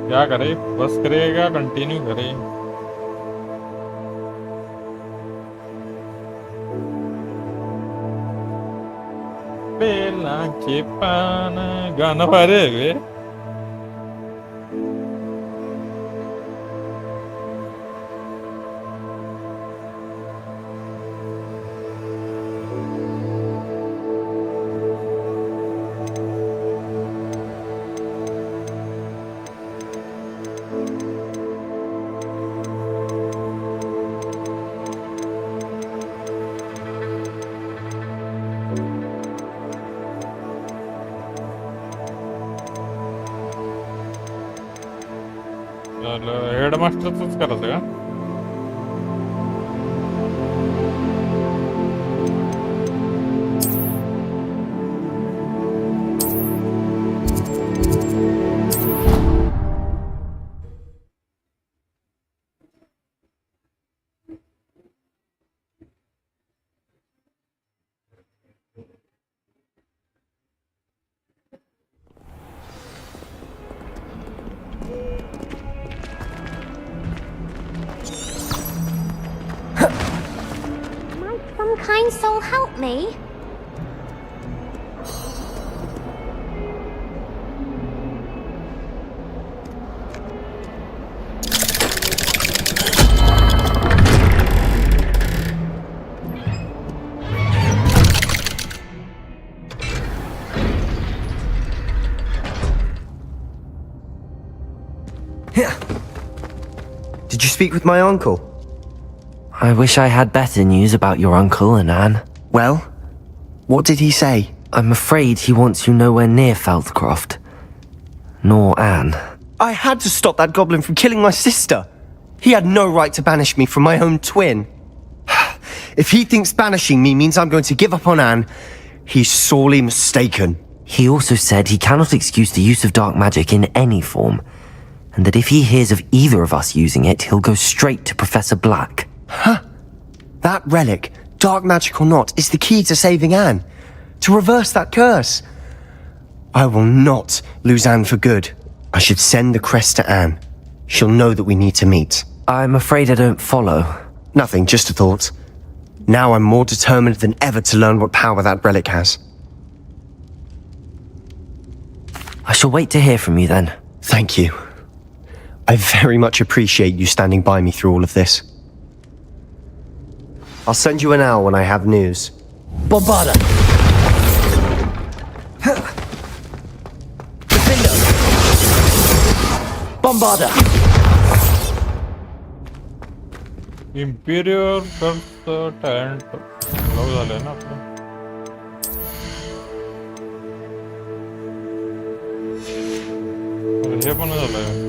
क्या करे बस करेगा continue करे बेलाचे पान गाणं भारी आहे रे हेडमास्टरच करायचं का Kind soul help me? Did you speak with my uncle? I wish I had better news about your uncle and Anne. Well, what did he say? I'm afraid he wants you nowhere near Feldcroft. nor Anne. I had to stop that goblin from killing my sister. He had no right to banish me from my own twin. If he thinks banishing me means I'm going to give up on Anne, he's sorely mistaken. He also said he cannot excuse the use of dark magic in any form, and that if he hears of either of us using it, he'll go straight to Professor Black. Huh? That relic, dark magic or not, is the key to saving Anne. To reverse that curse. I will not lose Anne for good. I should send the crest to Anne. She'll know that we need to meet. I'm afraid I don't follow. Nothing, just a thought. Now I'm more determined than ever to learn what power that relic has. I shall wait to hear from you then. Thank you. I very much appreciate you standing by me through all of this. I'll send you an owl when I have news. Bombarda! Defender! Bombarda! Imperial Curse Talent. Love झालंय ना आपलं. हे पण झालंय.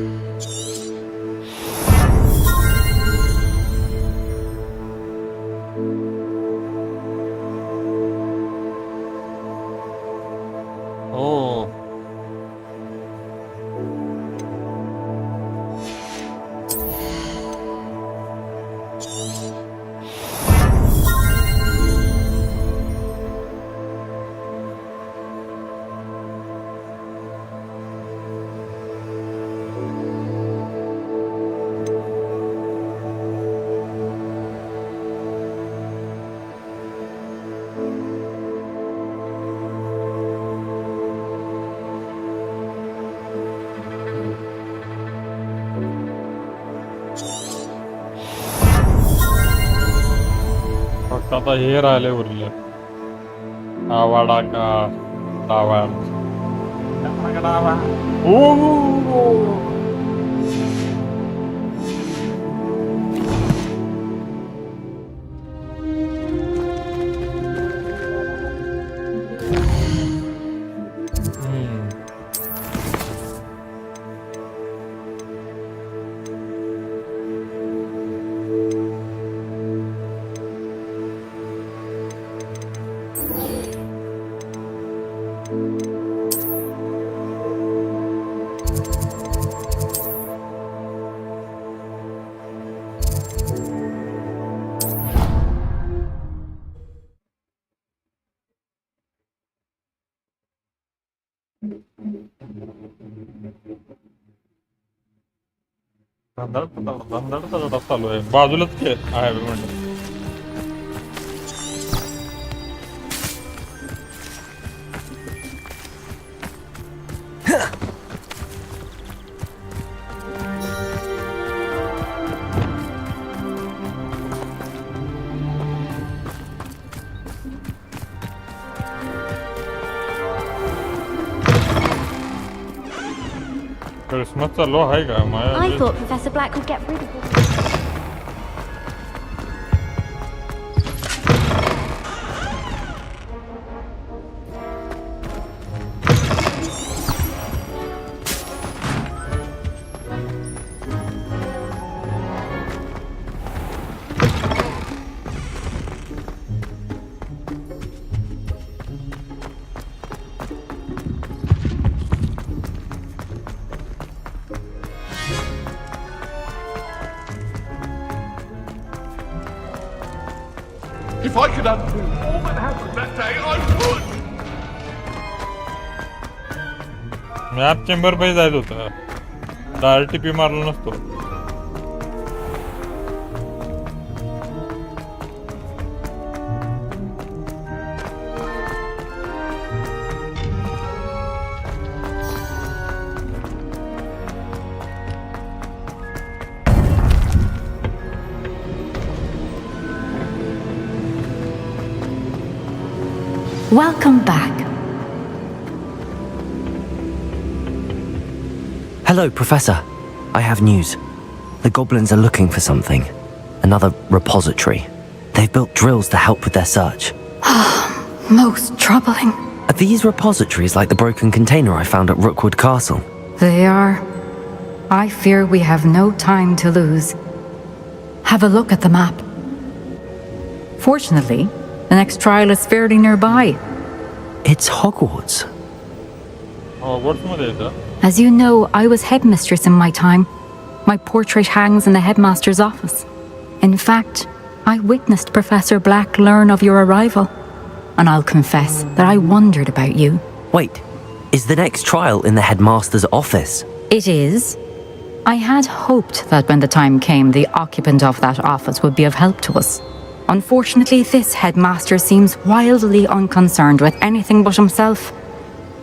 आता हे राहिले उरले. आवाडा का डावा. चालू आहे बाजूलाच आहे म्हणजे. Christmas लो है का I thought Professor Black would get rid of it. If I could undo all that happened that day, I would! Map chamber पाहिजे जायचं होतं. डायरेक्ट टीपी मारलो नसतो. Welcome back. Hello, Professor. I have news. The goblins are looking for something. Another repository. They've built drills to help with their search. Most troubling. Are these repositories like the broken container I found at Rookwood Castle? They are. I fear we have no time to lose. Have a look at the map. Fortunately, the next trial is fairly nearby. It's Hogwarts. As you know, I was headmistress in my time. My portrait hangs in the headmaster's office. In fact, I witnessed Professor Black learn of your arrival. And I'll confess that I wondered about you. Wait, is the next trial in the headmaster's office? It is. I had hoped that when the time came, the occupant of that office would be of help to us. Unfortunately, this headmaster seems wildly unconcerned with anything but himself.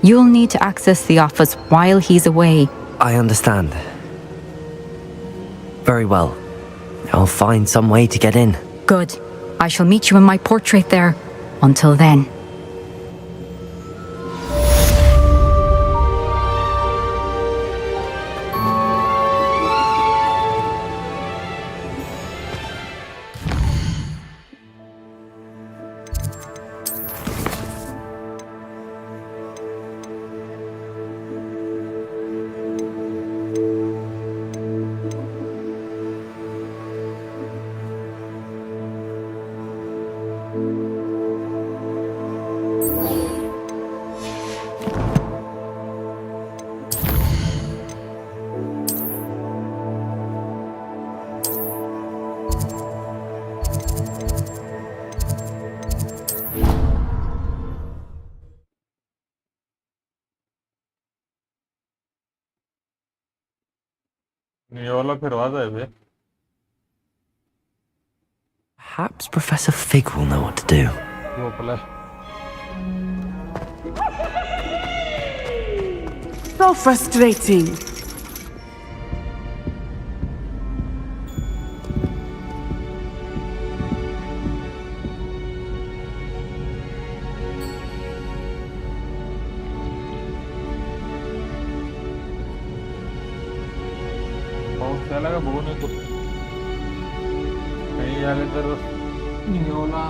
You'll need to access the office while he's away. I understand. Very well. I'll find some way to get in. Good. I shall meet you in my portrait there. Until then. Perhaps Professor Fig will know what to do. So frustrating. त्याला बघून येतो काही झाले तर निघवला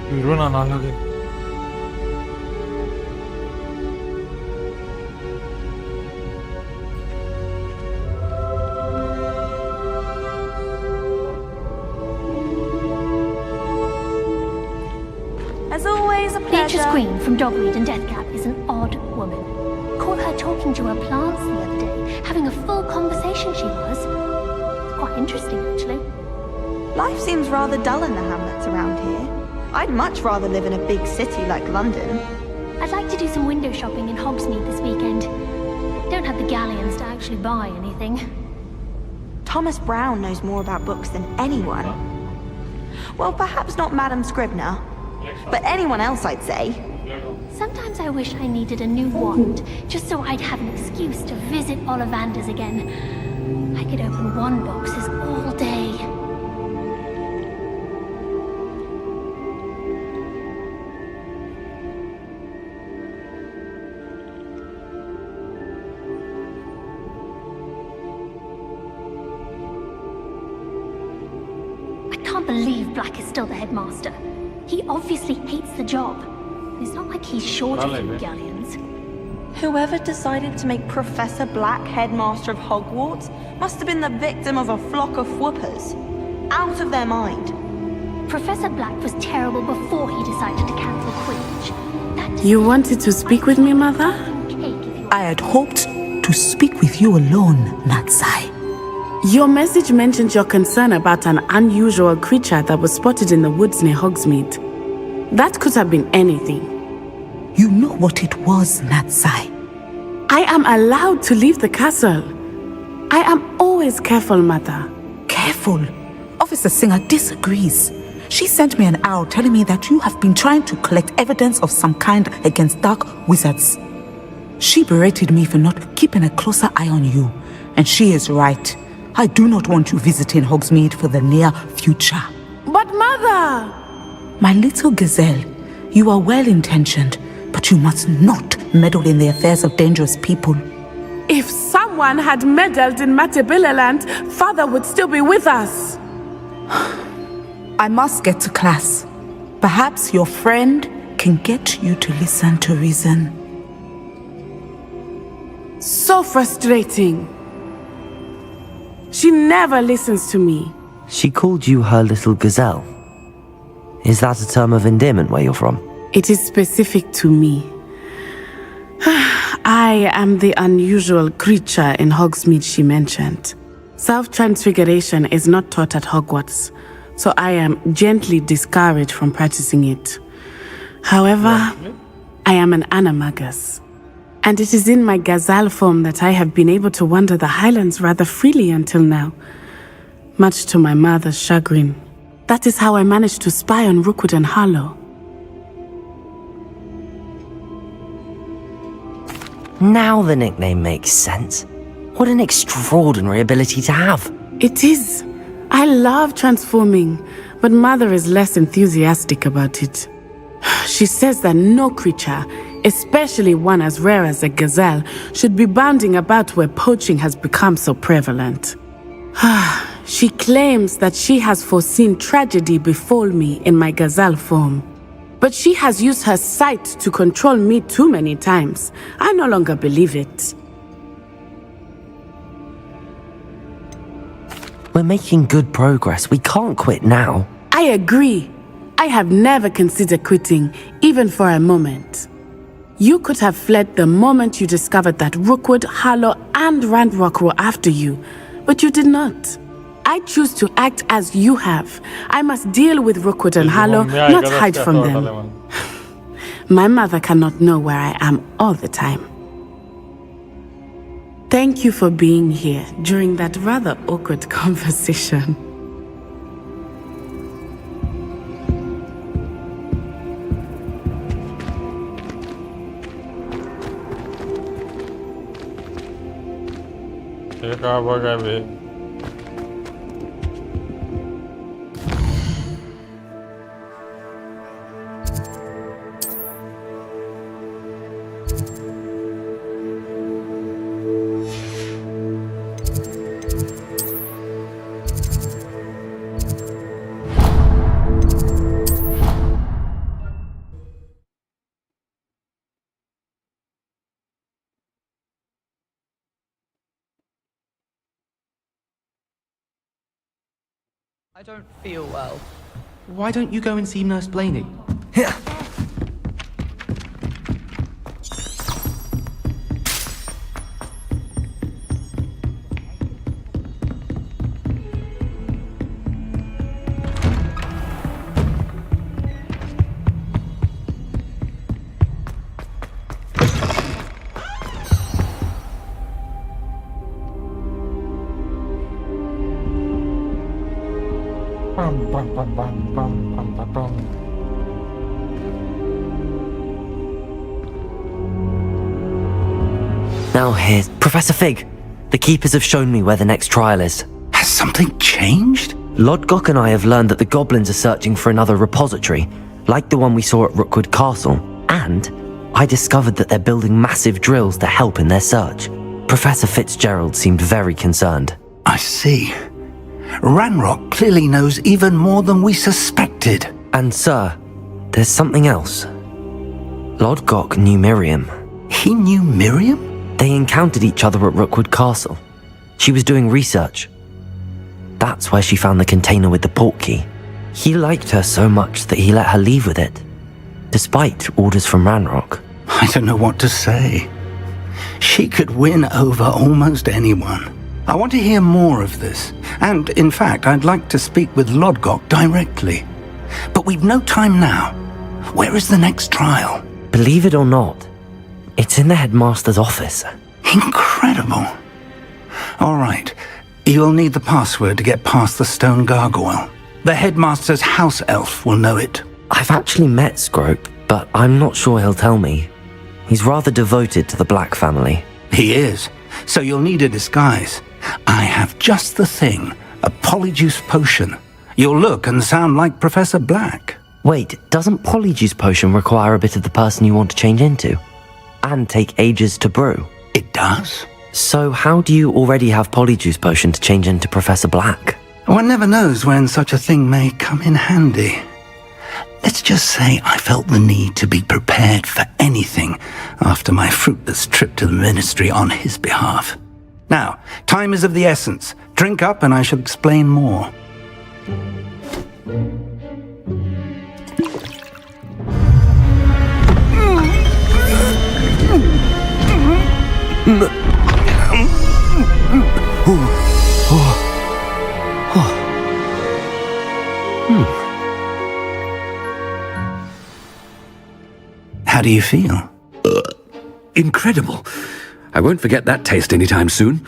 फिरून आणावं लागेल. As always, a pleasure. Nature's Queen from Dogweed and Deathcap is an odd woman. Caught her talking to her plants the other day, having a full conversation she was. Quite interesting, actually. Life seems rather dull in the hamlets around here. I'd much rather live in a big city like London. I'd like to do some window shopping in Hogsmeade this weekend. Don't have the galleons to actually buy anything. Thomas Brown knows more about books than anyone. Well, perhaps not Madame Scribner, but anyone else, I'd say. Sometimes I wish I needed a new wand, just so I'd have an excuse to visit Ollivanders again. I could open wand boxes all day. I can't believe Black is still the headmaster. He obviously hates the job. It's not like he's short of few galleons. Whoever decided to make Professor Black headmaster of Hogwarts must have been the victim of a flock of whoopers. Out of their mind. Professor Black was terrible before he decided to cancel Quidditch. You wanted to speak with me, Mother? I had hoped to speak with you alone, Natsai. Your message mentioned your concern about an unusual creature that was spotted in the woods near Hogsmeade. That could have been anything. You know what it was, Natsai. I am allowed to leave the castle. I am always careful, Mother. Careful? Officer Singer disagrees. She sent me an owl telling me that you have been trying to collect evidence of some kind against dark wizards. She berated me for not keeping a closer eye on you, and she is right. I do not want you visiting Hogsmeade for the near future. But Mother! My little gazelle, you are well-intentioned, but you must not meddle in the affairs of dangerous people. If someone had meddled in Matabeleland, Father would still be with us. I must get to class. Perhaps your friend can get you to listen to reason. So frustrating. She never listens to me. She called you her little gazelle. Is that a term of endearment where you're from? It is specific to me. I am the unusual creature in Hogsmeade she mentioned. Self-transfiguration is not taught at Hogwarts, so I am gently discouraged from practicing it. However, I am an animagus, and it is in my gazelle form that I have been able to wander the Highlands rather freely until now, much to my mother's chagrin. That is how I managed to spy on Rookwood and Harlow. Now the nickname makes sense. What an extraordinary ability to have. It is. I love transforming, but Mother is less enthusiastic about it. She says that no creature, especially one as rare as a gazelle, should be bounding about where poaching has become so prevalent. She claims that she has foreseen tragedy befall me in my gazelle form. But she has used her sight to control me too many times. I no longer believe it. We're making good progress. We can't quit now. I agree. I have never considered quitting, even for a moment. You could have fled the moment you discovered that Rookwood, Harlow, and Ranrock were after you, but you did not. I choose to act as you have. I must deal with Rookwood and Harlow, not hide from them. My mother cannot know where I am all the time. Thank you for being here during that rather awkward conversation. I don't feel well. Why don't you go and see Nurse Blaney? Now here's Professor Fig. The Keepers have shown me where the next trial is. Has something changed? Lodgok and I have learned that the goblins are searching for another repository, like the one we saw at Rookwood Castle. And I discovered that they're building massive drills to help in their search. Professor Fitzgerald seemed very concerned. I see. Ranrock clearly knows even more than we suspected. And sir, there's something else. Lodgok knew Miriam. He knew Miriam? They encountered each other at Rookwood Castle. She was doing research. That's where she found the container with the portkey. He liked her so much that he let her leave with it, despite orders from Ranrock. I don't know what to say. She could win over almost anyone. I want to hear more of this, and in fact, I'd like to speak with Lodgok directly. But we've no time now. Where is the next trial? Believe it or not, it's in the headmaster's office. Incredible. All right, you'll need the password to get past the stone gargoyle. The headmaster's house elf will know it. I've actually met Scrope, but I'm not sure he'll tell me. He's rather devoted to the Black family. He is, so you'll need a disguise. I have just the thing, a polyjuice potion. You'll look and sound like Professor Black. Wait, doesn't polyjuice potion require a bit of the person you want to change into? And take ages to brew? It does. So how do you already have polyjuice potion to change into Professor Black? One never knows when such a thing may come in handy. Let's just say I felt the need to be prepared for anything after my fruitless trip to the ministry on his behalf. Now, time is of the essence. Drink up and I shall explain more. How do you feel? Incredible. I won't forget that taste anytime soon.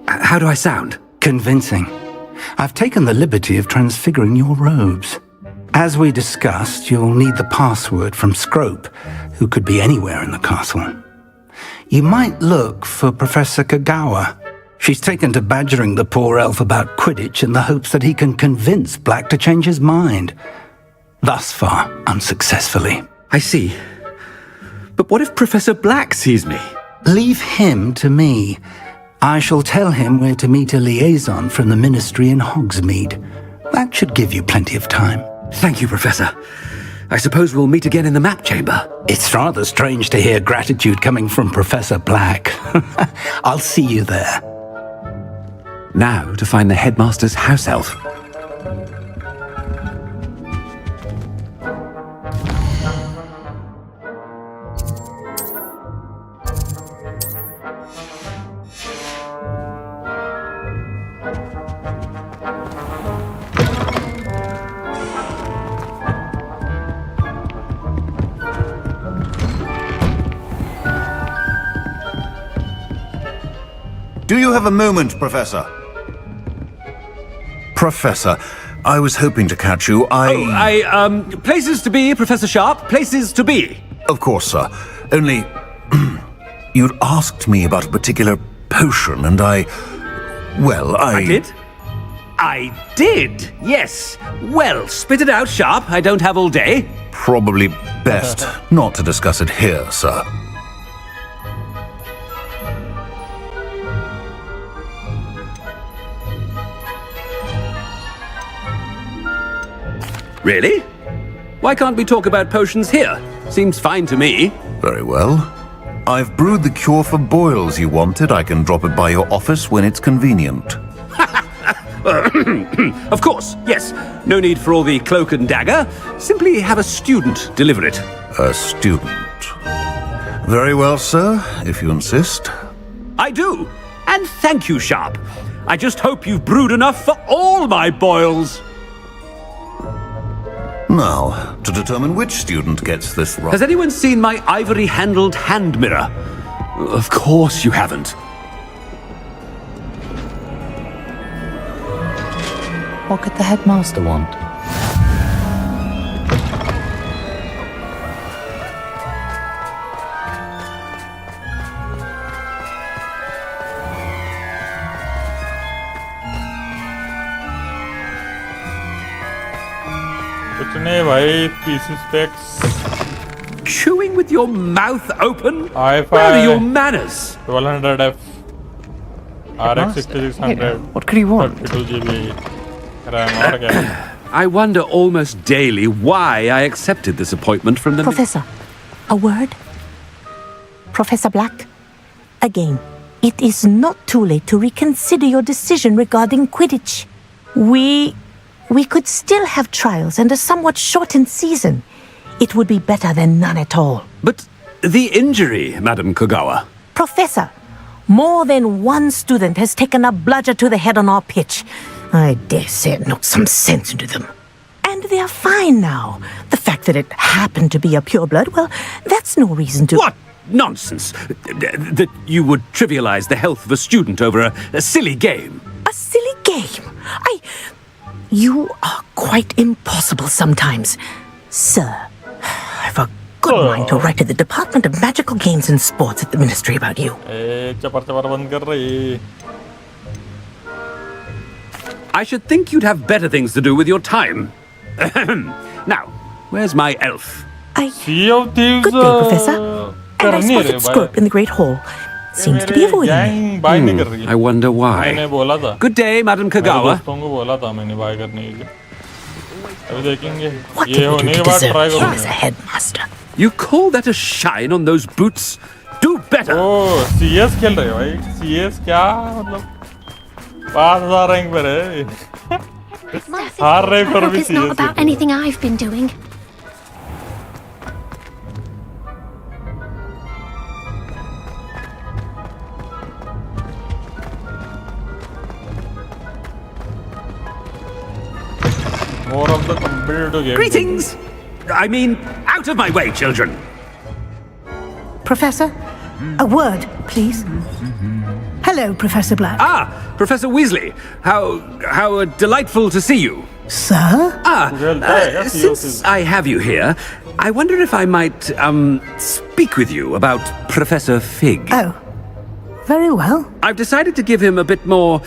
How do I sound? Convincing. I've taken the liberty of transfiguring your robes. As we discussed, you'll need the password from Scrope, who could be anywhere in the castle. You might look for Professor Kagawa. She's taken to badgering the poor elf about Quidditch in the hopes that he can convince Black to change his mind. Thus far, unsuccessfully. I see. But what if Professor Black sees me? Leave him to me. I shall tell him where to meet a liaison from the ministry in Hogsmeade. That should give you plenty of time. Thank you, Professor. I suppose we'll meet again in the map chamber. It's rather strange to hear gratitude coming from Professor Black. I'll see you there. Now to find the headmaster's house elf. Do you have a moment, Professor? Professor, I was hoping to catch you. Places to be, Professor Sharp. Places to be. Of course, sir. Only, you'd asked me about a particular potion, and I did? I did, yes. Well, spit it out, Sharp. I don't have all day. Probably best not to discuss it here, sir. Really? Why can't we talk about potions here? Seems fine to me. Very well. I've brewed the cure for boils you wanted. I can drop it by your office when it's convenient. Of course, yes. No need for all the cloak and dagger. Simply have a student deliver it. A student? Very well, sir, if you insist. I do. And thank you, Sharp. I just hope you've brewed enough for all my boils. Now, to determine which student gets this right. Has anyone seen my ivory-handled hand mirror? Of course you haven't. What could the headmaster want? कुछ नहीं भाई pieces packs. Chewing with your mouth open? Where are your manners? 1200 F. RX 6600. What could he want? 32 GB RAM और क्या? I wonder almost daily why I accepted this appointment from the... Professor, a word? Professor Black, again, it is not too late to reconsider your decision regarding Quidditch. We could still have trials and a somewhat shortened season. It would be better than none at all. But the injury, Madam Kagawa. Professor, more than one student has taken a bludger to the head on our pitch. I dare say it knocked some sense into them. And they are fine now. The fact that it happened to be a pureblood, well, that's no reason to... What nonsense! That you would trivialize the health of a student over a silly game. A silly game? You are quite impossible sometimes. Sir, I've a good mind to write to the Department of Magical Games and Sports at the Ministry about you. I should think you'd have better things to do with your time. Now, where's my elf? Good day, Professor. And I spotted Scrope in the Great Hall. Seems to be avoiding me. I wonder why. Good day, Madam Kagawa. अभी देखेंगे What ये can we होने do के to बाद deserve try you as a करूंगा headmaster? You call that a shine on those boots? Do better. ओ CS खेल रहे हो भाई CS क्या मतलब 5000 रैंक पर है हार रहे पर भी It's not CS about anything I've been doing. More of the competitive game. Greetings! I mean, out of my way, children. Professor, a word, please. Hello, Professor Black. Ah, Professor Weasley. How delightful to see you. Sir? Since I have you here, I wonder if I might, speak with you about Professor Fig. Oh, very well. I've decided to give him a bit more,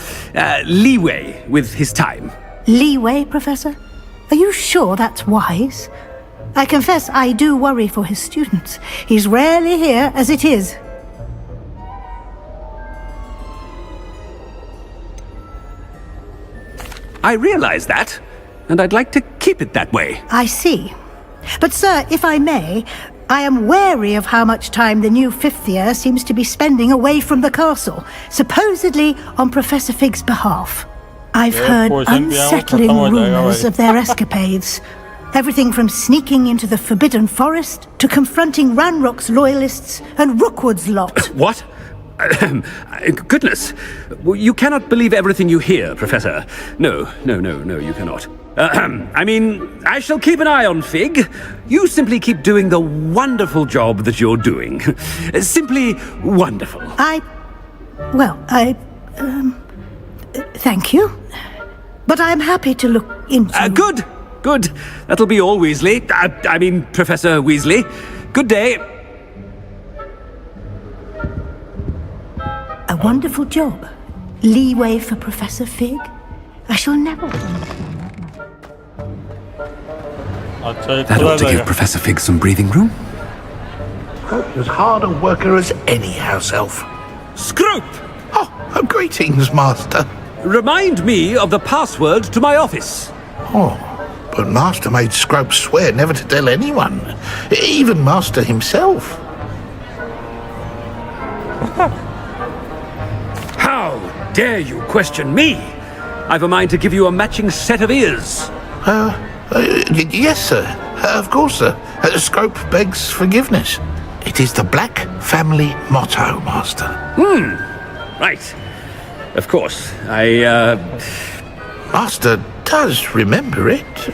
leeway with his time. Leeway, Professor? Are you sure that's wise? I confess I do worry for his students. He's rarely here as it is. I realize that, and I'd like to keep it that way. I see. But, sir, if I may, I am wary of how much time the new fifth year seems to be spending away from the castle, supposedly on Professor Fig's behalf. I've heard unsettling rumors of their escapades. Everything from sneaking into the Forbidden Forest to confronting Ranrock's loyalists and Rookwood's lot. What? Goodness. You cannot believe everything you hear, Professor. No, you cannot. I mean, I shall keep an eye on Fig. You simply keep doing the wonderful job that you're doing. Simply wonderful. Thank you. But I'm happy to look into... Good. That'll be all, Weasley. I mean, Professor Weasley. Good day. A wonderful job. Leeway for Professor Fig. I shall never... That ought to give Professor Fig some breathing room. As hard a worker as any house elf. Scrope! Oh, greetings, Master. Remind me of the password to my office. Oh, but Master made Scrope swear never to tell anyone, even Master himself. How dare you question me? I've a mind to give you a matching set of ears. Yes, sir. Of course, sir. Scrope begs forgiveness. It is the Black family motto, Master. Right. Of course, Master does remember it.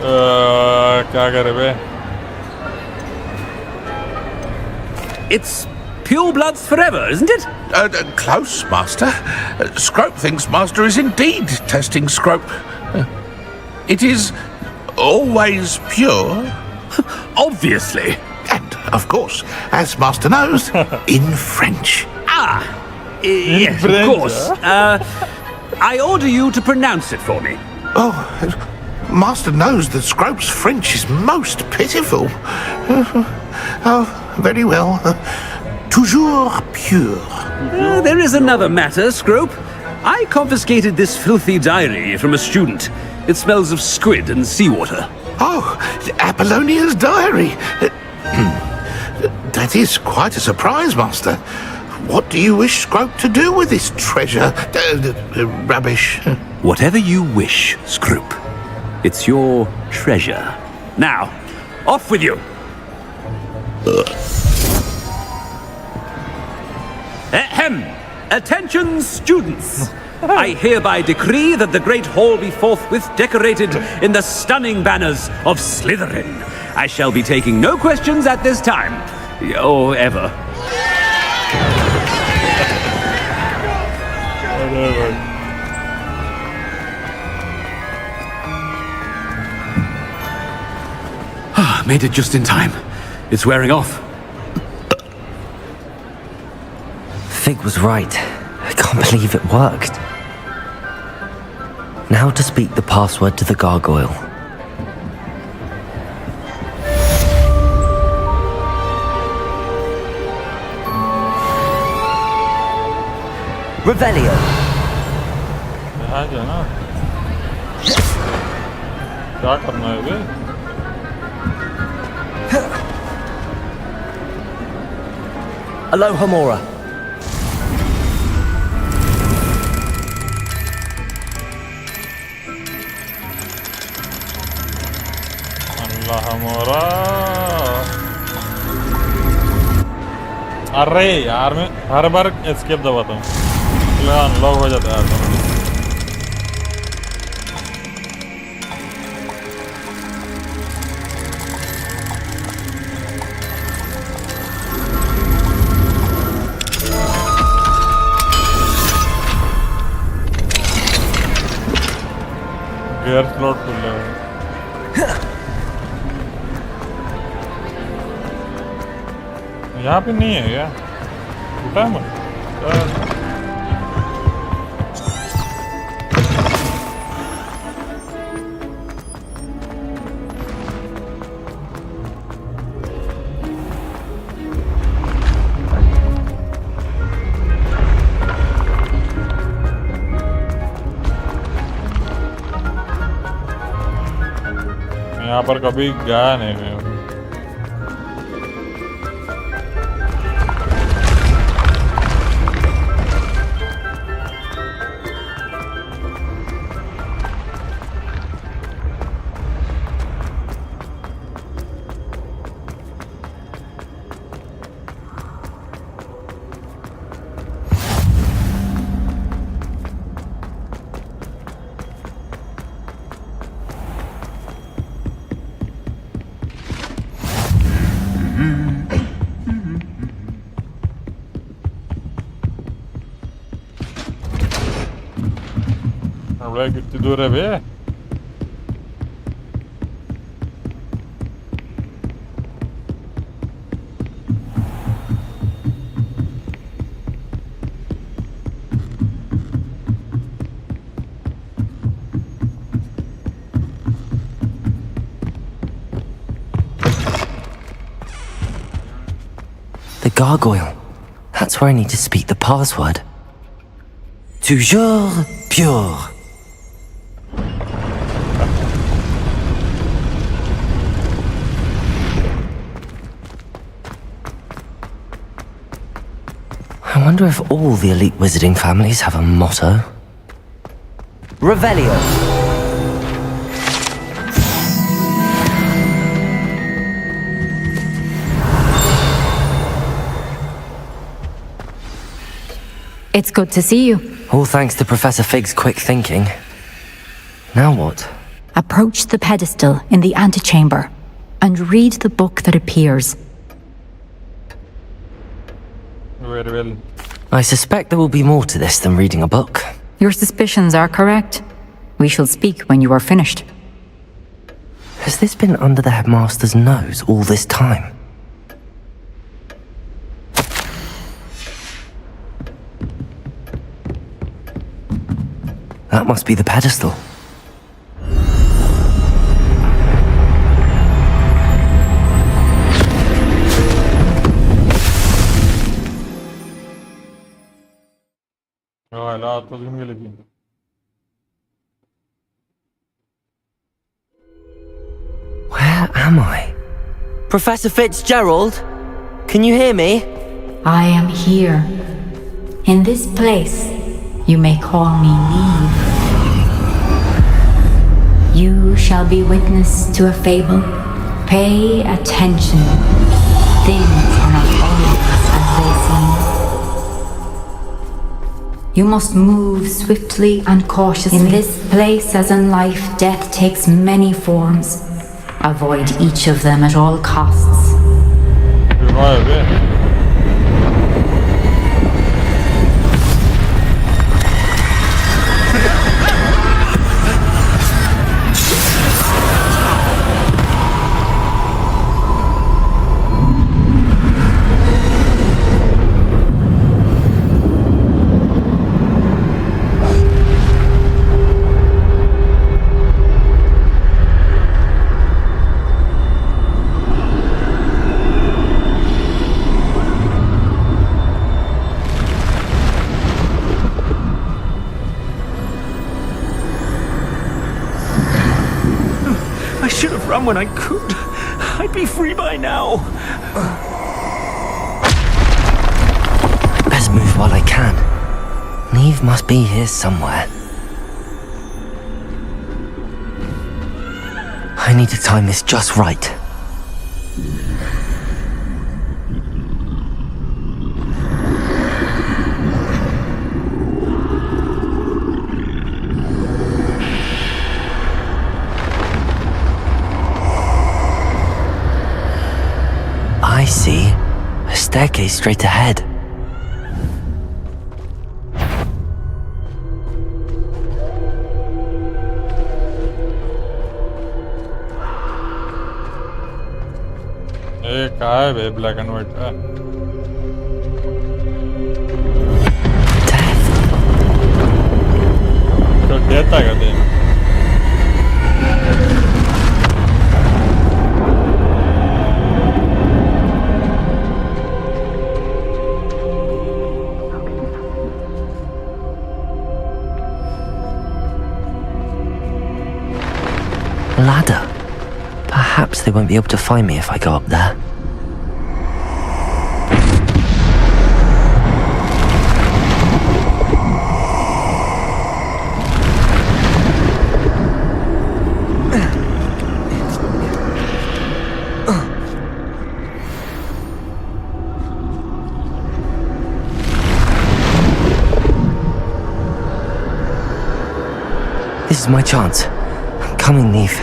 क्या करे बे? It's pure bloods forever, isn't it? Close, Master. Scrope thinks Master is indeed testing Scrope. It is always pure. Obviously. And, of course, as Master knows, in French. Yes, of course. I order you to pronounce it for me. Oh, Master knows that Scrope's French is most pitiful. Very well. Toujours pure. There is another matter, Scrope. I confiscated this filthy diary from a student. It smells of squid and seawater. Oh, Apollonia's diary. That is quite a surprise, Master. What do you wish Scrope to do with this treasure? Rubbish. Whatever you wish, Scrope. It's your treasure. Now, off with you. Ahem! Attention, students! I hereby decree that the Great Hall be forthwith decorated in the stunning banners of Slytherin. I shall be taking no questions at this time. Or ever. Made it just in time. It's wearing off. Fig was right. I can't believe it worked. Now to speak the password to the gargoyle. Revelio. क्या करना है बे? Aloha Mora. अल्लाह मोरा। अरे यार मैं हर बार escape दबाता हूँ, unlock हो जाता है यार। एयर स्लॉट खुल रहा है। यहाँ पे नहीं है क्या? उठा है मत। यहाँ पर कभी गया नहीं मैं। Oraya gitti dur be. The gargoyle. That's where I need to speak the password. Toujours pure. I wonder if all the elite wizarding families have a motto. Revelio. It's good to see you. All thanks to Professor Fig's quick thinking. Now what? Approach the pedestal in the antechamber and read the book that appears. Very well. I suspect there will be more to this than reading a book. Your suspicions are correct. We shall speak when you are finished. Has this been under the headmaster's nose all this time? That must be the pedestal. Where am I? Professor Fitzgerald? Can you hear me? I am here. In this place, you may call me Neve. You shall be witness to a fable. Pay attention. Things are not always as they seem. You must move swiftly and cautiously. In this place, as in life, death takes many forms. Avoid each of them at all costs. I should have run when I could. I'd be free by now. Best move while I can. Neve must be here somewhere. I need to time this just right. I see. A staircase straight ahead. काय है black and white का तो death आएगा दे Ladder. Perhaps they won't be able to find me if I go up there. This is my chance. I'm coming, Neve.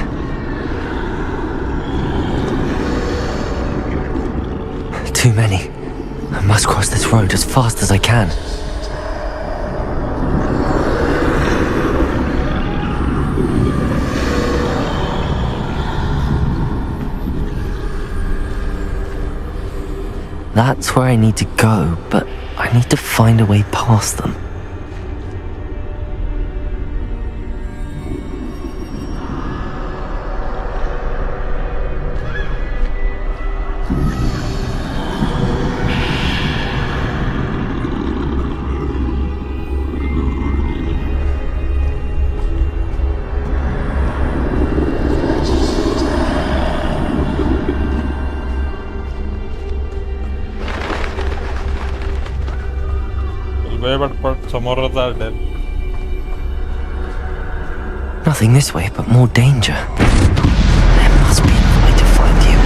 Too many. I must cross this road as fast as I can. That's where I need to go, but I need to find a way past them. Nothing this way, but more danger. There must be another way to find you.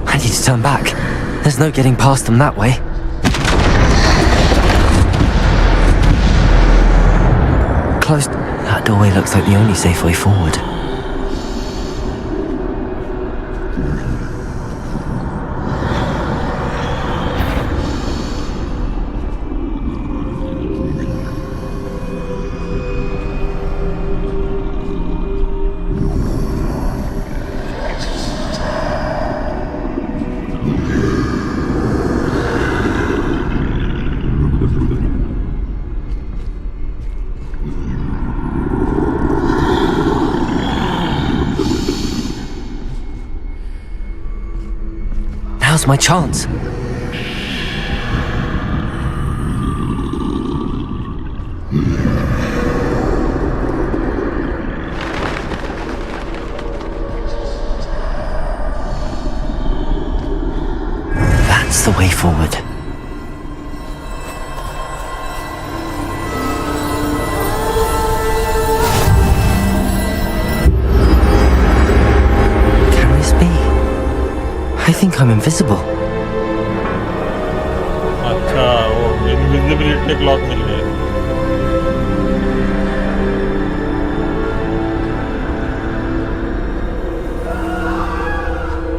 I need to turn back. There's no getting past them that way. Closed. That doorway looks like the only safe way forward. Now's my chance. That's the way forward. Can this be? I think I'm invisible. अच्छा वो invisibility cloak मिल गई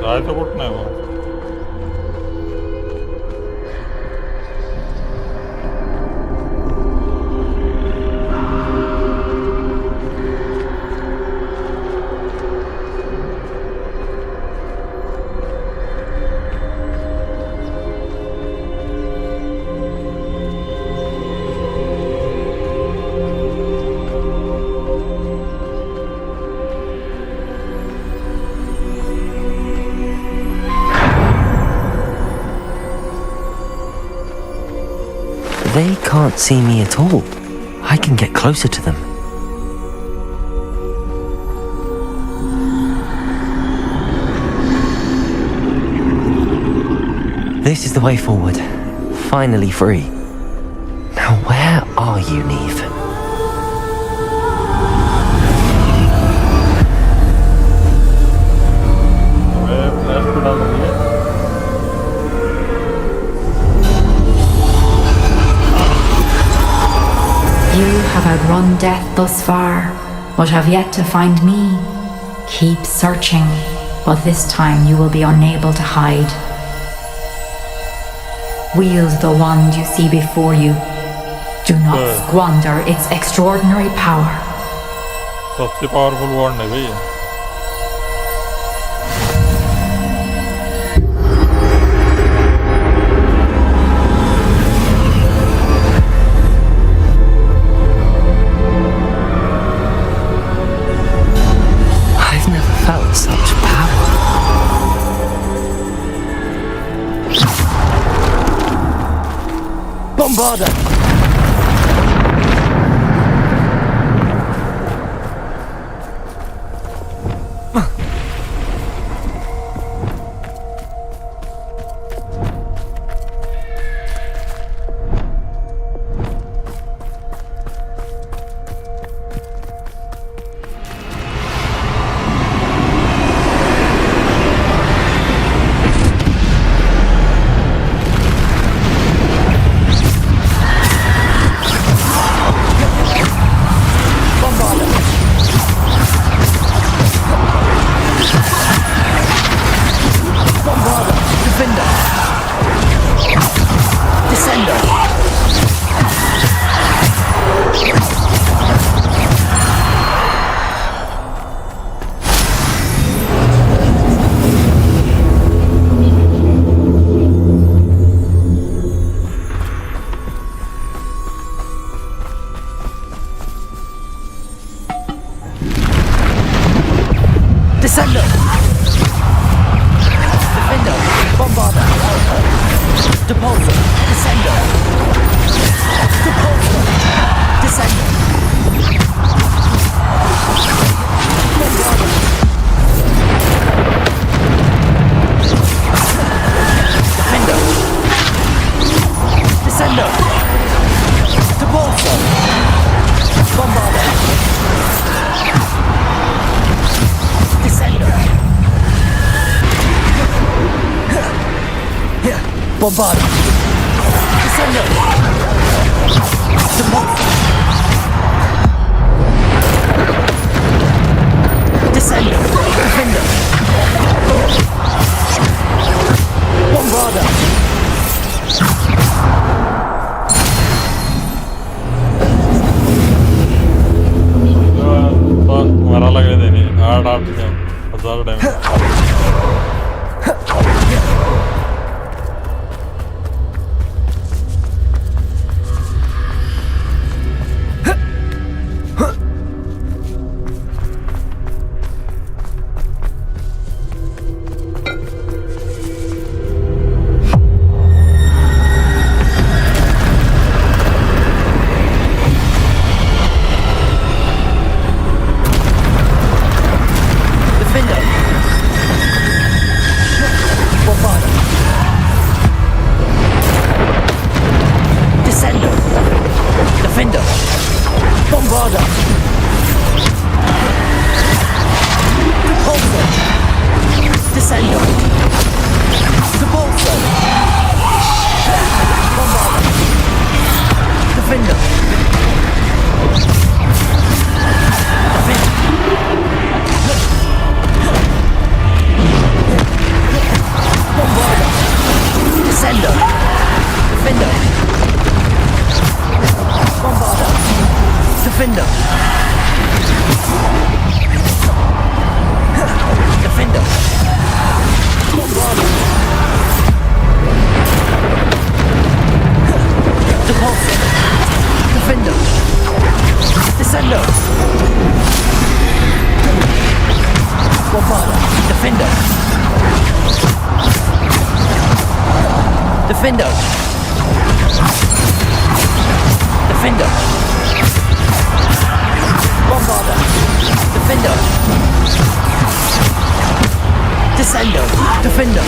जायचं कुठं नाही वो They can't see me at all. I can get closer to them. This is the way forward. Finally free. Now where are you, Neve? You have outrun death thus far, but have yet to find me. Keep searching, but this time you will be unable to hide. Wield the wand you see before you. Do not squander its extraordinary power. सबसे powerful ward है भैया. I've never felt such power. Bombarder! Descender! Defender! Bombarder! Depulsor! Descender! Depulsor! Descender! Bombarder! Defender! Descender! Depulsor! Bombarder! Descender! Bombarder! Descender! Descender! Defender! Bombarder! मरा लगे देने 8 1000 time. Defender! Defender! Bombarder! Defender! Descender! Defender!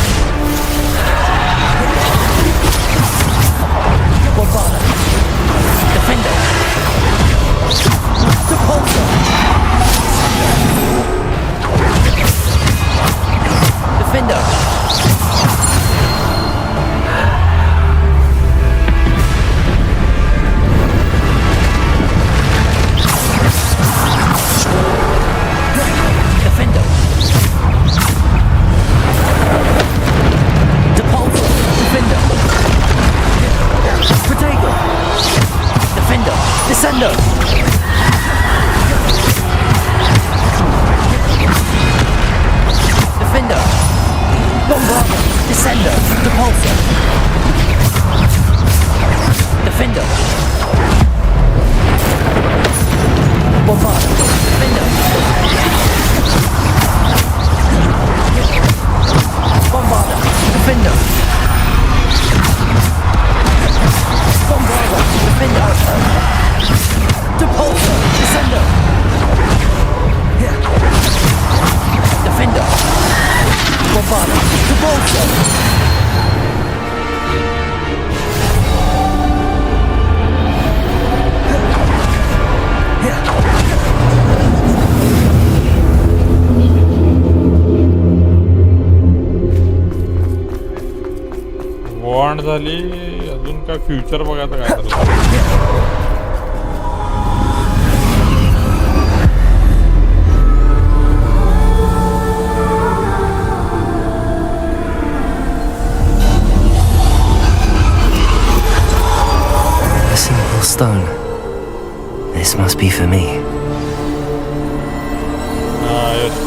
वॉन्ड झाली अजून काय future बघायचं काय तर A simple stone. This must be for me.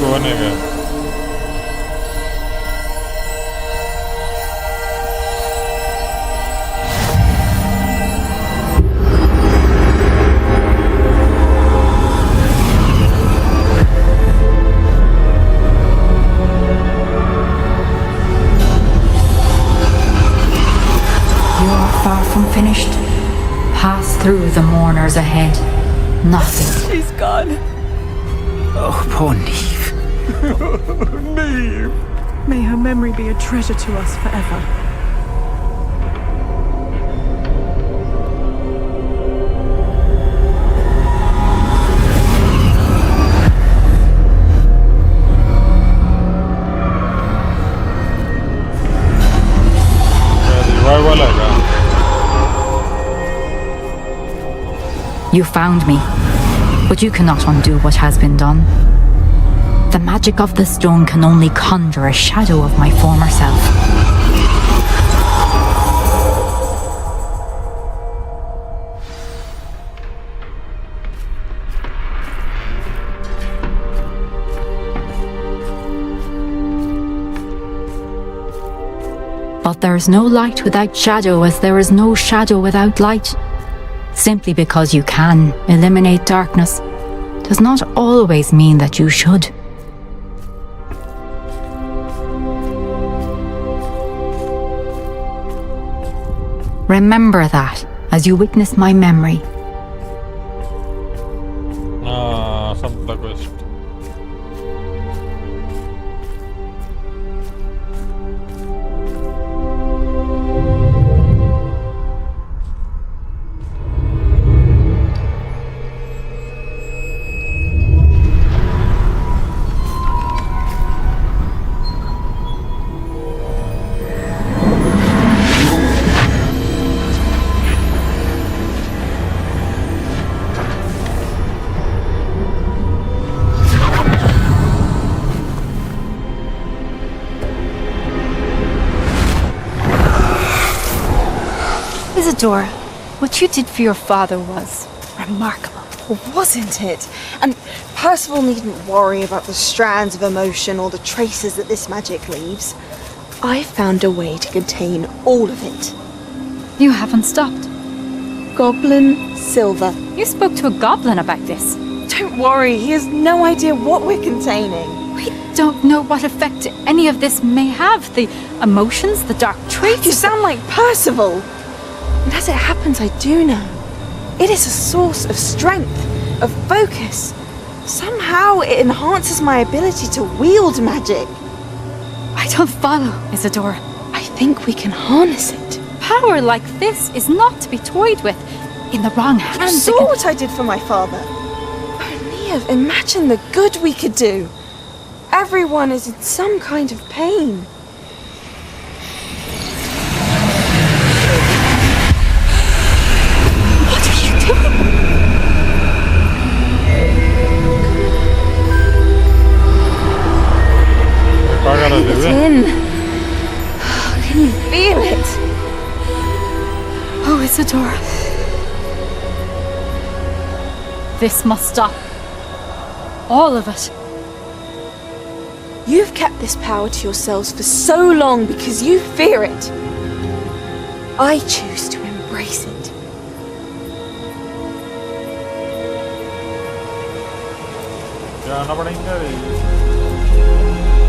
कोण आहे का Far from finished. Pass through the mourners ahead. Nothing. She's gone. Oh, poor Neve. Neve. May her memory be a treasure to us forever. You found me, but you cannot undo what has been done. The magic of the stone can only conjure a shadow of my former self. But there is no light without shadow, as there is no shadow without light. Simply because you can eliminate darkness does not always mean that you should. Remember that as you witness my memory. संपला quest. Isidore, what you did for your father was remarkable, wasn't it? And Percival needn't worry about the strands of emotion or the traces that this magic leaves. I found a way to contain all of it. You haven't stopped. Goblin Silver. You spoke to a goblin about this. Don't worry, he has no idea what we're containing. We don't know what effect any of this may have. The emotions, the dark traits. You sound like Percival. And as it happens, I do know. It is a source of strength, of focus. Somehow it enhances my ability to wield magic. I don't follow, Isidore. I think we can harness it. Power like this is not to be toyed with. In the wrong hands. You saw what I did for my father. Oh, imagine the good we could do. Everyone is in some kind of pain. It's in. Can you feel it? Oh, Isidore. This must stop. All of it. You've kept this power to yourselves for so long because you fear it. I choose to embrace it. जाना पड़ेगा रे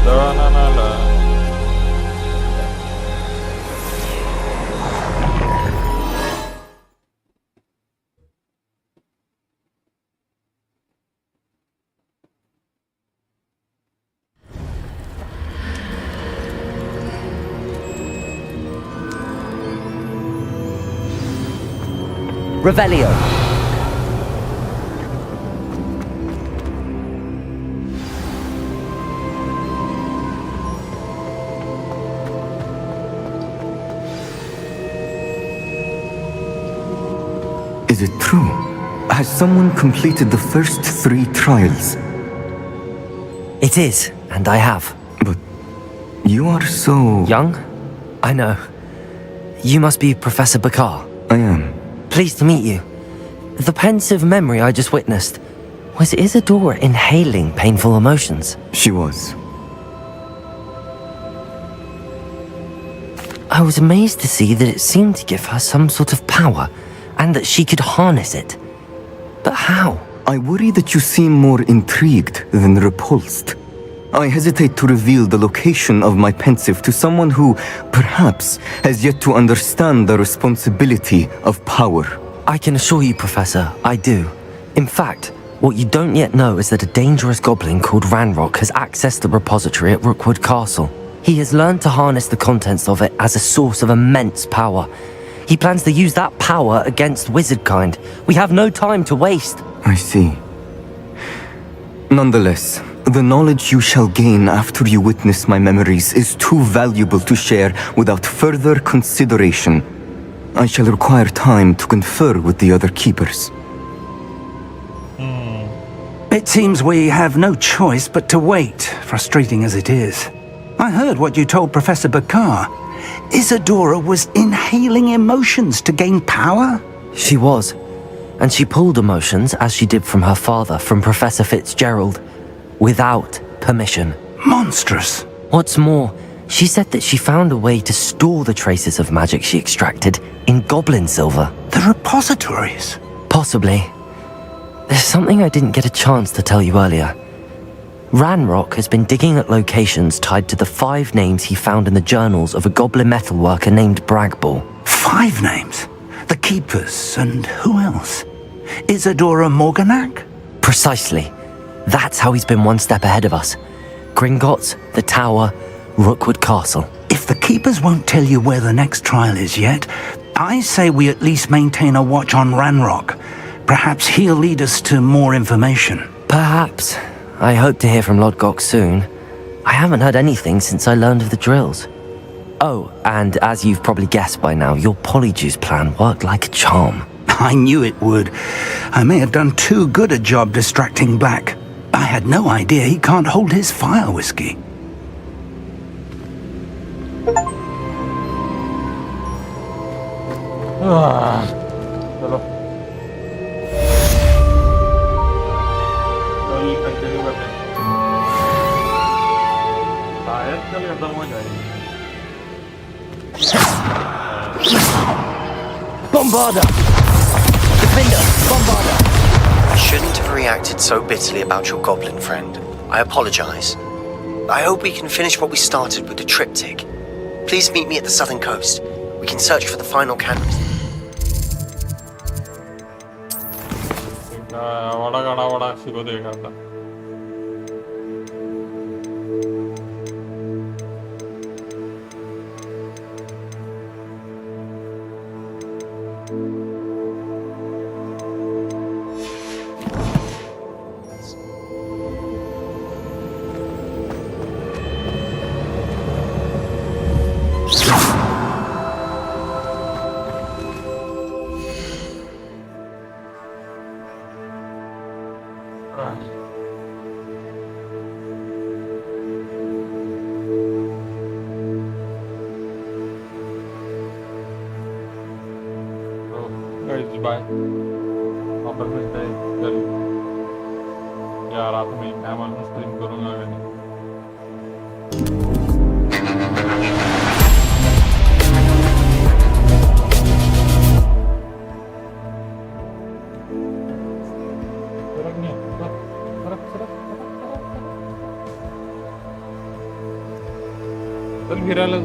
दवाना नाला Revelio. Is it true? Has someone completed the first 3 trials? It is, and I have. But you are so... young? I know. You must be Professor Bakar. I am. Pleased to meet you. The pensive memory I just witnessed, was Isadora inhaling painful emotions? She was. I was amazed to see that it seemed to give her some sort of power, and that she could harness it. But how? I worry that you seem more intrigued than repulsed. I hesitate to reveal the location of my pensive to someone who, perhaps, has yet to understand the responsibility of power. I can assure you, Professor, I do. In fact, what you don't yet know is that a dangerous goblin called Ranrock has accessed the repository at Rookwood Castle. He has learned to harness the contents of it as a source of immense power. He plans to use that power against wizardkind. We have no time to waste. I see. Nonetheless, the knowledge you shall gain after you witness my memories is too valuable to share without further consideration. I shall require time to confer with the other keepers. It seems we have no choice but to wait, frustrating as it is. I heard what you told Professor Bakar. Isadora was inhaling emotions to gain power? She was. And she pulled emotions, as she did from her father, from Professor Fitzgerald, without permission. Monstrous. What's more, she said that she found a way to store the traces of magic she extracted in goblin silver. The repositories? Possibly. There's something I didn't get a chance to tell you earlier. Ranrock has been digging at locations tied to the 5 names he found in the journals of a goblin metalworker named Bragball. 5 names? The Keepers, and who else? Isadora Morganac? Precisely. That's how he's been one step ahead of us. Gringotts, the Tower, Rookwood Castle. If the Keepers won't tell you where the next trial is yet, I say we at least maintain a watch on Ranrock. Perhaps he'll lead us to more information. Perhaps. I hope to hear from Lodgok soon. I haven't heard anything since I learned of the drills. Oh, and as you've probably guessed by now, your Polyjuice plan worked like a charm. I knew it would. I may have done too good a job distracting Black. I had no idea he can't hold his fire whiskey. चलो कल continue करते हैं शायद कल खत्म हो जाएगी Bombarder! Defender! Bombarder! I shouldn't have reacted so bitterly about your goblin friend. I apologize. I hope we can finish what we started with the triptych. Please meet me at the southern coast. We can search for the final canvas. Vada गाड़ा वड़ा शुरू देखा था bye वापस मिलते हैं कल या रात में मैं मालूम स्ट्रीम करूँगा मैंने चल फिरायला